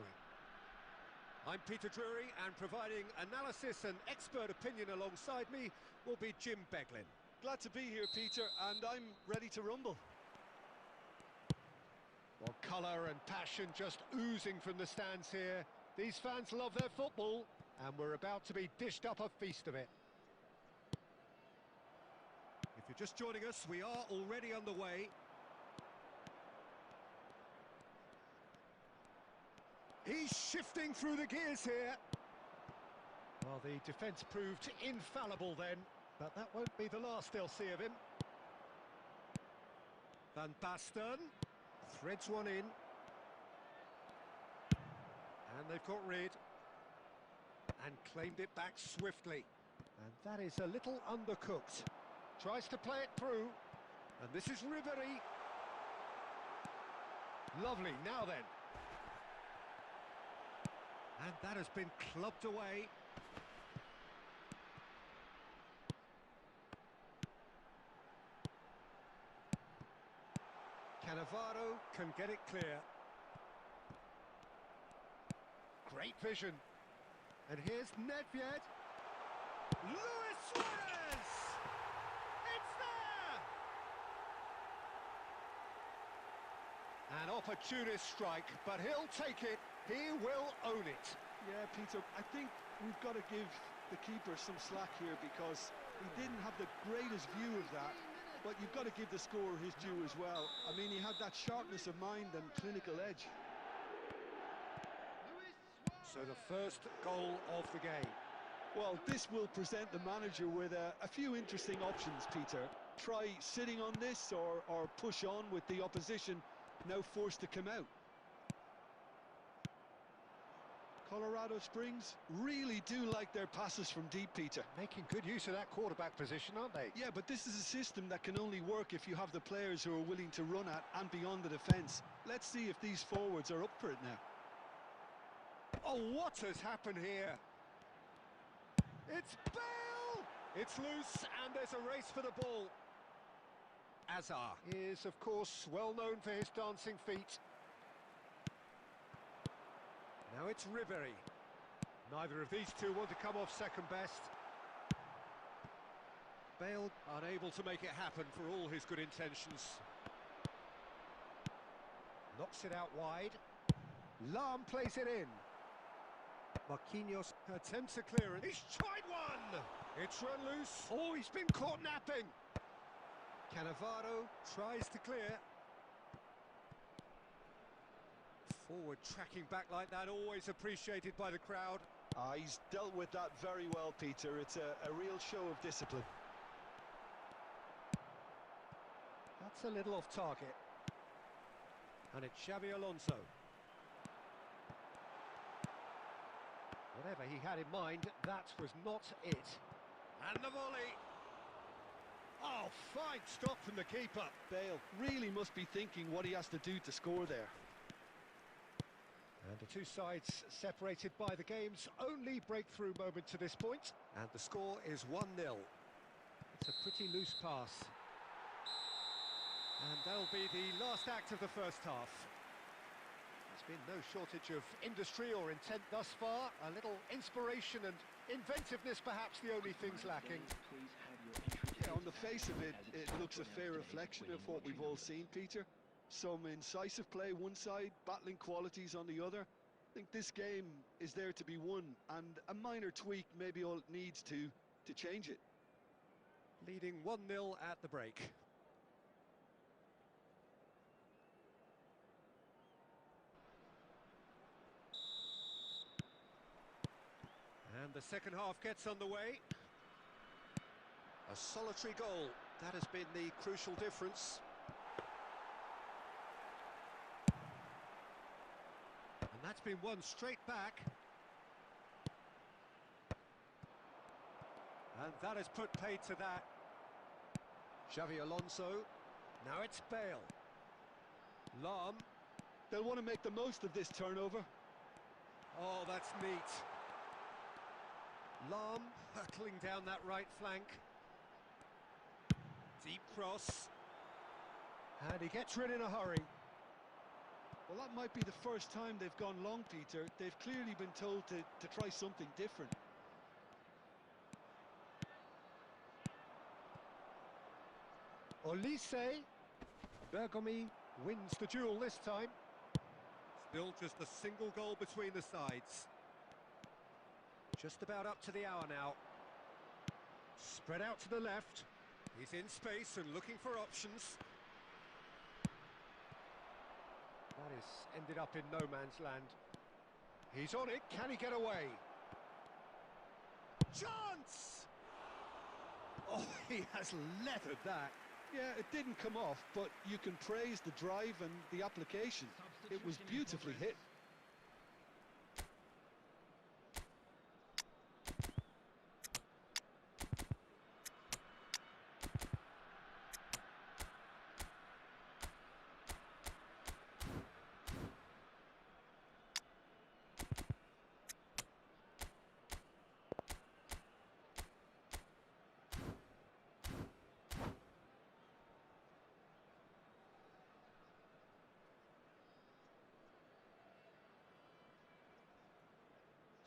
I'm Peter Drury, and providing analysis and expert opinion alongside me will be Jim Beglin. Glad to be here, Peter, and I'm ready to rumble. Well, colour and passion just oozing from the stands here. These fans love their football, and we're about to be dished up a feast of it. If you're just joining us, we are already underway. He's shifting through the gears here. Well, the defence proved infallible then, but that won't be the last they'll see of him. Van Basten threads one in. And they've got rid. And claimed it back swiftly. And that is a little undercooked. Tries to play it through. And this is Ribery. Lovely, now then. And that has been clubbed away. Cannavaro can get it clear. Great vision. And here's Nedved. Luis Suarez! It's there! An opportunist strike, but he'll take it. He will own it. Yeah, Peter, I think we've got to give the keeper some slack here because he didn't have the greatest view of that, but you've got to give the scorer his due as well. I mean, he had that sharpness of mind and clinical edge. So the first goal of the game. Well, this will present the manager with a few interesting options, Peter. Try sitting on this or push on with the opposition now forced to come out. Colorado Springs really do like their passes from deep, Peter. Making good use of that quarterback position, aren't they? Yeah, but this is a system that can only work if you have the players who are willing to run at and beyond the defence. Let's see if these forwards are up for it now. Oh, what has happened here? It's Bale! It's loose, and there's a race for the ball. Azar is, of course, well known for his dancing feet. Now it's Ribery. Neither of these two want to come off second best. Bale unable to make it happen for all his good intentions. Knocks it out wide. Lam plays it in. Marquinhos attempts a clearance. He's tried one! It's run loose. Oh, he's been caught napping. Cannavaro tries to clear. Forward tracking back like that, always appreciated by the crowd. He's dealt with that very well, Peter. It's a real show of discipline. That's a little off target. And it's Xabi Alonso. Whatever he had in mind, that was not it. And the volley. Oh, fine stop from the keeper. Bale really must be thinking what he has to do to score there. And the two sides separated by the game's only breakthrough moment to this point. And the score is 1-0. It's a pretty loose pass. And that'll be the last act of the first half. There's been no shortage of industry or intent thus far. A little inspiration and inventiveness perhaps the only things lacking. Yeah, on the face of it, it looks a fair reflection of what we've all seen, Peter. Some incisive play one side, battling qualities on the other. I think this game is there to be won, and a minor tweak maybe all it needs to change it. Leading 1-0 at the break. And the second half gets underway. A solitary goal, that has been the crucial difference. And that's been won straight back. And that has put paid to that. Xabi Alonso. Now it's Bale. Lam. They'll want to make the most of this turnover. Oh, that's neat. Lam hurtling down that right flank. Deep cross. And he gets rid in a hurry. Well, that might be the first time they've gone long, Peter. They've clearly been told to try something different. Olise. Bergomi wins the duel this time. Still just a single goal between the sides. Just about up to the hour now. Spread out to the left. He's in space and looking for options. That is ended up in no man's land. He's on it. Can he get away? Chance! Oh, he has leathered that. Yeah, it didn't come off, but you can praise the drive and the application. It was beautifully hit.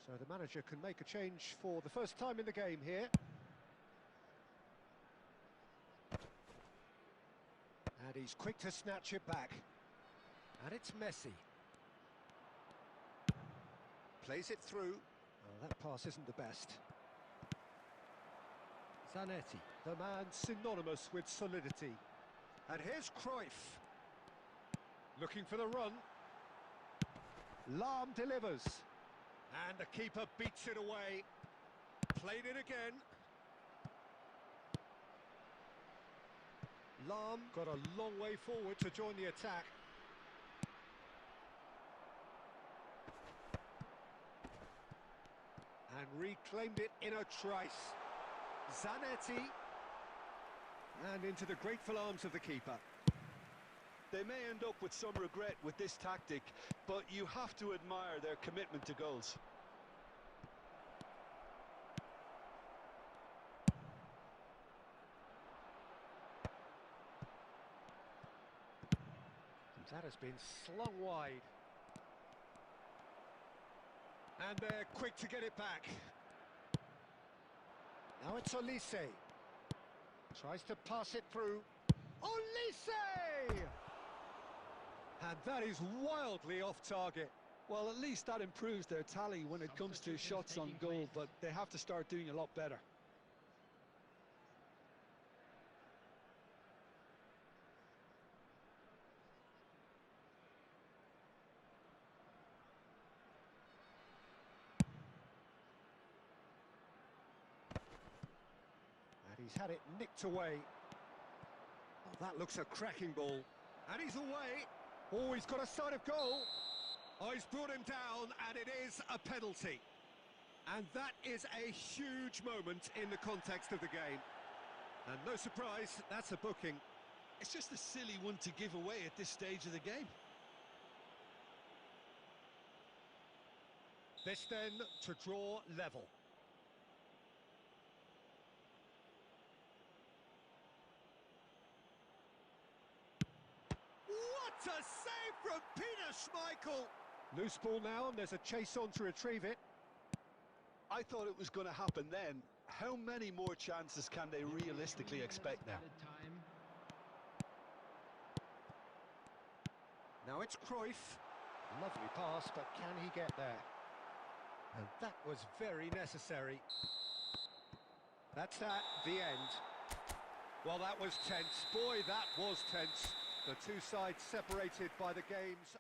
So the manager can make a change for the first time in the game here. And he's quick to snatch it back. And it's Messi. Plays it through. Oh, that pass isn't the best. Zanetti, the man synonymous with solidity. And here's Cruyff. Looking for the run. Lahm delivers. And the keeper beats it away. Played it again. Lahm got a long way forward to join the attack. And reclaimed it in a trice. Zanetti. And into the grateful arms of the keeper. They may end up with some regret with this tactic, but you have to admire their commitment to goals. That has been slung wide. And they're quick to get it back. Now it's Olise. Tries to pass it through. Olise! And that is wildly off target. Well, at least that improves their tally when it comes to shots on goal, but they have to start doing a lot better. And he's had it nicked away. Oh, that looks a cracking ball. And he's away. Oh, he's got a sight of goal. Oh, he's brought him down, and it is a penalty. And that is a huge moment in the context of the game. And no surprise, that's a booking. It's just a silly one to give away at this stage of the game. This then to draw level. What a save from Peter Schmeichel! Loose ball now, and there's a chase on to retrieve it. I thought it was going to happen then. How many more chances can they realistically expect now? Now it's Cruyff. Lovely pass, but can he get there? And that was very necessary. That's that, the end. Well, that was tense. Boy, that was tense. The two sides separated by the game's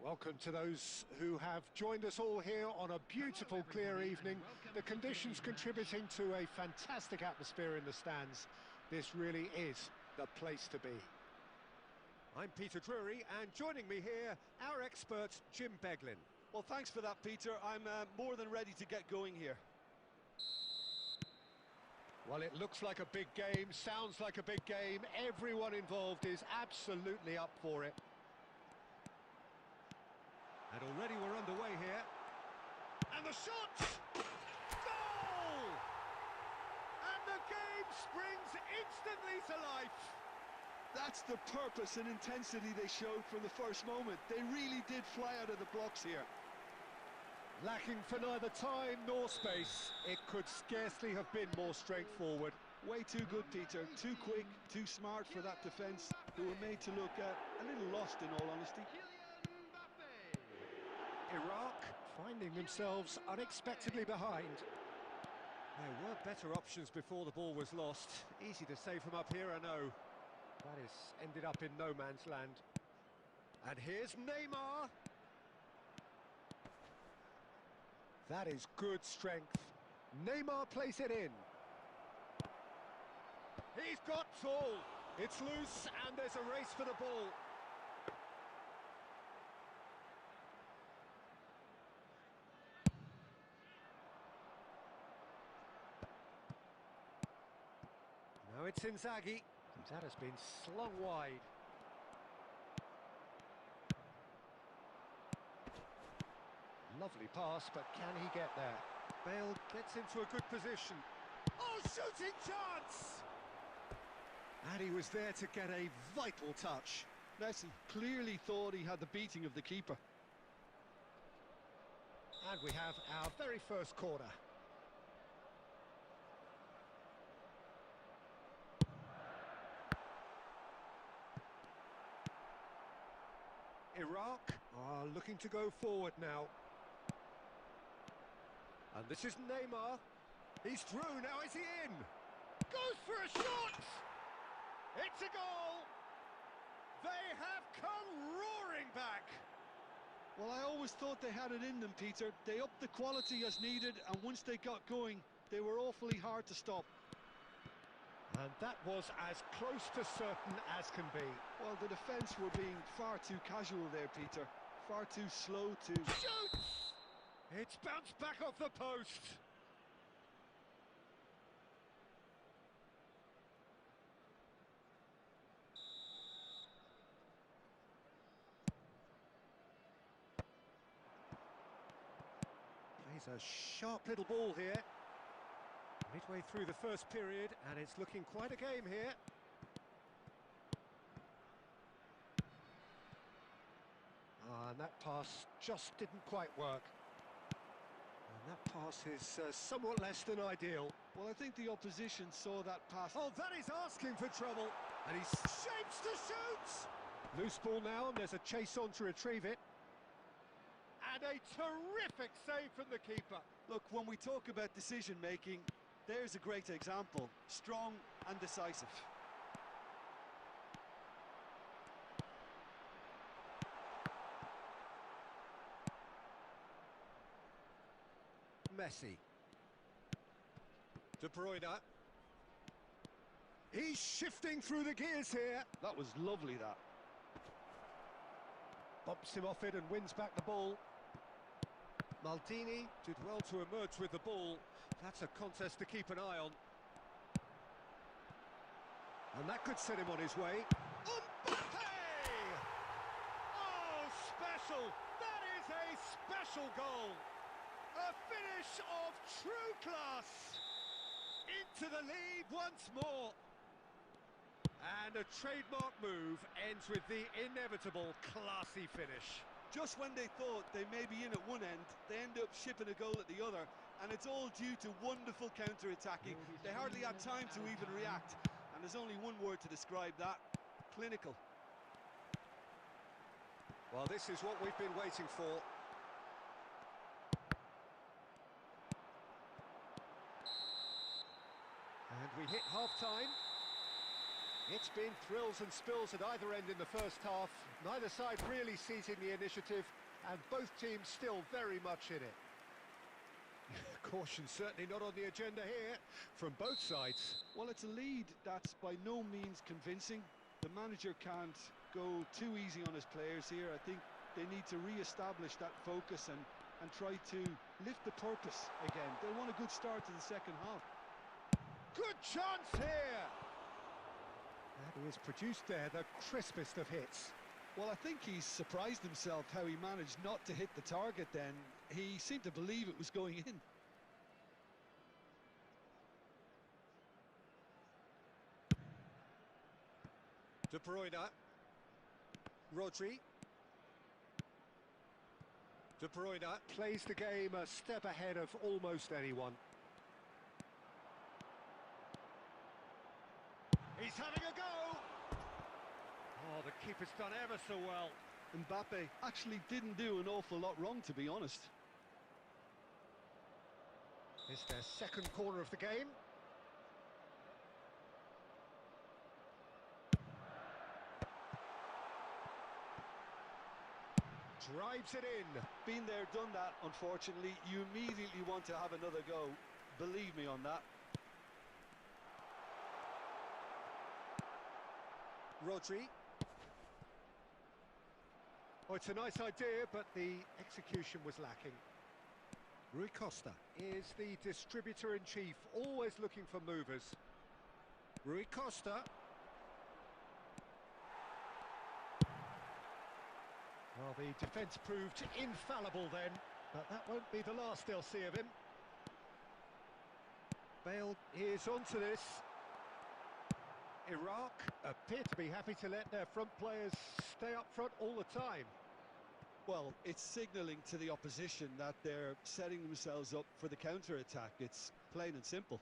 Welcome to those who have joined us all here on a beautiful, clear evening. The conditions contributing to a fantastic atmosphere in the stands. This really is the place to be. I'm Peter Drury, and joining me here, our expert, Jim Beglin. Well, thanks for that, Peter. I'm more than ready to get going here. Well, it looks like a big game, sounds like a big game. Everyone involved is absolutely up for it. And already we're underway here. And the shot! Goal! And the game springs instantly to life. That's the purpose and intensity they showed from the first moment. They really did fly out of the blocks here. Lacking for neither time nor space. It could scarcely have been more straightforward. Way too good, Peter. Too quick, too smart for that defence, who were made to look a little lost, in all honesty. Iraq finding themselves unexpectedly behind. There were better options before the ball was lost. Easy to say from up here, I know. That has ended up in no man's land. And here's Neymar. That is good strength. Neymar plays it in. He's got tall. It's loose and there's a race for the ball. Now it's Inzaghi. That has been slung wide. Lovely pass, but can he get there? Bale gets into a good position. Oh, shooting chance! And he was there to get a vital touch. Messi clearly thought he had the beating of the keeper. And we have our very first corner. Iraq are looking to go forward now. And this is Neymar. He's through, now is he in? Goes for a shot! It's a goal! They have come roaring back! Well, I always thought they had it in them, Peter. They upped the quality as needed, and once they got going, they were awfully hard to stop. And that was as close to certain as can be. Well, the defence were being far too casual there, Peter. Far too slow to... Shoots! It's bounced back off the post. Plays a sharp little ball here. Midway through the first period, and it's looking quite a game here. And that pass just didn't quite work. And that pass is somewhat less than ideal. Well, I think the opposition saw that pass. Oh, that is asking for trouble. And he shapes to shoot! Loose ball now, and there's a chase on to retrieve it. And a terrific save from the keeper. Look, when we talk about decision-making, there's a great example. Strong and decisive. Messi. De Bruyne. He's shifting through the gears here. That was lovely, that. Bumps him off it and wins back the ball. Maldini did well to emerge with the ball. That's a contest to keep an eye on. And that could set him on his way. Mbappe! Oh, special! That is a special goal! A finish of true class! Into the lead once more. And a trademark move ends with the inevitable classy finish. Just when they thought they may be in at one end, they end up shipping a goal at the other, and it's all due to wonderful counter-attacking. They hardly had time to even react, and there's only one word to describe that: clinical. Well, this is what we've been waiting for. And we hit half-time. It's been thrills and spills at either end in the first half. Neither side really seizing the initiative, and both teams still very much in it. Caution certainly not on the agenda here from both sides. Well, it's a lead that's by no means convincing. The manager can't go too easy on his players here. I think they need to re-establish that focus and try to lift the purpose again. They'll want a good start to the second half. Good chance here! And he has produced there the crispest of hits. Well, I think he's surprised himself how he managed not to hit the target then. He seemed to believe it was going in. De Bruyne. Rodri. De Bruyne plays the game a step ahead of almost anyone. He's having a go! Oh, the keeper's done ever so well. Mbappe actually didn't do an awful lot wrong, to be honest. It's their second corner of the game. Drives it in. Been there, done that, unfortunately. You immediately want to have another go. Believe me on that. Rodri. Oh, it's a nice idea, but the execution was lacking. Rui Costa is the distributor-in-chief, always looking for movers. Rui Costa. Well, the defence proved infallible then, but that won't be the last they'll see of him. Bale is onto this. Iraq appear to be happy to let their front players stay up front all the time. Well, it's signalling to the opposition that they're setting themselves up for the counter-attack. It's plain and simple.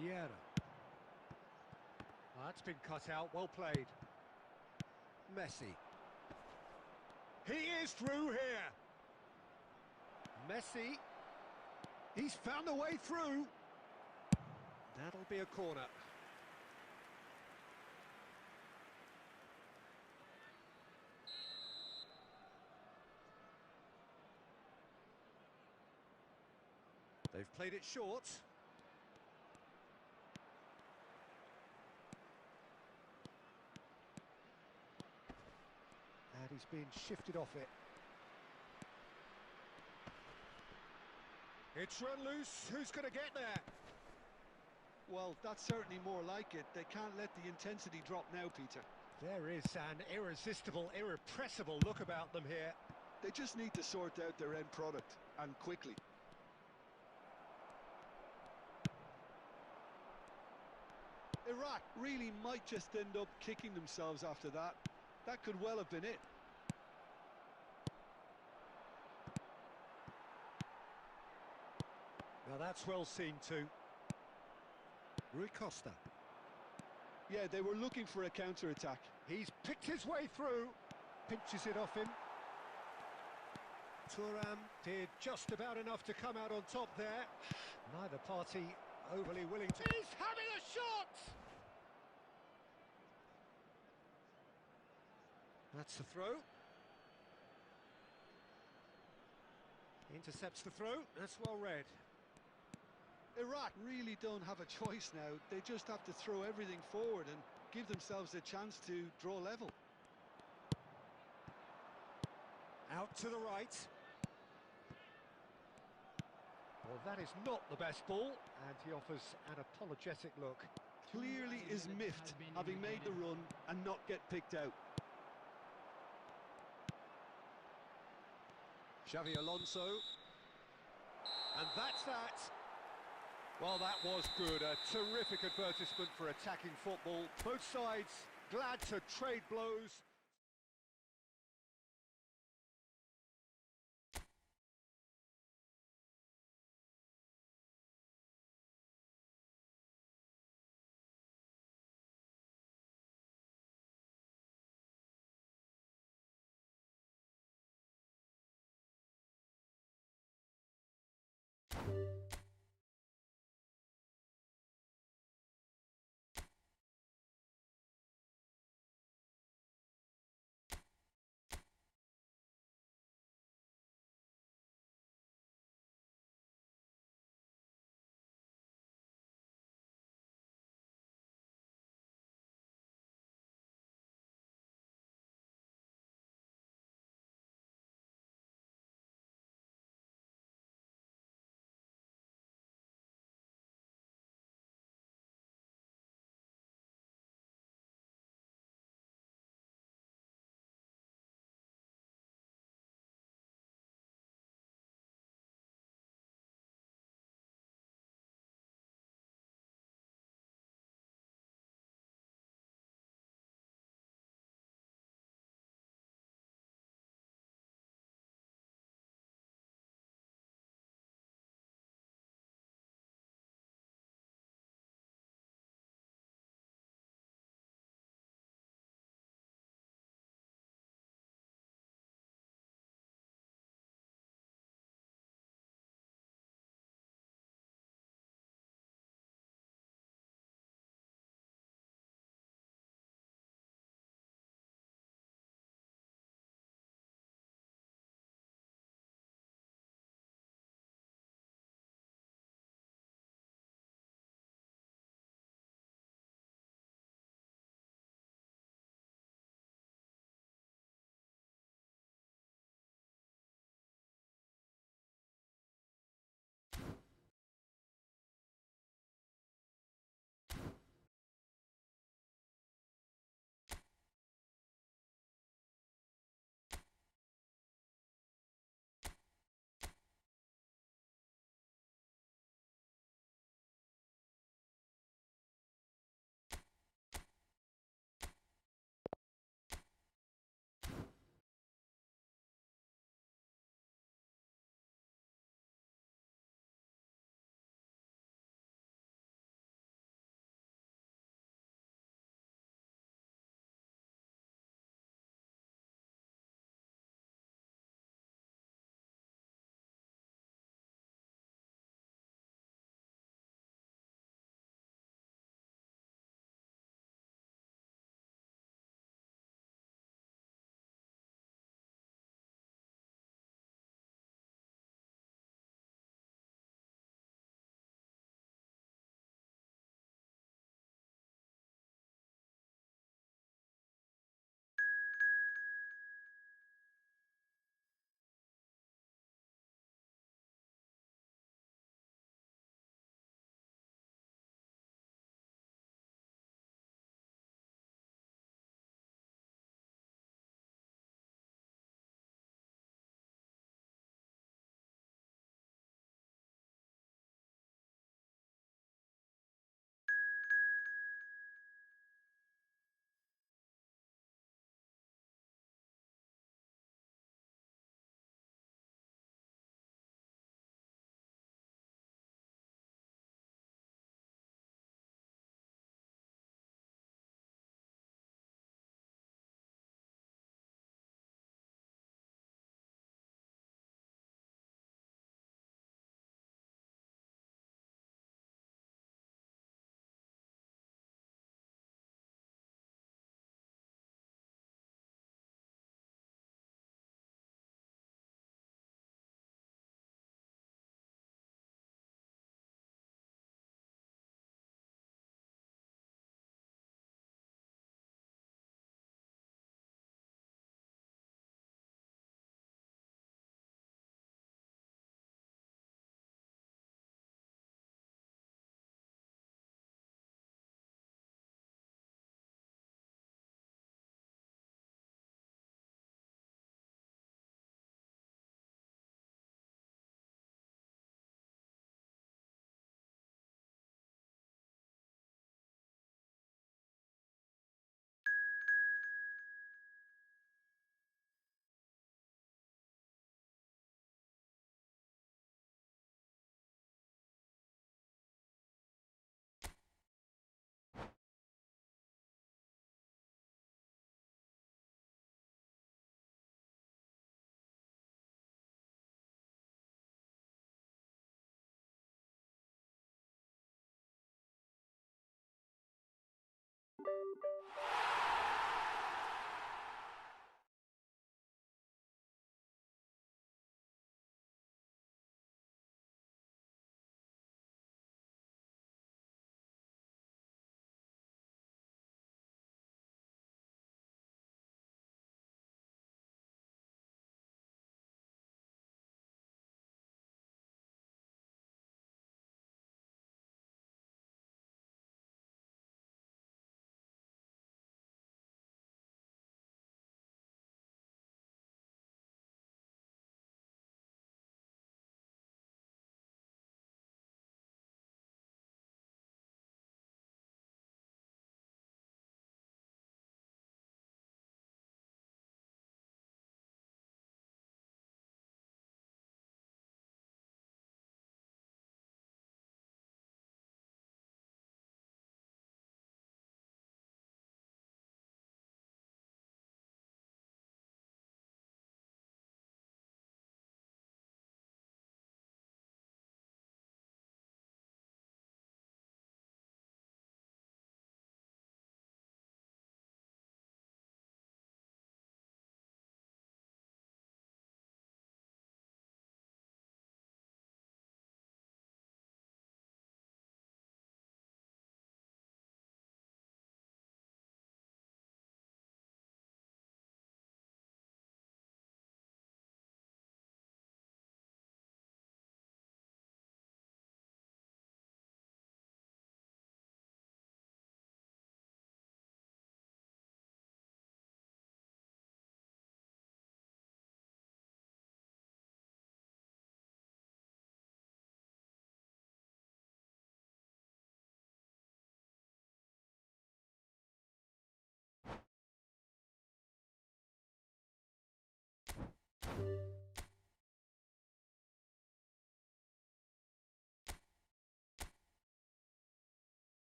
Vieira. That's been cut out, well played. Messi. He is through here. Messi. He's found a way through. That'll be a corner. They've played it short. And he's been shifted off it. It's run loose. Who's going to get there? Well, that's certainly more like it. They can't let the intensity drop now, Peter. There is an irresistible, irrepressible look about them here. They just need to sort out their end product, and quickly. Iraq really might just end up kicking themselves after that. That could well have been it. Now that's well seen too. Rui Costa. Yeah, they were looking for a counter-attack. He's picked his way through. Pinches it off him. Thuram did just about enough to come out on top there. Neither party overly willing to... He's having a shot! That's the throw. Intercepts the throw. That's well read. Iraq really don't have a choice now. They just have to throw everything forward and give themselves a chance to draw level. Out to the right. Well, that is not the best ball, and he offers an apologetic look. Clearly is miffed, having made the run and not get picked out. Xavi Alonso. And that's that. Well, that was good. A terrific advertisement for attacking football. Both sides glad to trade blows.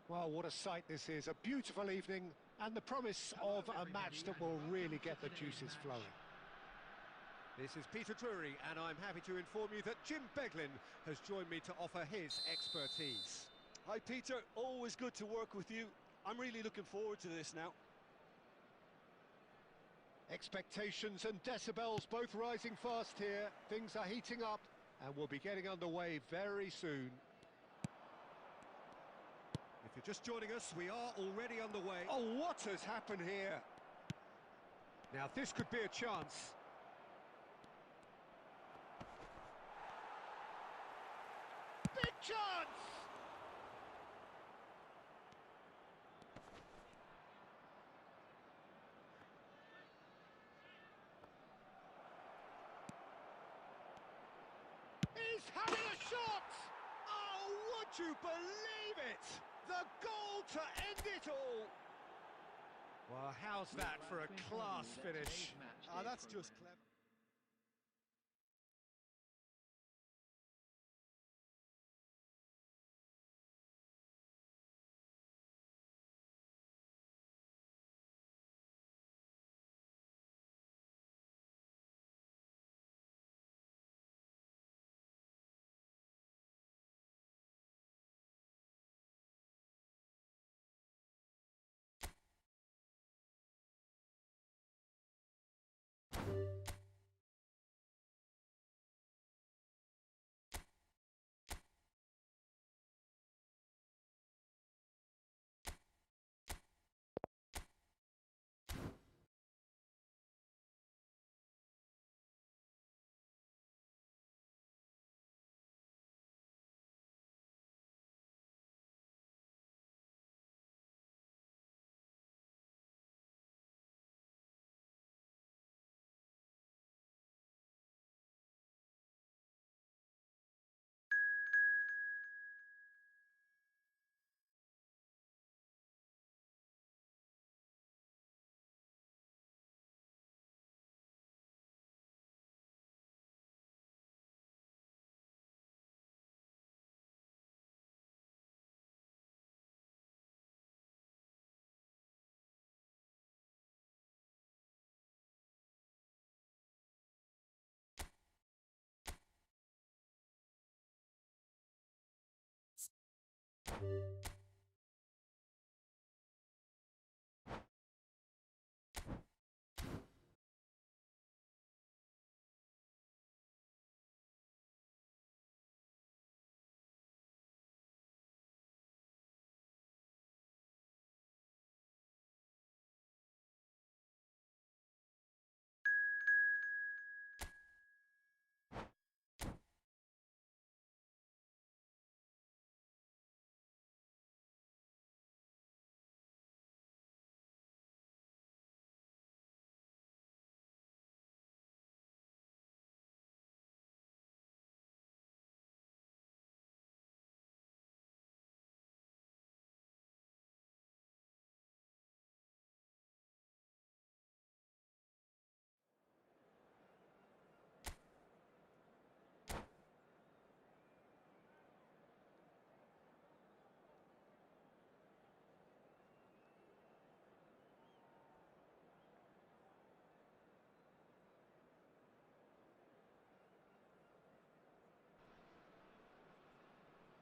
Well, what a sight this is. A beautiful evening and the promise of a match that will really get the juices flowing. This is Peter Drury, and I'm happy to inform you that Jim Beglin has joined me to offer his expertise. Hi, Peter. Always good to work with you. I'm really looking forward to this now. Expectations and decibels both rising fast here. Things are heating up, and we'll be getting underway very soon. If you're just joining us, we are already underway. Oh, what has happened here? Now, this could be a chance. Big chance! He's having a shot! Oh, would you believe it? The goal to end it all! Well, how's that for a class finish? That's just clever.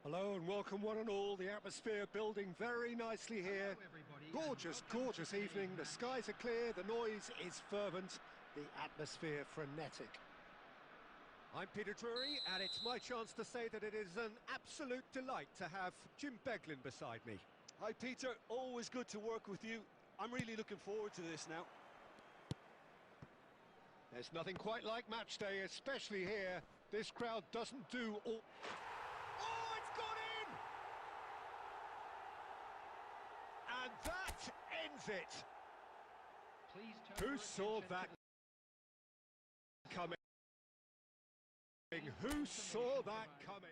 Hello and welcome one and all. The atmosphere building very nicely here. Gorgeous, gorgeous evening. The skies are clear, the noise is fervent, the atmosphere frenetic. I'm Peter Drury, and it's my chance to say that it is an absolute delight to have Jim Beglin beside me. Hi, Peter. Always good to work with you. I'm really looking forward to this now. There's nothing quite like match day, especially here. This crowd doesn't do all... Oh, it's gone in! And that ends it. Who saw that coming? Who saw that coming?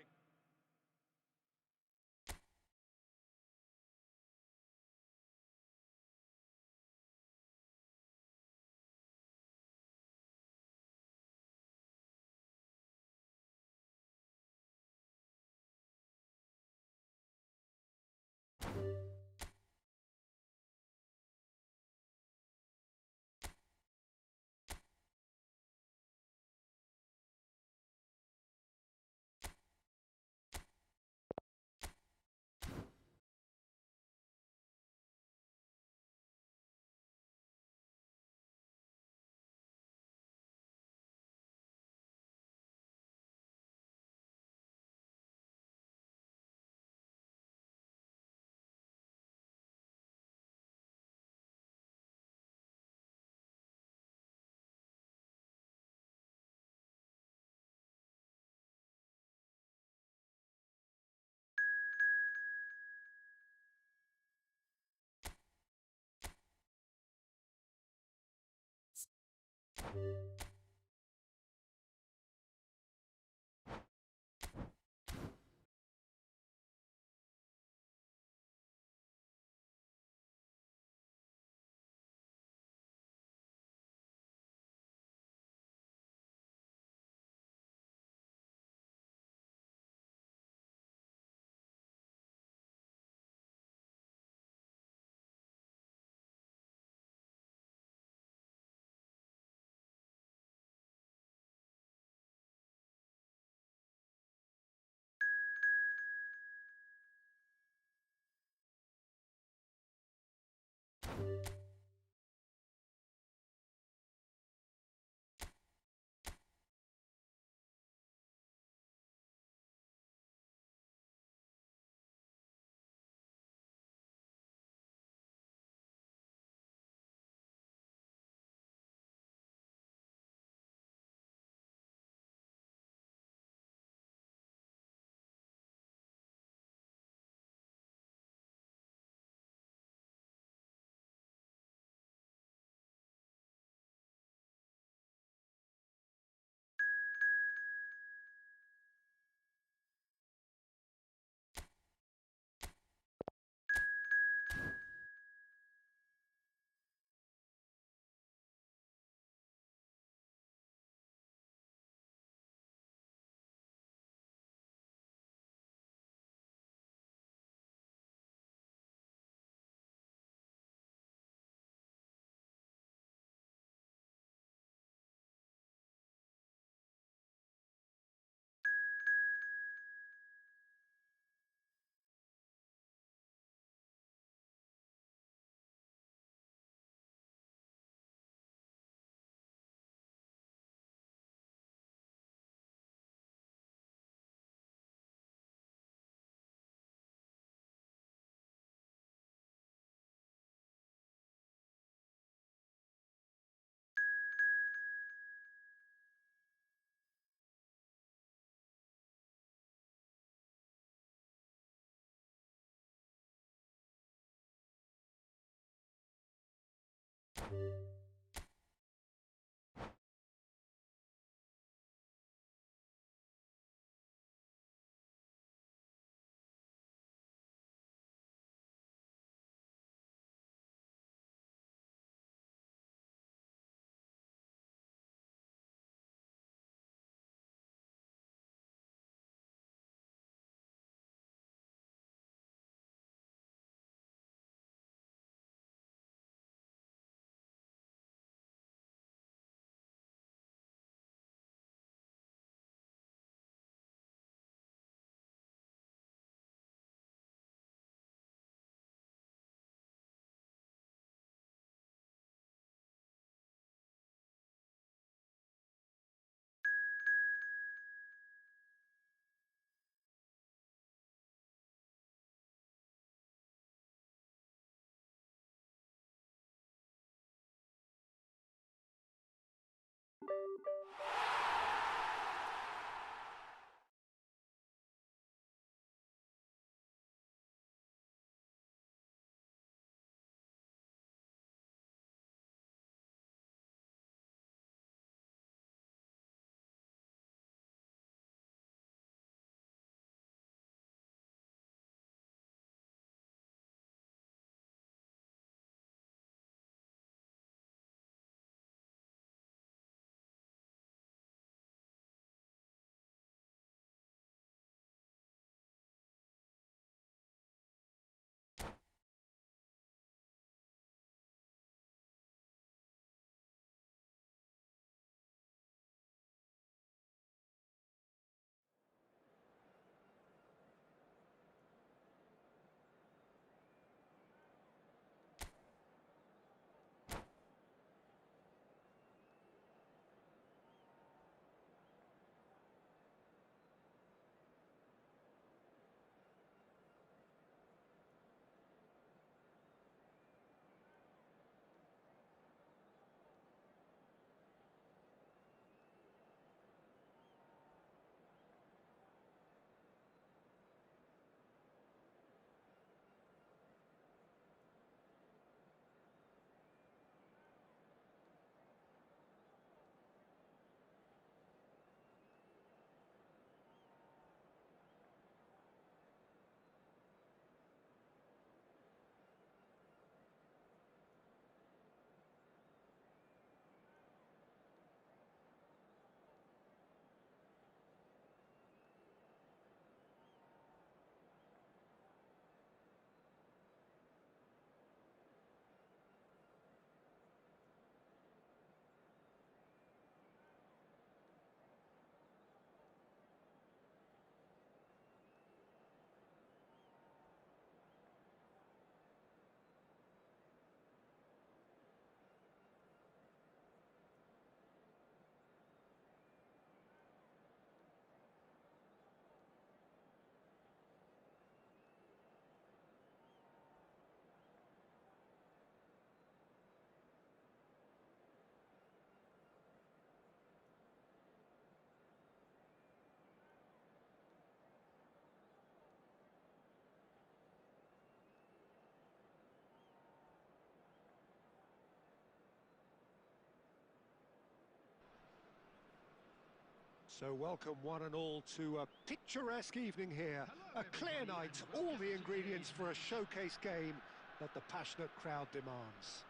So welcome one and all to a picturesque evening here. A clear night, all the ingredients for a showcase game that the passionate crowd demands.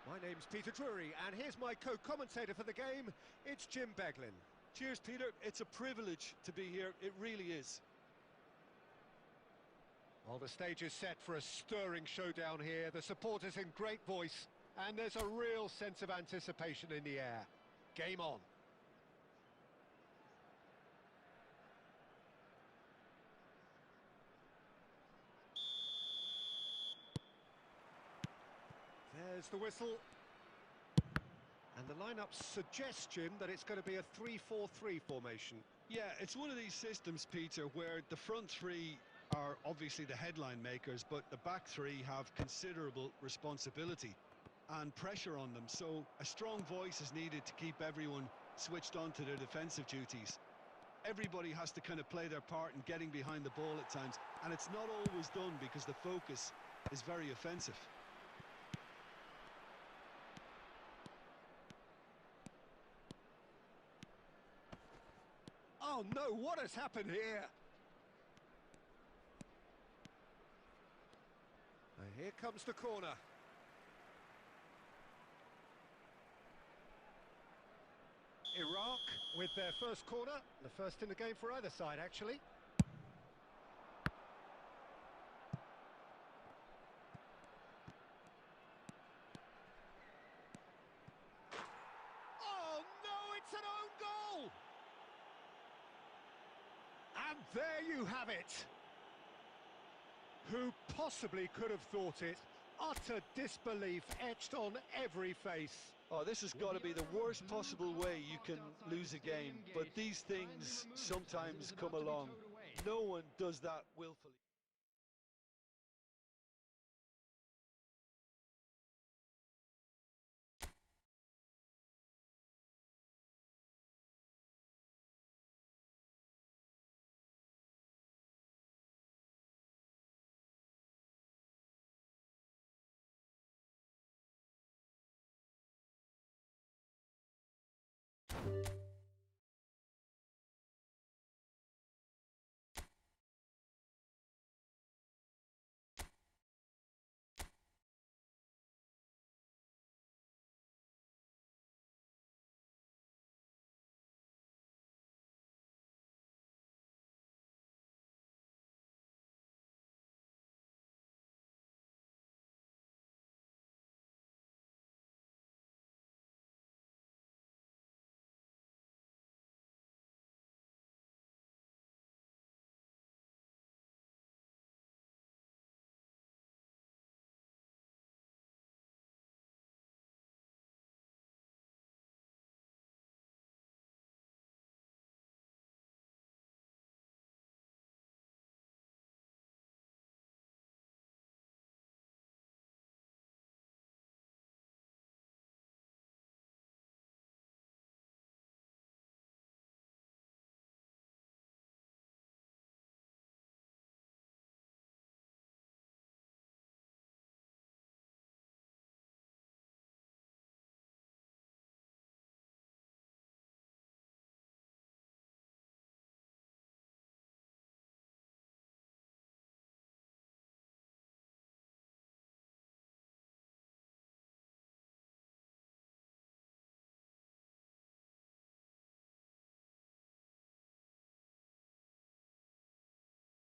My name's Peter Drury, and here's my co-commentator for the game. It's Jim Beglin. Cheers, Peter. It's a privilege to be here. It really is. Well, the stage is set for a stirring showdown here. The supporters in great voice, and there's a real sense of anticipation in the air. Game on. There's the whistle. And the lineup's suggestion that it's going to be a 3-4-3 formation. Yeah, it's one of these systems, Peter, where the front three are obviously the headline makers, but the back three have considerable responsibility and pressure on them. So a strong voice is needed to keep everyone switched on to their defensive duties. Everybody has to kind of play their part in getting behind the ball at times, and it's not always done because the focus is very offensive. Oh no, what has happened here? And here comes the corner. Iraq with their first corner, the first in the game for either side actually. Oh no, it's an own goal! And there you have it. Who possibly could have thought it? Utter disbelief etched on every face. Oh, this has got to be the worst possible way you can lose a game, but these things sometimes come along. No one does that willfully.